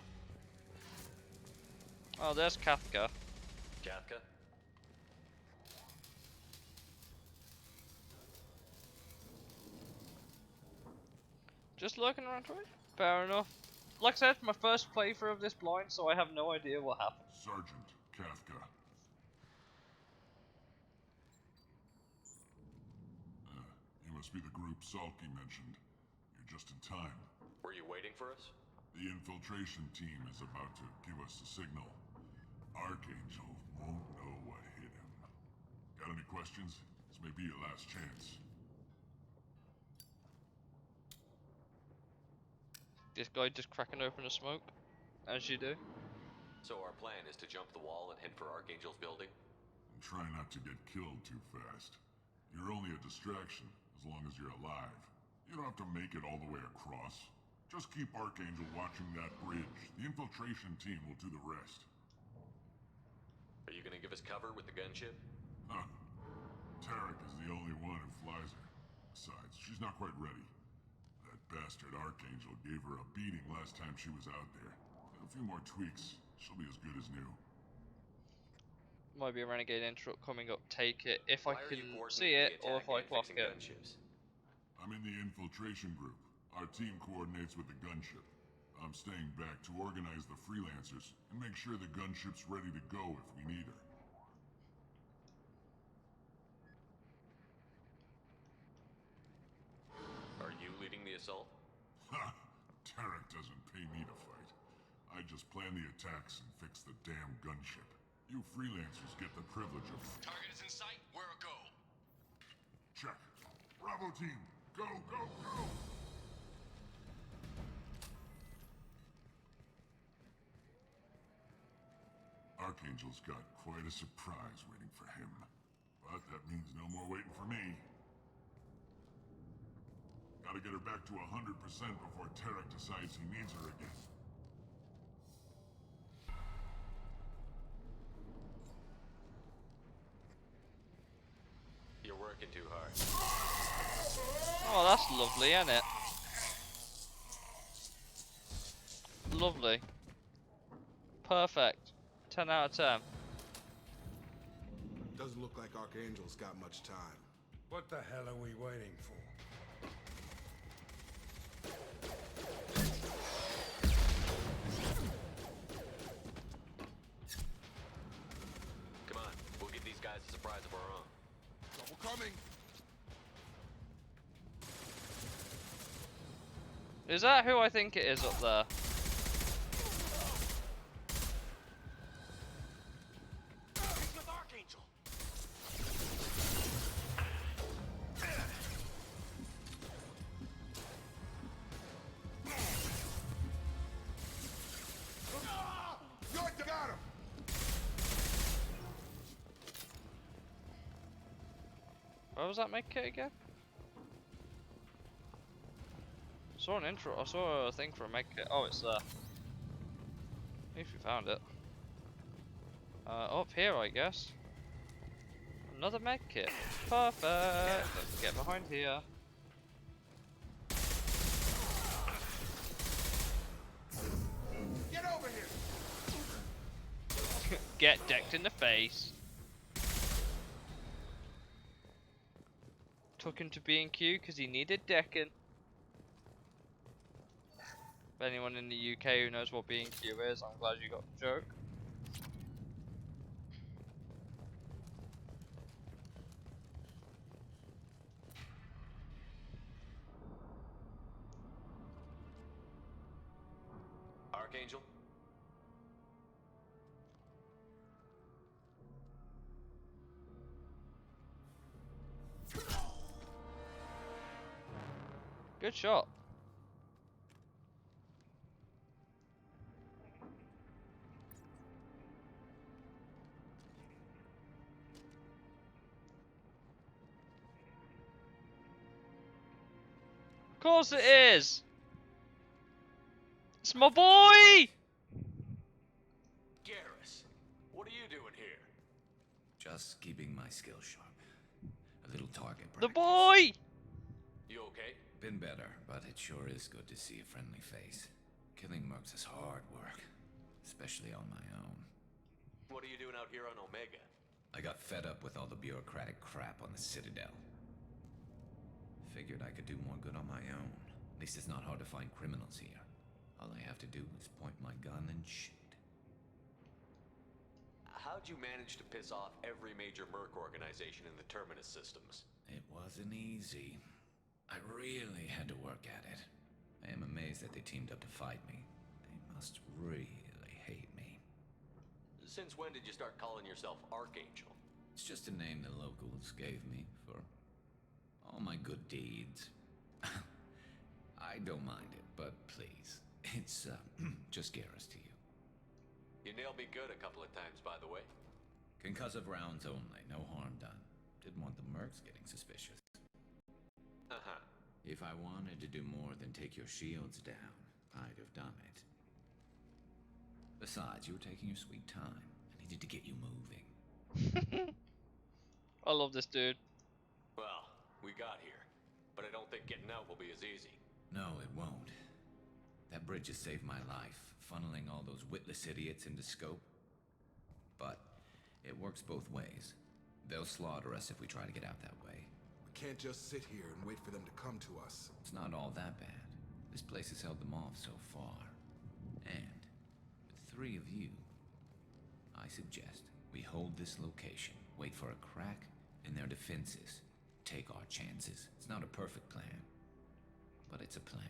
Oh, there's Kafka. Kafka? Just lurking around for it? Fair enough. Like I said, my first playthrough of this blind, so I have no idea what happened. Sergeant Kafka. You must be the group Salky mentioned. You're just in time. Were you waiting for us? The infiltration team is about to give us a signal. Archangel won't know what hit him. Got any questions? This may be your last chance. This guy just cracking open a smoke, as you do. So our plan is to jump the wall and head for Archangel's building? And try not to get killed too fast. You're only a distraction, as long as you're alive. You don't have to make it all the way across. Just keep Archangel watching that bridge. The infiltration team will do the rest. Are you gonna give us cover with the gunship? Huh. Tarek is the only one who flies her. Besides, she's not quite ready. That bastard Archangel gave her a beating last time she was out there. A few more tweaks, she'll be as good as new. Might be a renegade interrupt coming up. Take it if I Why are can you see coordinating it, the or if I attack and clock fixing it. gunships? I'm in the infiltration group. Our team coordinates with the gunship. I'm staying back to organize the freelancers and make sure the gunship's ready to go if we need her. Are you leading the assault? Ha! Tarek doesn't pay me to fight. I just plan the attacks and fix the damn gunship. You freelancers get the privilege of... Target is in sight. Where a go? Check. Bravo team, go, go, go! Archangel's got quite a surprise waiting for him. But that means no more waiting for me. Gotta get her back to 100% before Tarek decides he needs her again. You're working too hard. Oh, that's lovely, isn't it? Lovely. Perfect. 10 out of 10. Doesn't look like Archangel's got much time. What the hell are we waiting for? Come on, we'll give these guys a surprise of our own. Trouble coming! Is that who I think it is up there? He's with Archangel. You got him! Where was that med kit again? Saw an intro. I saw a thing for a med kit. Oh, it's there. If you found it. Up here, I guess. Another med kit. Perfect. Let's get behind here. Get over here! Get decked in the face. Took him to B&Q because he needed decking. For anyone in the UK who knows what B&Q is, I'm glad you got the joke. Archangel? Good shot. course it is! It's my boy! Garrus, what are you doing here? Just keeping my skills sharp. A little target The practice. boy! You okay? Been better, but it sure is good to see a friendly face. Killing mercs is hard work, especially on my own. What are you doing out here on Omega? I got fed up with all the bureaucratic crap on the Citadel. Figured I could do more good on my own. At least it's not hard to find criminals here. All I have to do is point my gun and shoot. How'd you manage to piss off every major merc organization in the Terminus systems? It wasn't easy. I really had to work at it. I am amazed that they teamed up to fight me. They must really hate me. Since when did you start calling yourself Archangel? It's just a name the locals gave me for all my good deeds. I don't mind it, but please, it's just Garrus to you. You nailed me good a couple of times, by the way. Concussive rounds only, no harm done. Didn't want the mercs getting suspicious. Uh-huh. If I wanted to do more than take your shields down, I'd have done it. Besides, you were taking your sweet time. I needed to get you moving. I love this dude. Well, we got here, but I don't think getting out will be as easy. No, it won't. That bridge has saved my life, funneling all those witless idiots into scope. But it works both ways. They'll slaughter us if we try to get out that way. We can't just sit here and wait for them to come to us. It's not all that bad. This place has held them off so far. And with 3 of you, I suggest we hold this location, wait for a crack in their defenses, take our chances. It's not a perfect plan, but it's a plan.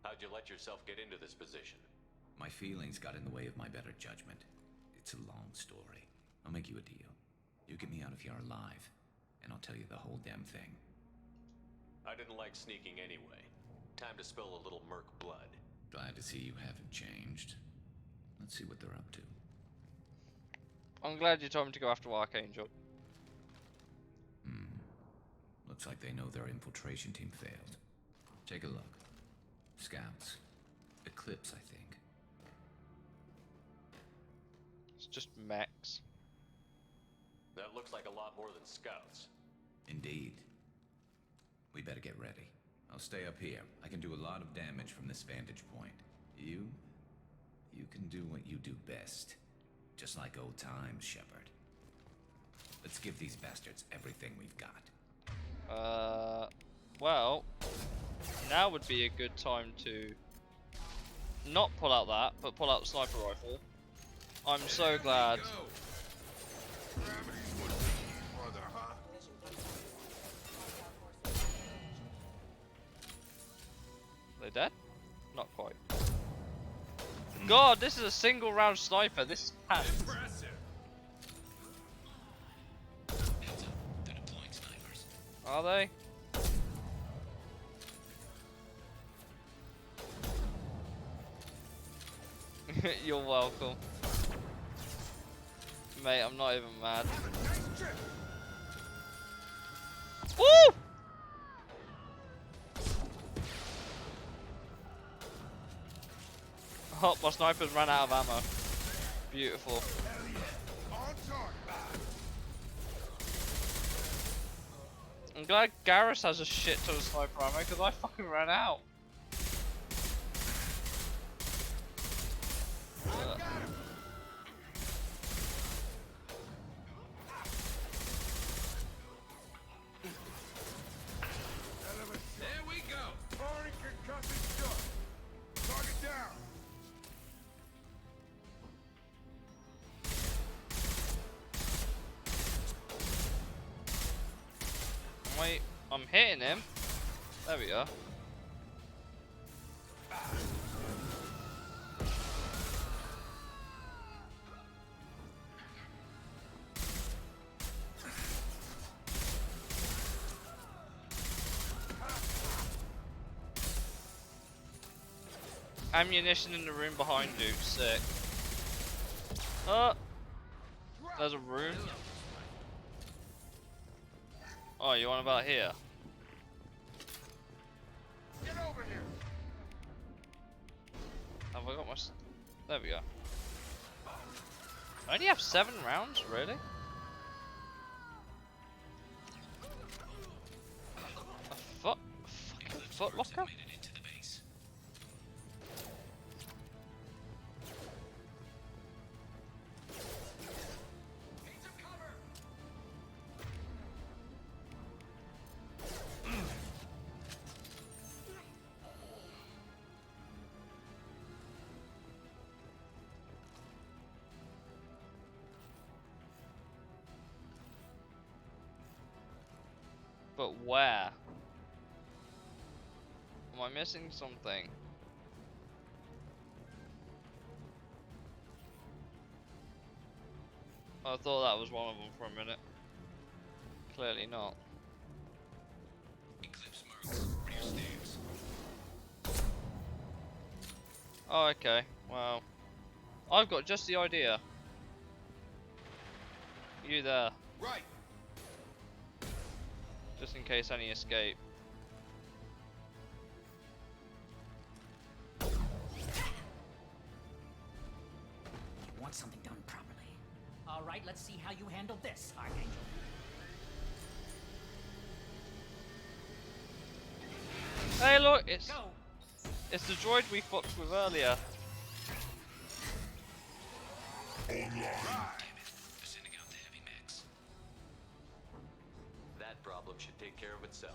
How'd you let yourself get into this position? My feelings got in the way of my better judgment. It's a long story. I'll make you a deal. You get me out of here alive, and I'll tell you the whole damn thing. I didn't like sneaking anyway. Time to spill a little merc blood. Glad to see you haven't changed. Let's see what they're up to. I'm glad you told me to go after Archangel. Looks like they know their infiltration team failed. Take a look. Scouts. Eclipse, I think. It's just mechs. That looks like a lot more than scouts. Indeed. We better get ready. I'll stay up here. I can do a lot of damage from this vantage point. You can do what you do best. Just like old times, Shepard. Let's give these bastards everything we've got. Well, now would be a good time to not pull out that, but pull out the sniper rifle. I'm so glad. They dead? Not quite. God, this is a single round sniper. This is pants. Are they? You're welcome. Mate, I'm not even mad. Woo! Oh, my snipers ran out of ammo. Beautiful. I'm glad Garrus has a shit ton of sniper ammo because I fucking ran out. There we go. Firing concussive shot. Target down. Wait, I'm hitting him. There we go. Ammunition in the room behind you, sick. There's a room. Oh, you want about here? Get over I got my... There we go. I only have 7 rounds, really? A fucking footlocker? But where? Am I missing something? I thought that was one of them for a minute. Clearly not. Oh, okay. Well, I've got just the idea. You there. Right. Just in case any escape. You want something done properly. Alright, let's see how you handle this, Archangel. Hey look, it's the droid we fucked with earlier. That problem should take care of itself.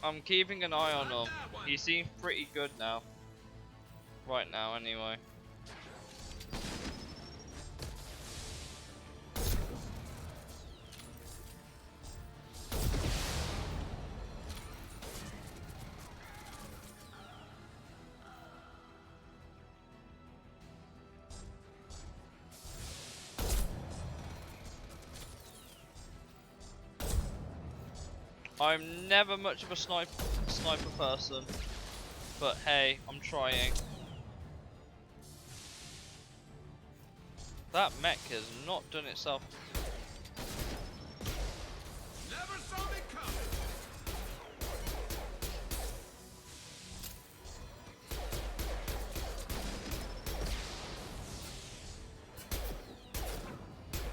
I'm keeping an eye on him. He seems pretty good now. Right now, anyway. I'm never much of a sniper person, but hey, I'm trying. That mech has not done itself. Never saw me coming.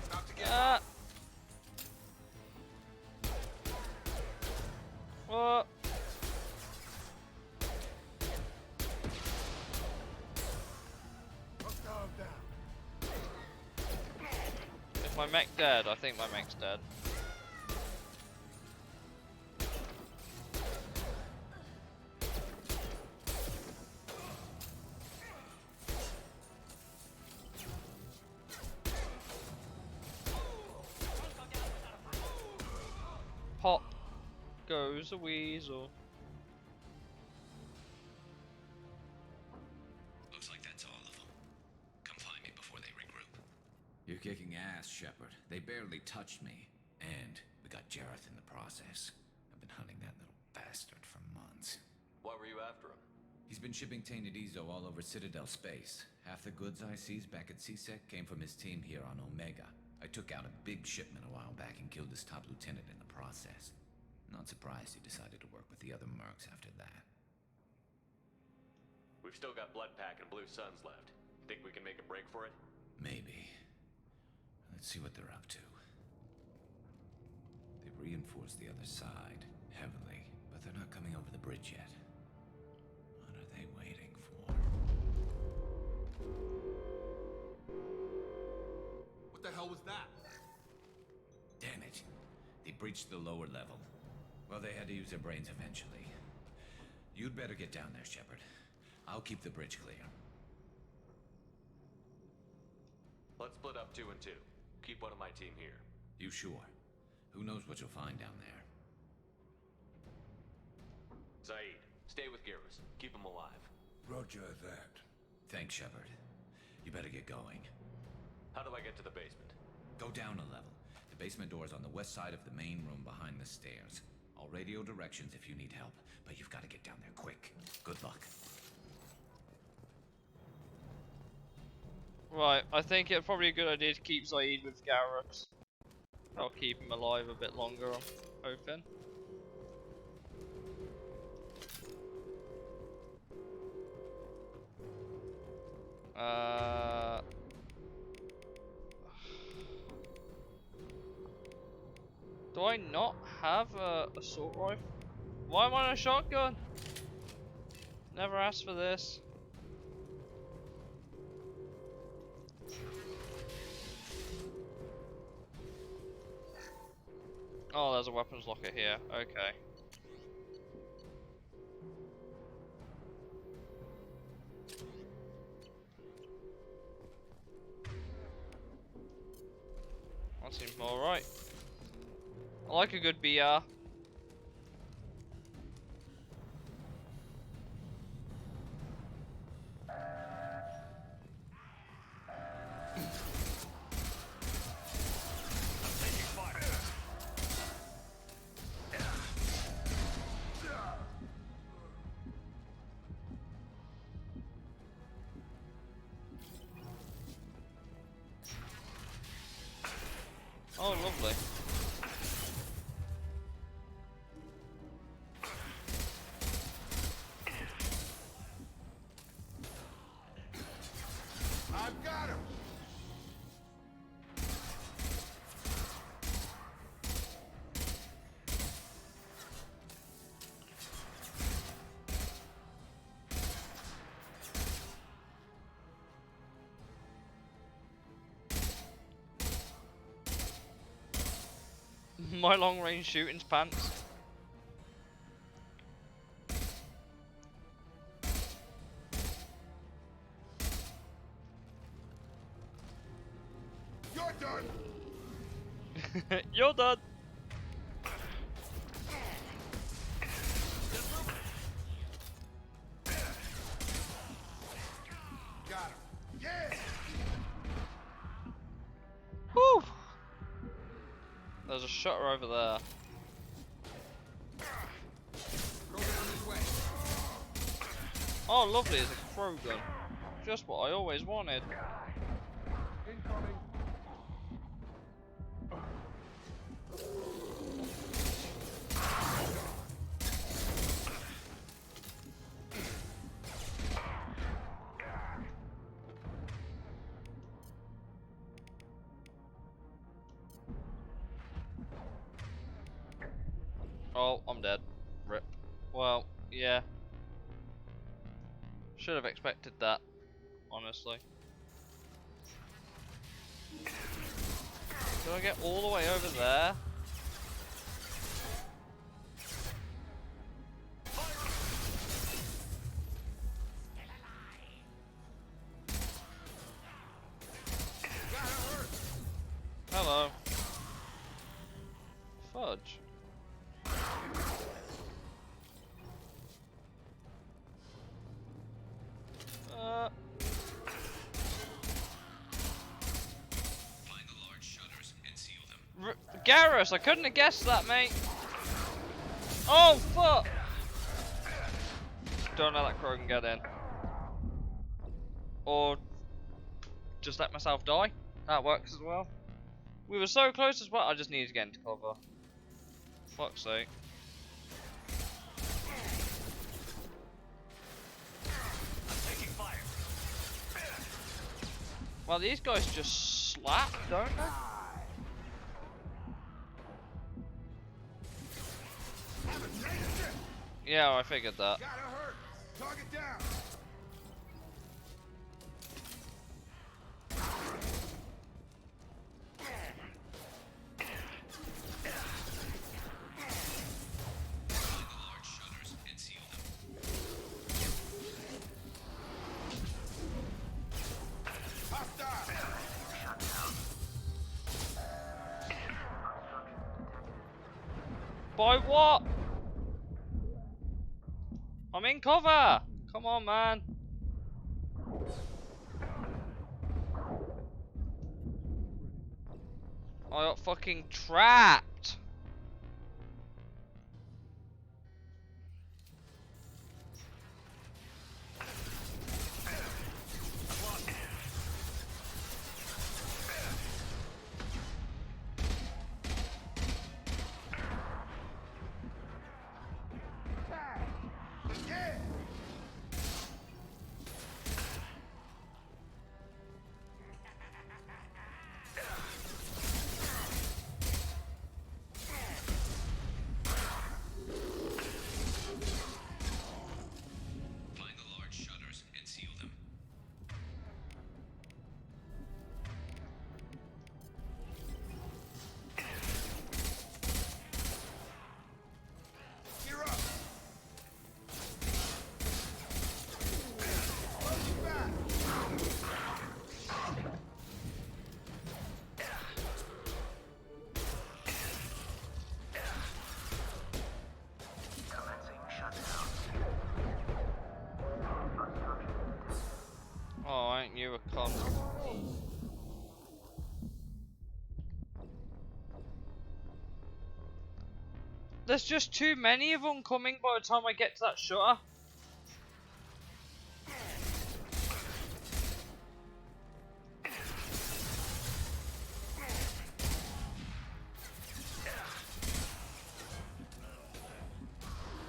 Stop to get What? Is my mech dead? I think my mech's dead. Pop goes a weasel. Looks like that's all of them. Come find me before they regroup. You're kicking ass, Shepard. They barely touched me. And we got Jareth in the process. I've been hunting that little bastard for months. Why were you after him? He's been shipping tainted Ezo all over Citadel space. Half the goods I seized back at CSEC came from his team here on Omega. I took out a big shipment a while back and killed his top lieutenant in the process. Not surprised he decided to work with the other mercs after that. We've still got Bloodpack and Blue Suns left. Think we can make a break for it? Maybe. Let's see what they're up to. They've reinforced the other side heavily, but they're not coming over the bridge yet. What are they waiting for? What the hell was that? Damn it. They breached the lower level. Well, they had to use their brains eventually. You'd better get down there, Shepard. I'll keep the bridge clear. Let's split up 2 and 2. Keep one of my team here. You sure? Who knows what you'll find down there? Zaid, stay with Garrus. Keep him alive. Roger that. Thanks, Shepard. You better get going. How do I get to the basement? Go down a level. The basement door is on the west side of the main room behind the stairs. I'll radio directions if you need help, but you've got to get down there quick. Good luck. Right, I think it's probably a good idea to keep Zaid with Garrus. I'll keep him alive a bit longer, I'm hoping. Do I not have a assault rifle? Why am I on a shotgun? Never asked for this. Oh, there's a weapons locker here. Okay. That seems alright. I like a good BR. Oh, lovely. I've got him. My long range shooting's pants. You're done. You're done. Got him. Yeah. Woo! There's a shutter over there. Go down this way. Oh, lovely, it's a crow gun. Just what I always wanted. Incoming. Oh, I'm dead. Rip. Well, yeah. Should have expected that, honestly. Did I get all the way over there? Hello. Fudge. Find the large shutters and seal them. Garrus, I couldn't have guessed that, mate. Oh, fuck! Don't let that crow get in. Or just let myself die. That works as well. We were so close as well. I just needed to get into cover. Fuck's sake. Well, these guys just slap, don't they? Yeah, I figured that. Gotta hurt. Target down. By what? I'm in cover! Come on, man. I got fucking trapped. Find the large shutters and seal them. Gear up! Welcome back! Oh, ain't you a cunt? There's just too many of them coming by the time I get to that shutter.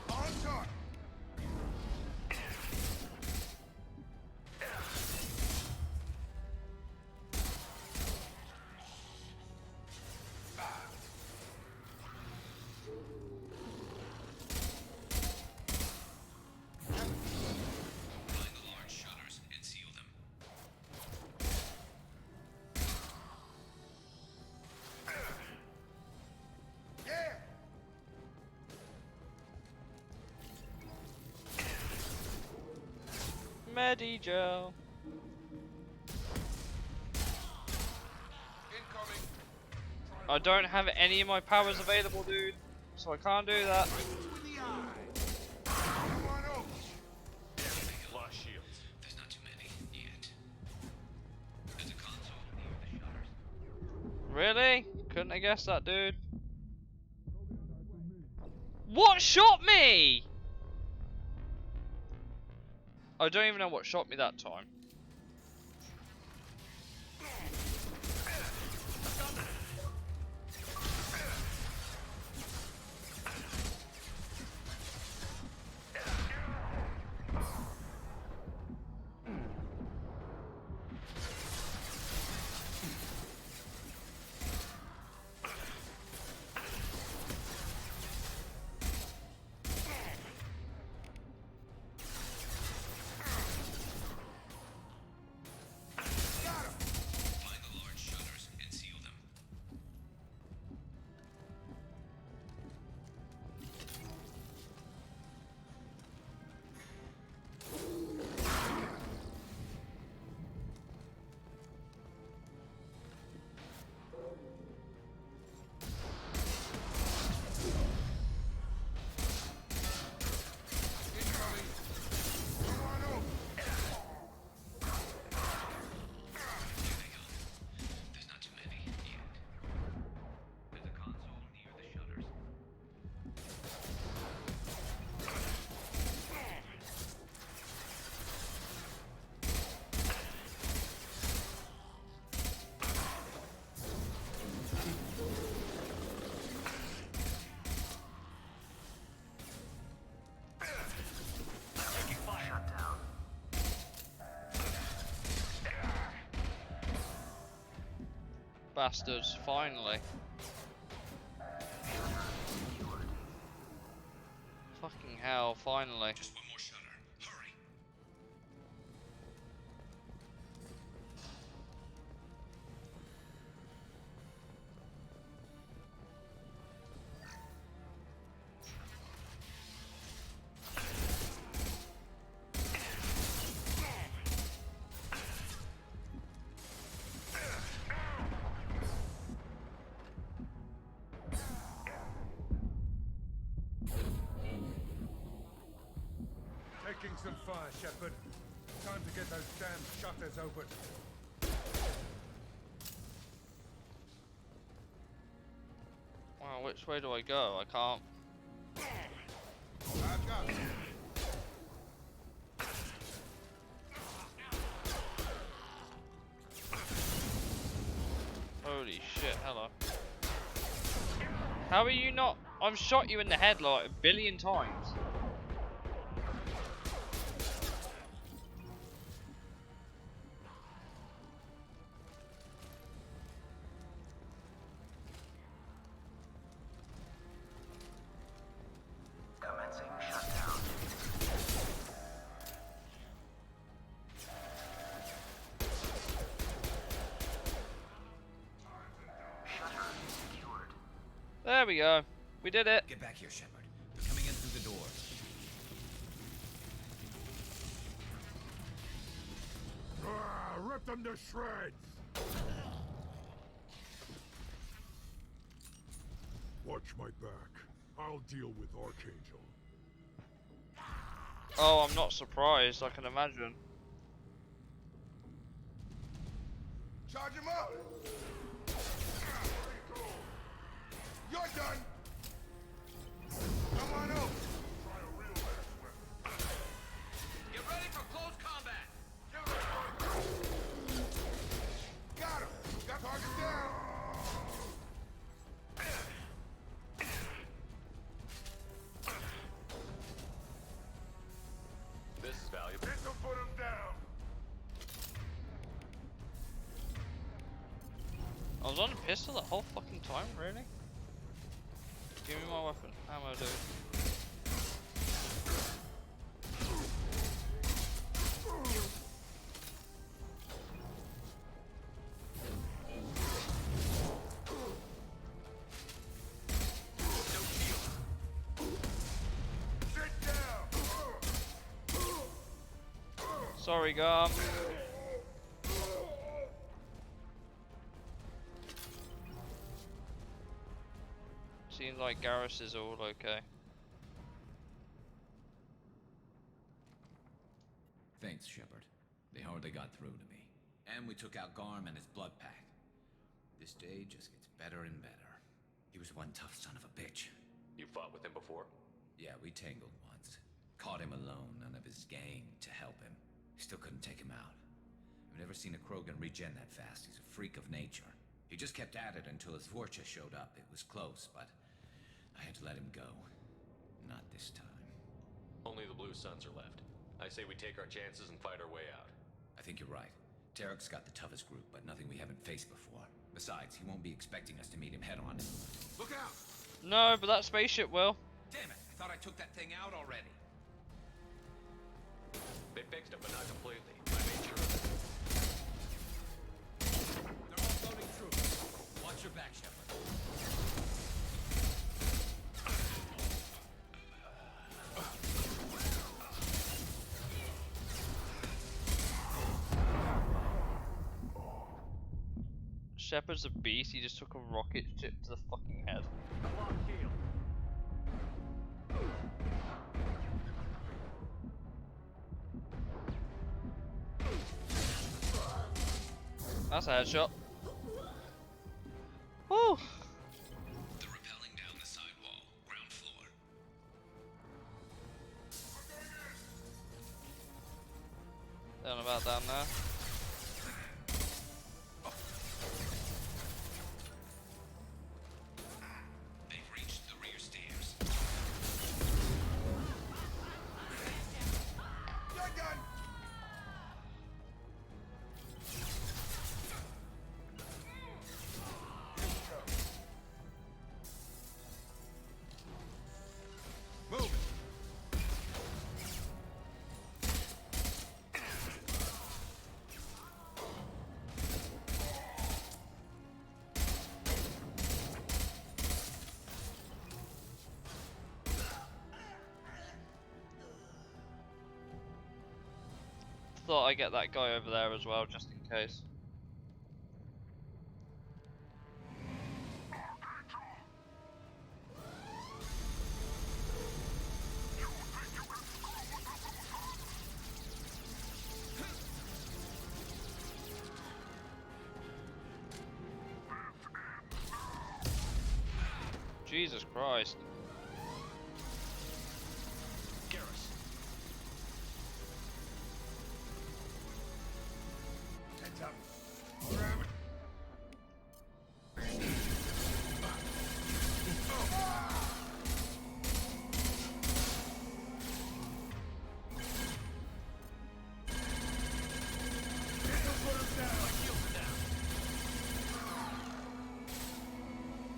On target! Find the large shutters and seal them. Yeah! Medigel. Incoming! I don't have any of my powers available, dude. So I can't do that. With the eye! Come on over! Lost shields. There's not too many yet. There's a console near the shutters. Really? Couldn't have guessed that, dude. What shot me? I don't even know what shot me that time. Find the large shutters and seal them. Incoming! Come on over! There's not too many yet. There's a console near the shutters. Bastards, finally. Fucking hell, finally. Just one more shutter. Hurry. Taking some fire, Shepard. Time to get those damn shutters open. Oh, which way do I go? I can't. Holy shit, hello. How are you not? I've shot you in the head like a billion times. Commencing shutdown. Shutter secured. There we go. We did it. Get back here, Shepard. They're coming in through the doors. Rip them to shreds! Watch my back. I'll deal with Archangel. Oh, I'm not surprised. I can imagine. Charge him up! You're done! Come on over! Get ready for close combat! Got him! Got target down! This is valuable. This'll put him down! I was on a pistol that whole fucking time, really? Give me my weapon. Ammo, dude. Sorry, Gum. Seems like Garrus is all okay. Thanks, Shepard. They hardly got through to me. And we took out Garm and his blood pack. This day just gets better and better. He was one tough son of a bitch. You fought with him before? Yeah, we tangled once. Caught him alone, none of his gang to help him. Still couldn't take him out. I've never seen a Krogan regen that fast. He's a freak of nature. He just kept at it until his Vorcha showed up. It was close, but I had to let him go. Not this time. Only the Blue Suns are left. I say we take our chances and fight our way out. I think you're right. Tarek's got the toughest group, but nothing we haven't faced before. Besides, he won't be expecting us to meet him head on. Look out! No, but that spaceship will. Damn it! I thought I took that thing out already. They fixed it, but not completely. I made sure of it. They're all floating troops. Watch your back, Shepard. Shepard's a beast. He just took a rocket ship to the fucking head. That's a headshot. Woo! They're rappelling down the sidewall, ground floor. Down about down there. They've reached the rear stairs. You're done! Move! Thought I'd get that guy over there as well, just in case. Jesus Christ. Garrus. Heads up. Grab it.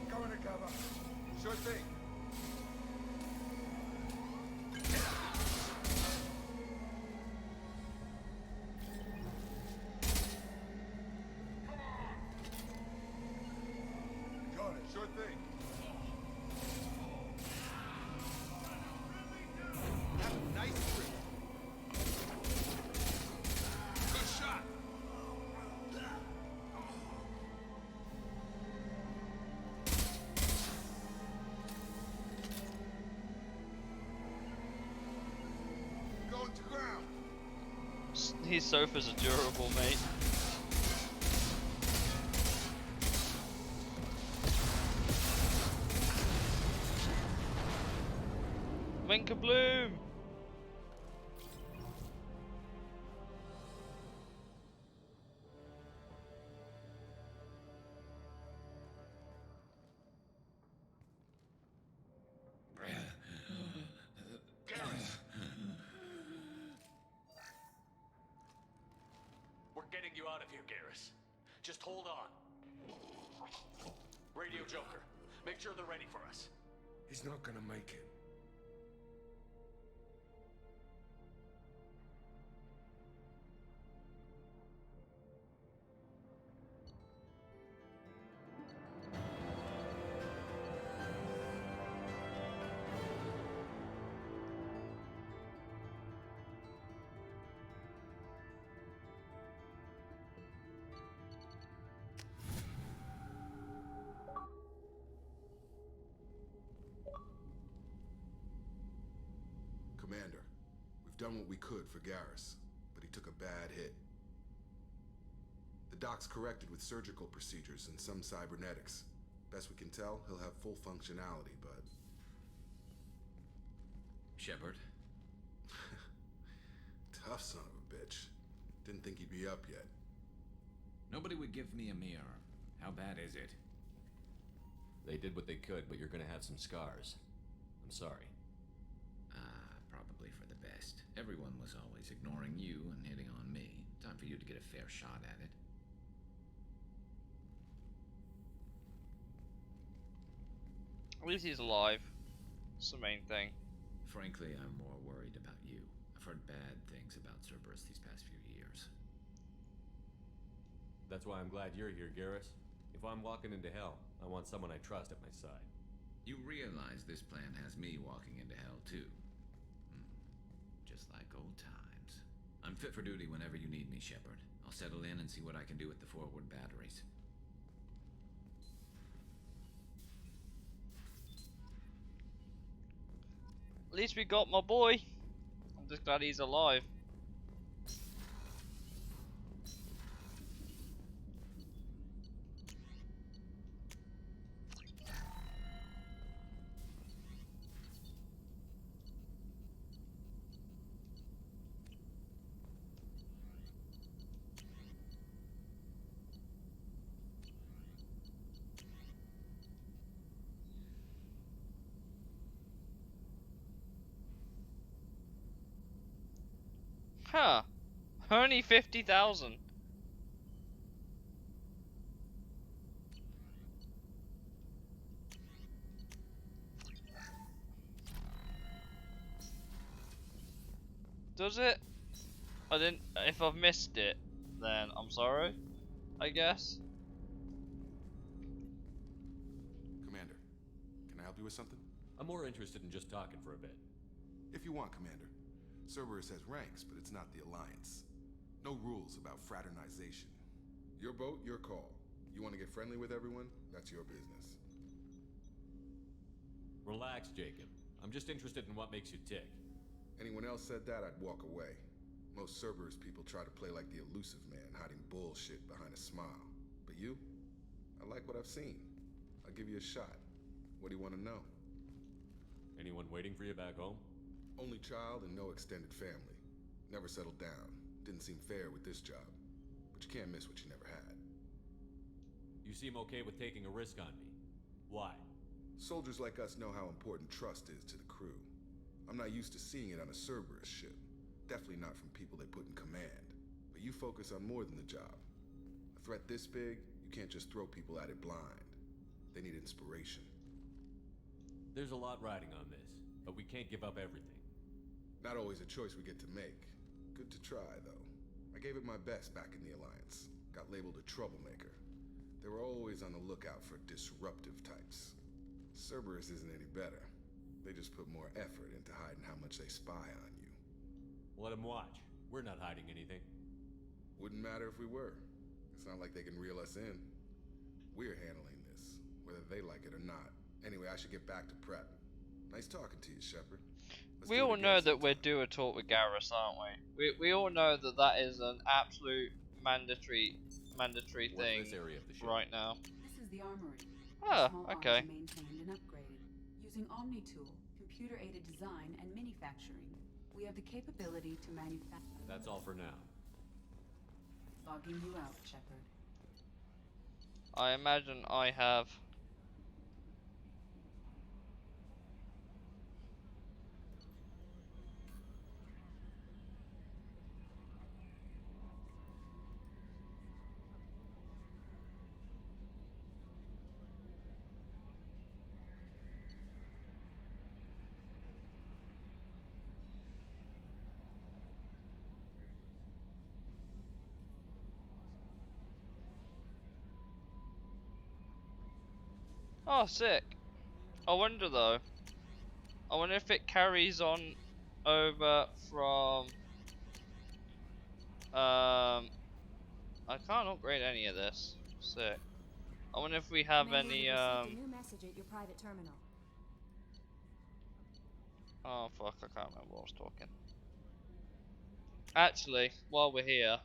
Go into cover. Sure thing. Got it. Sure thing. Have a nice trip. Good shot. Going to ground. These sofas are durable, mate. Winker Bloom! We're getting you out of here, Garrus. Just hold on. Radio Joker, make sure they're ready for us. He's not gonna make it. Commander, we've done what we could for Garrus, but he took a bad hit. The doc's corrected with surgical procedures and some cybernetics. Best we can tell, he'll have full functionality, but... Shepard? Tough son of a bitch. Didn't think he'd be up yet. Nobody would give me a mirror. How bad is it? They did what they could, but you're gonna have some scars. I'm sorry. Probably for the best. Everyone was always ignoring you and hitting on me. Time for you to get a fair shot at it. At least he's alive. That's the main thing. Frankly, I'm more worried about you. I've heard bad things about Cerberus these past few years. That's why I'm glad you're here, Garrus. If I'm walking into hell, I want someone I trust at my side. You realize this plan has me walking into hell, too. Just like old times. I'm fit for duty whenever you need me, Shepard. I'll settle in and see what I can do with the forward batteries. At least we got my boy. I'm just glad he's alive. Huh. Only 50,000. Does it? I didn't. If I've missed it, then I'm sorry, I guess. Commander, can I help you with something? I'm more interested in just talking for a bit. If you want, Commander. Cerberus has ranks, but it's not the Alliance. No rules about fraternization. Your boat, your call. You want to get friendly with everyone? That's your business. Relax, Jacob. I'm just interested in what makes you tick. Anyone else said that, I'd walk away. Most Cerberus people try to play like the elusive man, hiding bullshit behind a smile. But you? I like what I've seen. I'll give you a shot. What do you want to know? Anyone waiting for you back home? Only child and no extended family. Never settled down. Didn't seem fair with this job. But you can't miss what you never had. You seem okay with taking a risk on me. Why? Soldiers like us know how important trust is to the crew. I'm not used to seeing it on a Cerberus ship. Definitely not from people they put in command. But you focus on more than the job. A threat this big, you can't just throw people at it blind. They need inspiration. There's a lot riding on this, but we can't give up everything. Not always a choice we get to make. Good to try, though. I gave it my best back in the Alliance. Got labeled a troublemaker. They were always on the lookout for disruptive types. Cerberus isn't any better. They just put more effort into hiding how much they spy on you. Let them watch. We're not hiding anything. Wouldn't matter if we were. It's not like they can reel us in. We're handling this, whether they like it or not. Anyway, I should get back to prep. Nice talking to you, Shepard. We all know that we're due a talk with Garrus, aren't we? We all know that that is an absolute mandatory thing this area of the ship? right now. This is the armory. Ah, Small okay. arms maintained and upgraded. Using Omni-Tool, computer-aided design, and manufacturing, we have the capability to manufacture... That's all for now. Logging you out, Shepard. I imagine I have... Oh, sick. I wonder though. I wonder if it carries on over from... I can't upgrade any of this. Sick. I wonder if we have Commander, any, you received a new message at your private terminal. Oh fuck, I can't remember what I was talking. Actually, while we're here...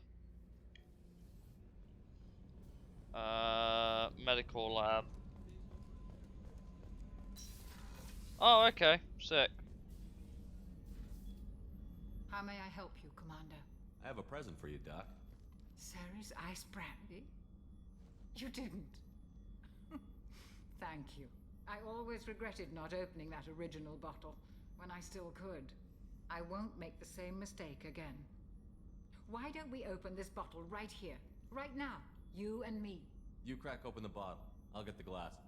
medical lab. Oh, okay. Sick. How may I help you, Commander? I have a present for you, Doc. Sarah's ice brandy? You didn't. Thank you. I always regretted not opening that original bottle when I still could. I won't make the same mistake again. Why don't we open this bottle right here, right now, you and me? You crack open the bottle. I'll get the glasses.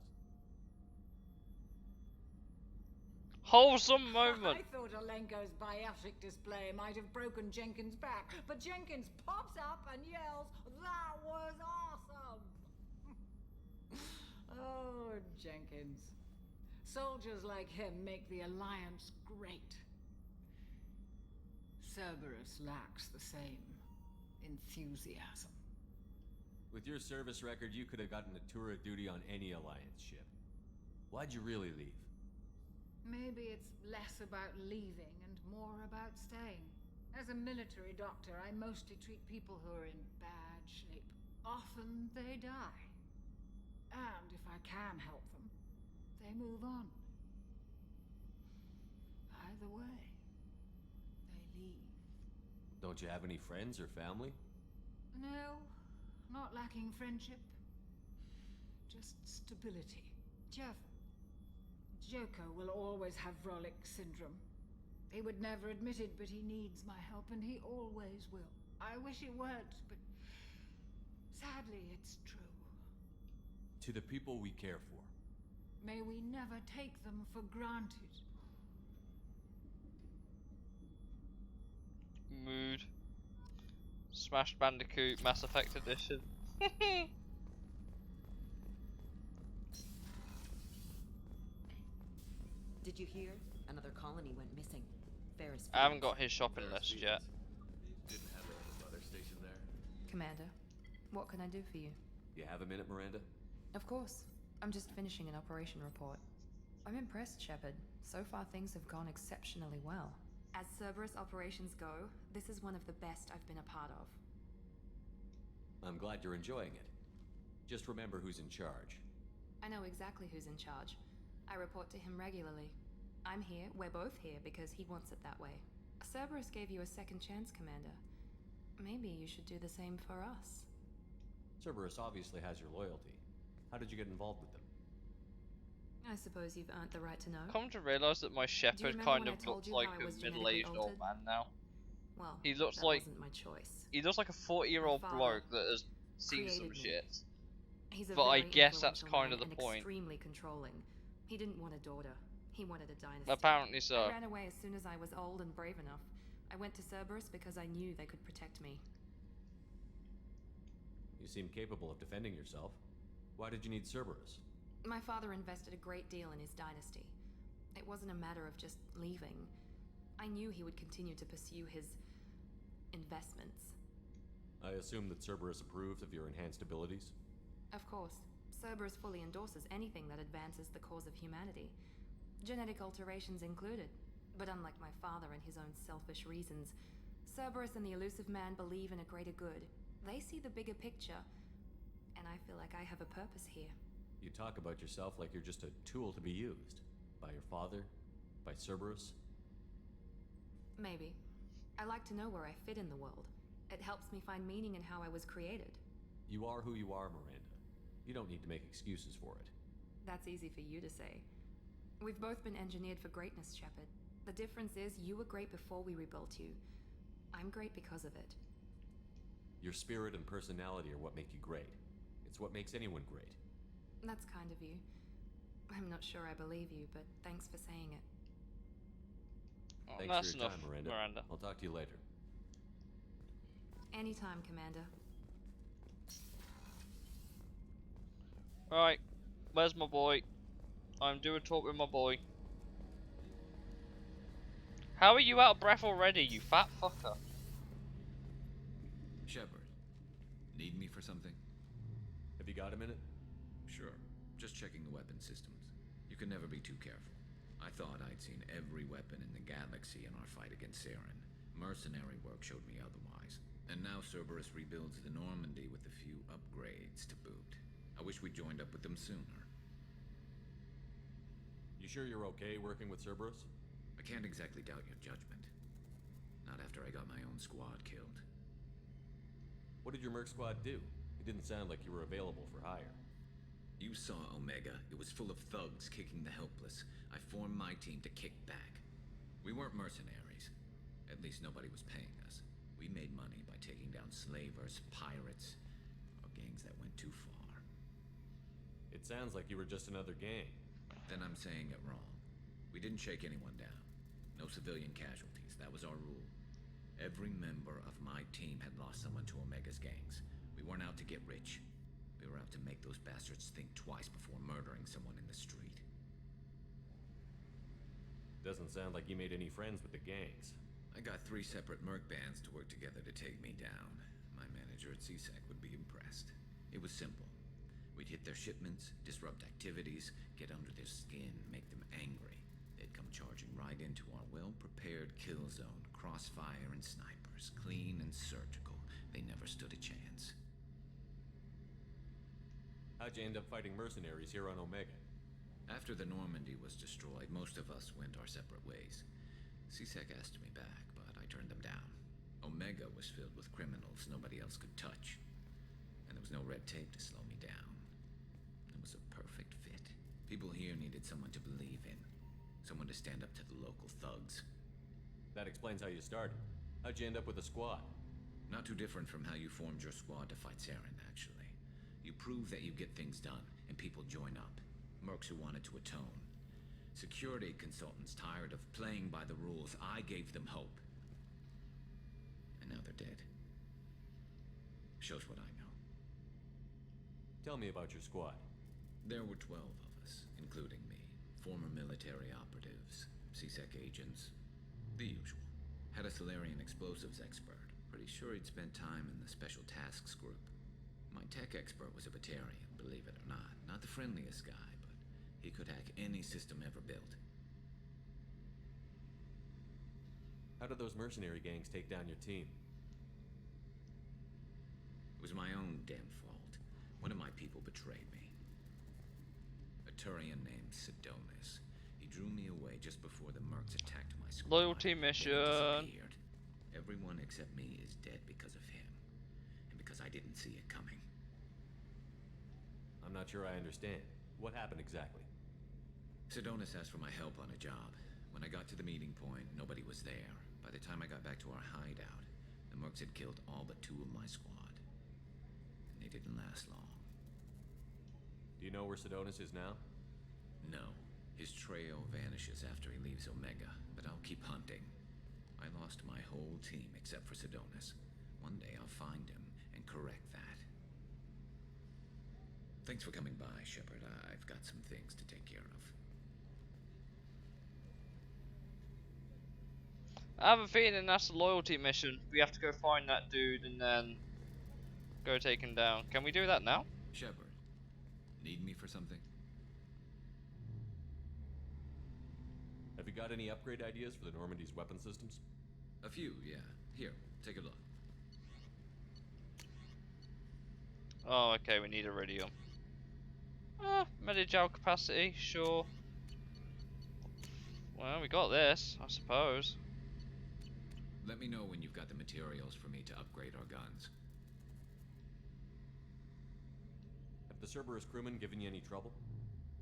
Wholesome moment. I thought Alenko's biotic display might have broken Jenkins' back, but Jenkins pops up and yells, "That was awesome!" Oh, Jenkins. Soldiers like him make the Alliance great. Cerberus lacks the same enthusiasm. With your service record, you could have gotten a tour of duty on any Alliance ship. Why'd you really leave? Maybe it's less about leaving and more about staying. As a military doctor, I mostly treat people who are in bad shape. Often they die. And if I can help them, they move on. Either way, they leave. Don't you have any friends or family? No, not lacking friendship. Just stability. Joko will always have Vrolic syndrome. He would never admit it, but he needs my help, and he always will. I wish he weren't, but sadly it's true. To the people we care for. May we never take them for granted. Mood. Smash Bandicoot Mass Effect Edition. Did you hear? Another colony went missing. Ferris. I haven't got his shopping list yet. Didn't have a mother station there. Commander, what can I do for you? You have a minute, Miranda? Of course. I'm just finishing an operation report. I'm impressed, Shepard. So far things have gone exceptionally well. As Cerberus operations go, this is one of the best I've been a part of. I'm glad you're enjoying it. Just remember who's in charge. I know exactly who's in charge. I report to him regularly. I'm here, we're both here, because he wants it that way. Cerberus gave you a second chance, Commander. Maybe you should do the same for us. Cerberus obviously has your loyalty. How did you get involved with them? I suppose you've earned the right to know. Come to realise that my shepherd kind of looks like a middle-aged old man now. Well, he looks that like wasn't my choice. he looks like a 40-year-old My father bloke that has seen some created me. shit. He's a But I very guess that's influential kind man of the and point. extremely controlling. He didn't want a daughter. He wanted a dynasty. Apparently so. I ran away as soon as I was old and brave enough. I went to Cerberus because I knew they could protect me. You seem capable of defending yourself. Why did you need Cerberus? My father invested a great deal in his dynasty. It wasn't a matter of just leaving. I knew he would continue to pursue his investments. I assume that Cerberus approves of your enhanced abilities? Of course. Cerberus fully endorses anything that advances the cause of humanity. Genetic alterations included. But unlike my father and his own selfish reasons, Cerberus and the Elusive Man believe in a greater good. They see the bigger picture, and I feel like I have a purpose here. You talk about yourself like you're just a tool to be used. By your father? By Cerberus? Maybe. I like to know where I fit in the world. It helps me find meaning in how I was created. You are who you are, Miranda. You don't need to make excuses for it. That's easy for you to say. We've both been engineered for greatness, Shepard. The difference is you were great before we rebuilt you. I'm great because of it. Your spirit and personality are what make you great. It's what makes anyone great. That's kind of you. I'm not sure I believe you, but thanks for saying it. Oh, Thanks that's for your enough, time, Miranda. I'll talk to you later. Anytime, Commander. Right, where's my boy? I'm doing talk with my boy. How are you out of breath already, you fat fucker? Shepard, need me for something? Have you got a minute? Sure, just checking the weapon systems. You can never be too careful. I thought I'd seen every weapon in the galaxy in our fight against Saren. Mercenary work showed me otherwise. And now Cerberus rebuilds the Normandy with a few upgrades to boot. I wish we joined up with them sooner. You sure you're okay working with Cerberus? I can't exactly doubt your judgment. Not after I got my own squad killed. What did your merc squad do? It didn't sound like you were available for hire. You saw Omega. It was full of thugs kicking the helpless. I formed my team to kick back. We weren't mercenaries. At least nobody was paying us. We made money by taking down slavers, pirates, or gangs that went too far. It sounds like you were just another gang. Then I'm saying it wrong. We didn't shake anyone down. No civilian casualties. That was our rule. Every member of my team had lost someone to Omega's gangs. We weren't out to get rich. We were out to make those bastards think twice before murdering someone in the street. Doesn't sound like you made any friends with the gangs. I got 3 separate merc bands to work together to take me down. My manager at CSEC would be impressed. It was simple. We'd hit their shipments, disrupt activities, get under their skin, make them angry. They'd come charging right into our well-prepared kill zone, crossfire and snipers, clean and surgical. They never stood a chance. How'd you end up fighting mercenaries here on Omega? After the Normandy was destroyed, most of us went our separate ways. CSEC asked me back, but I turned them down. Omega was filled with criminals nobody else could touch. And there was no red tape to slow me down. It was a perfect fit. People here needed someone to believe in. Someone to stand up to the local thugs. That explains how you started. How'd you end up with a squad? Not too different from how you formed your squad to fight Saren, actually. You prove that you get things done, and people join up. Mercs who wanted to atone. Security consultants tired of playing by the rules. I gave them hope. And now they're dead. Shows what I know. Tell me about your squad. There were 12 of us, including me. Former military operatives, CSEC agents, the usual. Had a Solarian explosives expert. Pretty sure he'd spent time in the Special Tasks Group. My tech expert was a Batarian, believe it or not. Not the friendliest guy, but he could hack any system ever built. How did those mercenary gangs take down your team? It was my own damn fault. One of my people betrayed me. A Turian named Sidonis. He drew me away just before the mercs attacked my squad. Loyalty Then he mission. disappeared. Everyone except me is dead because of him. And because I didn't see it coming. I'm not sure I understand. What happened exactly? Sidonis asked for my help on a job. When I got to the meeting point, nobody was there. By the time I got back to our hideout, the mercs had killed all but 2 of my squad. And they didn't last long. Do you know where Sidonis is now? No. His trail vanishes after he leaves Omega, but I'll keep hunting. I lost my whole team except for Sidonis. One day I'll find him and correct that. Thanks for coming by, Shepard. I've got some things to take care of. I have a feeling that's a loyalty mission. We have to go find that dude and then go take him down. Can we do that now? Shepard, need me for something? Have you got any upgrade ideas for the Normandy's weapon systems? A few, yeah. Here, take a look. Oh, okay, we need iridium. Medigel capacity, sure. Well, we got this, I suppose. Let me know when you've got the materials for me to upgrade our guns. Have the Cerberus crewmen given you any trouble?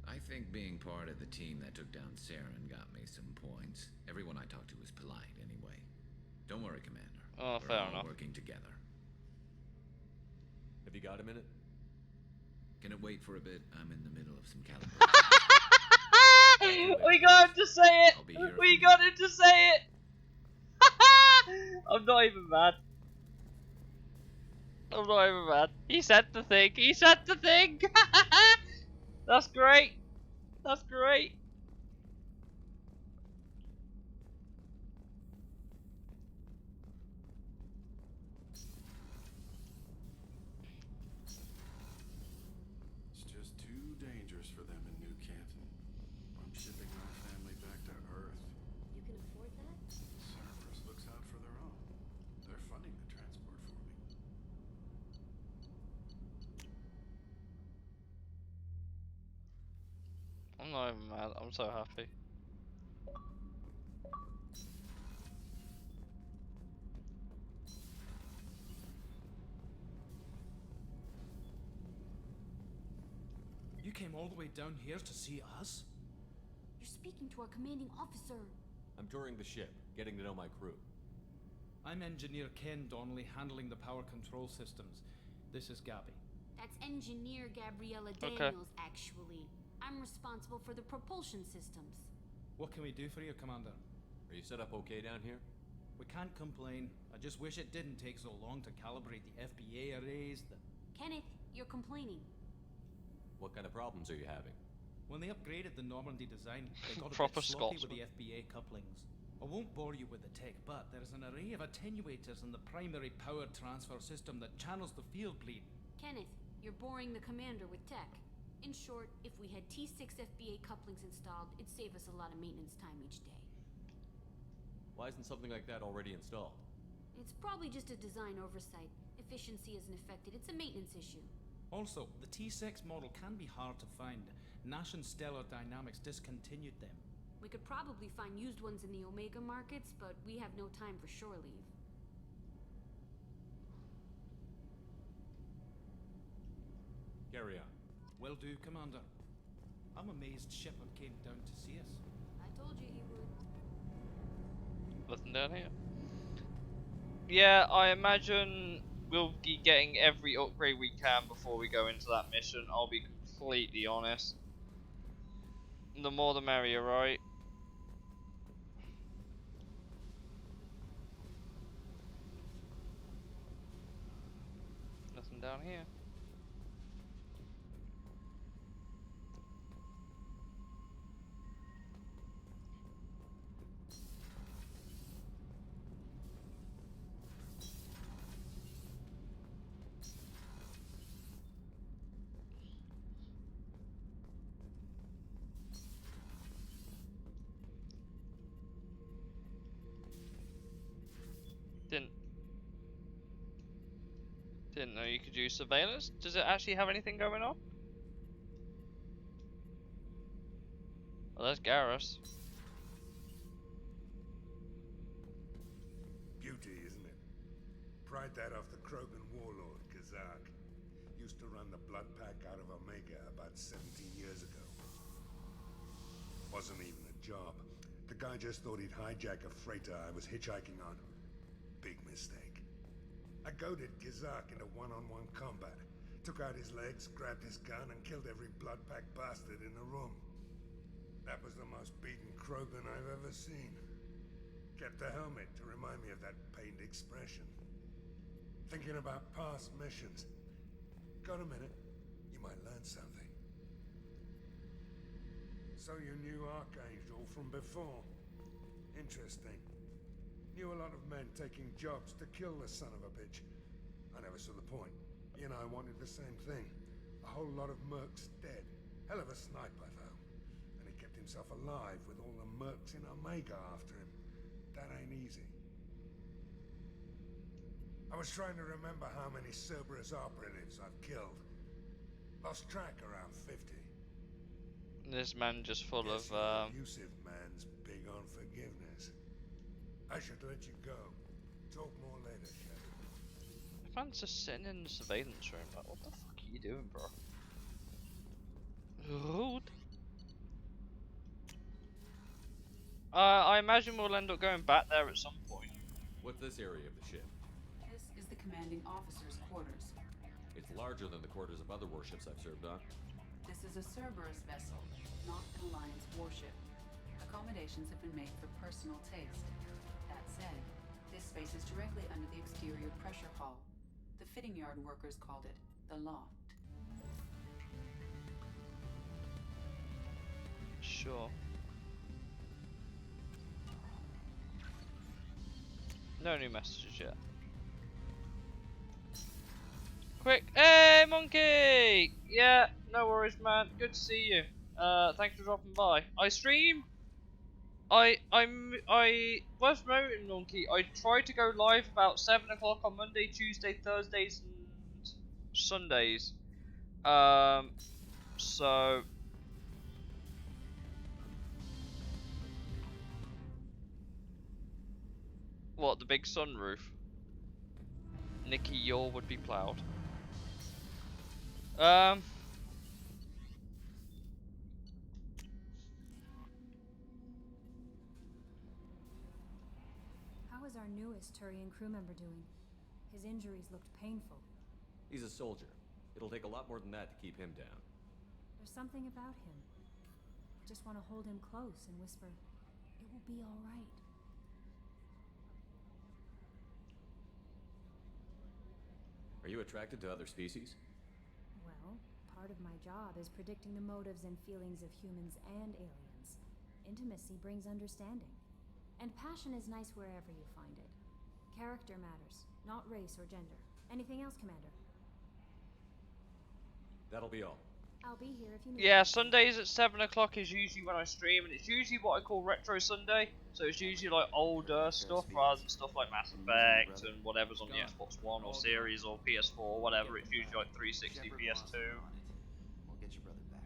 I think being part of the team that took down Saren got me some points. Everyone I talked to was polite anyway. Don't worry, Commander. Oh, We're fair all enough. working together. Have you got a minute? Can it wait for a bit? I'm in the middle of some calibration. We got him to say it! I'll be here. We got him to say it! I'm not even mad. I'm not even mad. He said the thing. He said the thing! That's great. That's great. It's just too dangerous for them in New Canton. I'm shipping my family back to Earth. You can afford that? Cerberus looks out for their own. They're funding the transport for me. I'm not even mad. I'm so happy. You came all the way down here to see us? You're speaking to our commanding officer. I'm touring the ship, getting to know my crew. I'm Engineer Ken Donnelly, handling the power control systems. This is Gabby. That's Engineer Gabriella Okay. Daniels, actually. I'm responsible for the propulsion systems. What can we do for you, Commander? Are you set up okay down here? We can't complain. I just wish it didn't take so long to calibrate the FBA arrays. Kenneth, you're complaining. What kind of problems are you having? When they upgraded the Normandy design, they got a Proper bit sloppy with Scotsman. the FBA couplings. I won't bore you with the tech, but there is an array of attenuators in the primary power transfer system that channels the field bleed. Kenneth, you're boring the commander with tech. In short, if we had T6 FBA couplings installed, it'd save us a lot of maintenance time each day. Why isn't something like that already installed? It's probably just a design oversight. Efficiency isn't affected, it's a maintenance issue. Also, the T6 model can be hard to find. Nash and Stellar Dynamics discontinued them. We could probably find used ones in the Omega markets, but we have no time for shore leave. Carry on. Will do, Commander. I'm amazed Shepard came down to see us. I told you he would. Nothing down here. Yeah, I imagine we'll be getting every upgrade we can before we go into that mission. I'll be completely honest. The more the merrier, right? Nothing down here. Didn't know you could use surveillance. Does it actually have anything going on? Well, there's Garrus. Beauty, isn't it? Pried that off the Krogan warlord, Kazak. Used to run the blood pack out of Omega about 17 years ago. Wasn't even a job. The guy just thought he'd hijack a freighter I was hitchhiking on. Big mistake. I goaded Kazak into one-on-one combat. Took out his legs, grabbed his gun, and killed every blood pack bastard in the room. That was the most beaten Krogan I've ever seen. Kept a helmet to remind me of that pained expression. Thinking about past missions. Got a minute? You might learn something. So you knew Archangel from before? Interesting. Knew a lot of men taking jobs to kill the son of a bitch. I never saw the point. You know, I wanted the same thing. A whole lot of mercs dead. Hell of a sniper, though. And he kept himself alive with all the mercs in Omega after him. That ain't easy. I was trying to remember how many Cerberus operatives I've killed. Lost track around 50. This man just full Guess of your abusive man's big on forgiveness. I should let you go. Talk more later, Kevin. The man's just sitting in the surveillance room. Like, what the fuck are you doing, bro? Rude. I imagine we'll end up going back there at some point. What's this area of the ship? This is the commanding officer's quarters. It's larger than the quarters of other warships I've served on. This is a Cerberus vessel, not an Alliance warship. Accommodations have been made for personal taste. That said, this space is directly under the exterior pressure hull. The fitting yard workers called it the loft. Sure. No new messages yet. Quick, hey monkey! Yeah, no worries, man. Good to see you. Thanks for dropping by. I stream. I worth noting, monkey. I try to go live about 7 o'clock on Monday, Tuesday, Thursdays, and Sundays. So. What, the big sunroof? Nicky, your would be ploughed. How is our newest Turian crew member doing? His injuries looked painful. He's a soldier. It'll take a lot more than that to keep him down. There's something about him. I just want to hold him close and whisper, "It will be all right." Are you attracted to other species? Well, part of my job is predicting the motives and feelings of humans and aliens. Intimacy brings understanding. And passion is nice wherever you find it. Character matters, not race or gender. Anything else, Commander? That'll be all. I'll be here if you need Yeah, me. Sundays at 7 o'clock is usually when I stream, and it's usually what I call Retro Sunday. So it's usually like older stuff rather than stuff like Mass Effect and whatever's on the Xbox One or Series or PS4 or whatever. It's usually like 360, PS2. We'll get your brother back.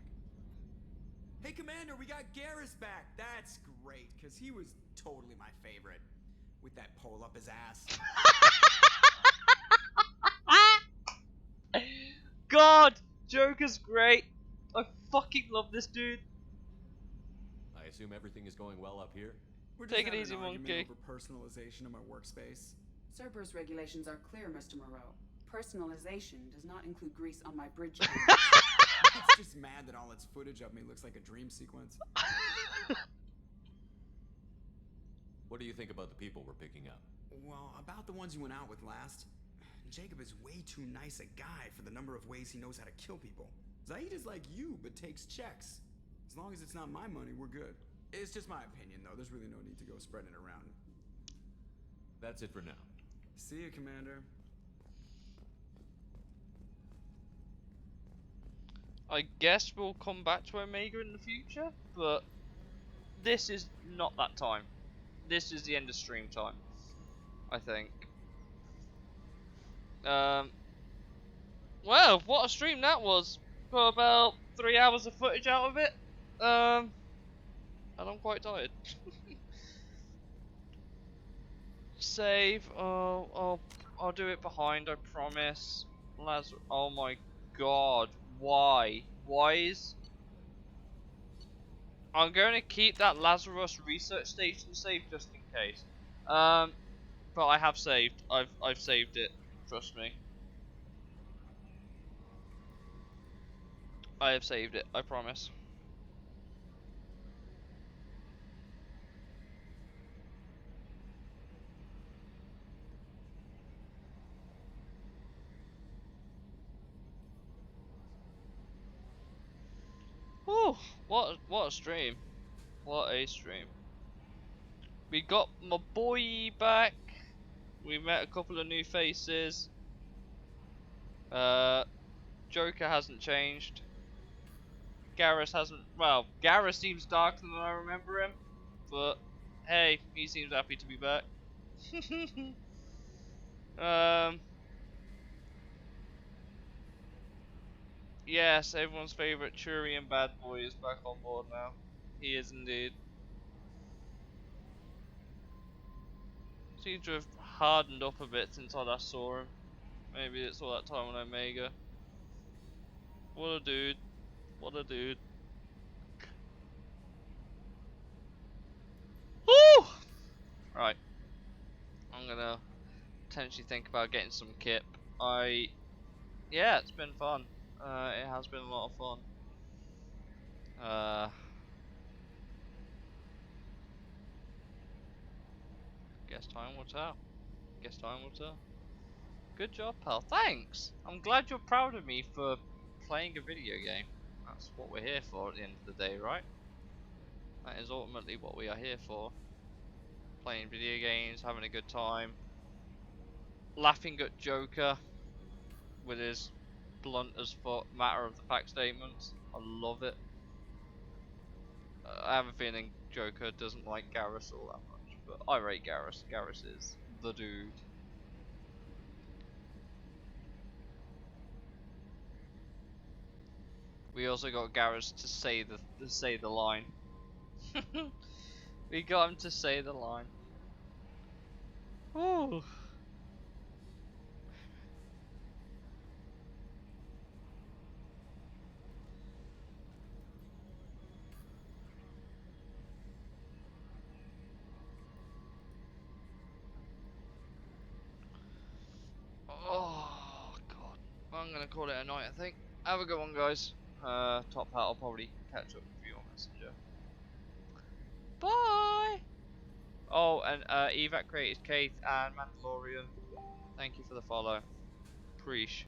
Hey, Commander, we got Garrus back. That's great, because he was totally my favorite. With that pole up his ass. God! Joker's great. I fucking love this dude. I assume everything is going well up here? We're just Take it having easy, an argument monkey. over personalization of my workspace. Cerberus regulations are clear, Mr. Moreau. Personalization does not include grease on my bridge. It's just mad that all its footage of me looks like a dream sequence. What do you think about the people we're picking up? Well, about the ones you went out with last. Jacob is way too nice a guy for the number of ways he knows how to kill people. Zaid is like you, but takes checks. As long as it's not my money, we're good. It's just my opinion, though. There's really no need to go spreading it around. That's it for now. See you, Commander. I guess we'll come back to Omega in the future, but this is not that time. This is the end of stream time, I think. Well, what a stream that was. Got about 3 hours of footage out of it. and I'm quite tired. Save. Oh, I'll do it behind. I promise. Oh my God! Why? Why is? I'm going to keep that Lazarus research station saved just in case. But I have saved. I've saved it. Trust me. I have saved it. I promise. Whew, what a stream. What a stream. We got my boy back. We met a couple of new faces. Joker hasn't changed. Garrus hasn't. Well, Garrus seems darker than I remember him, but hey, he seems happy to be back. Yes, everyone's favorite Turian bad boy is back on board now. He is indeed. Seems to have hardened up a bit since I last saw him. Maybe it's all that time on Omega. What a dude. What a dude. Woo! Right. I'm gonna potentially think about getting some kit. Yeah, it's been fun. It has been a lot of fun. Guess time will tell. Guess time will tell. Good job, pal. Thanks! I'm glad you're proud of me for playing a video game. That's what we're here for at the end of the day, right? That is ultimately what we are here for. Playing video games, having a good time. Laughing at Joker with his blunt as fuck matter of the fact statements. I love it. I have a feeling Joker doesn't like Garrus all that much, but I rate Garrus. Garrus is the dude. We also got Garrus to say the line. We got him to say the line. Ooh. Oh god. I'm gonna call it a night, I think. Have a good one, guys. Top hat, I'll probably catch up with you on Messenger. Bye! Oh, and Evac created Kate and Mandalorian. Thank you for the follow. Preach.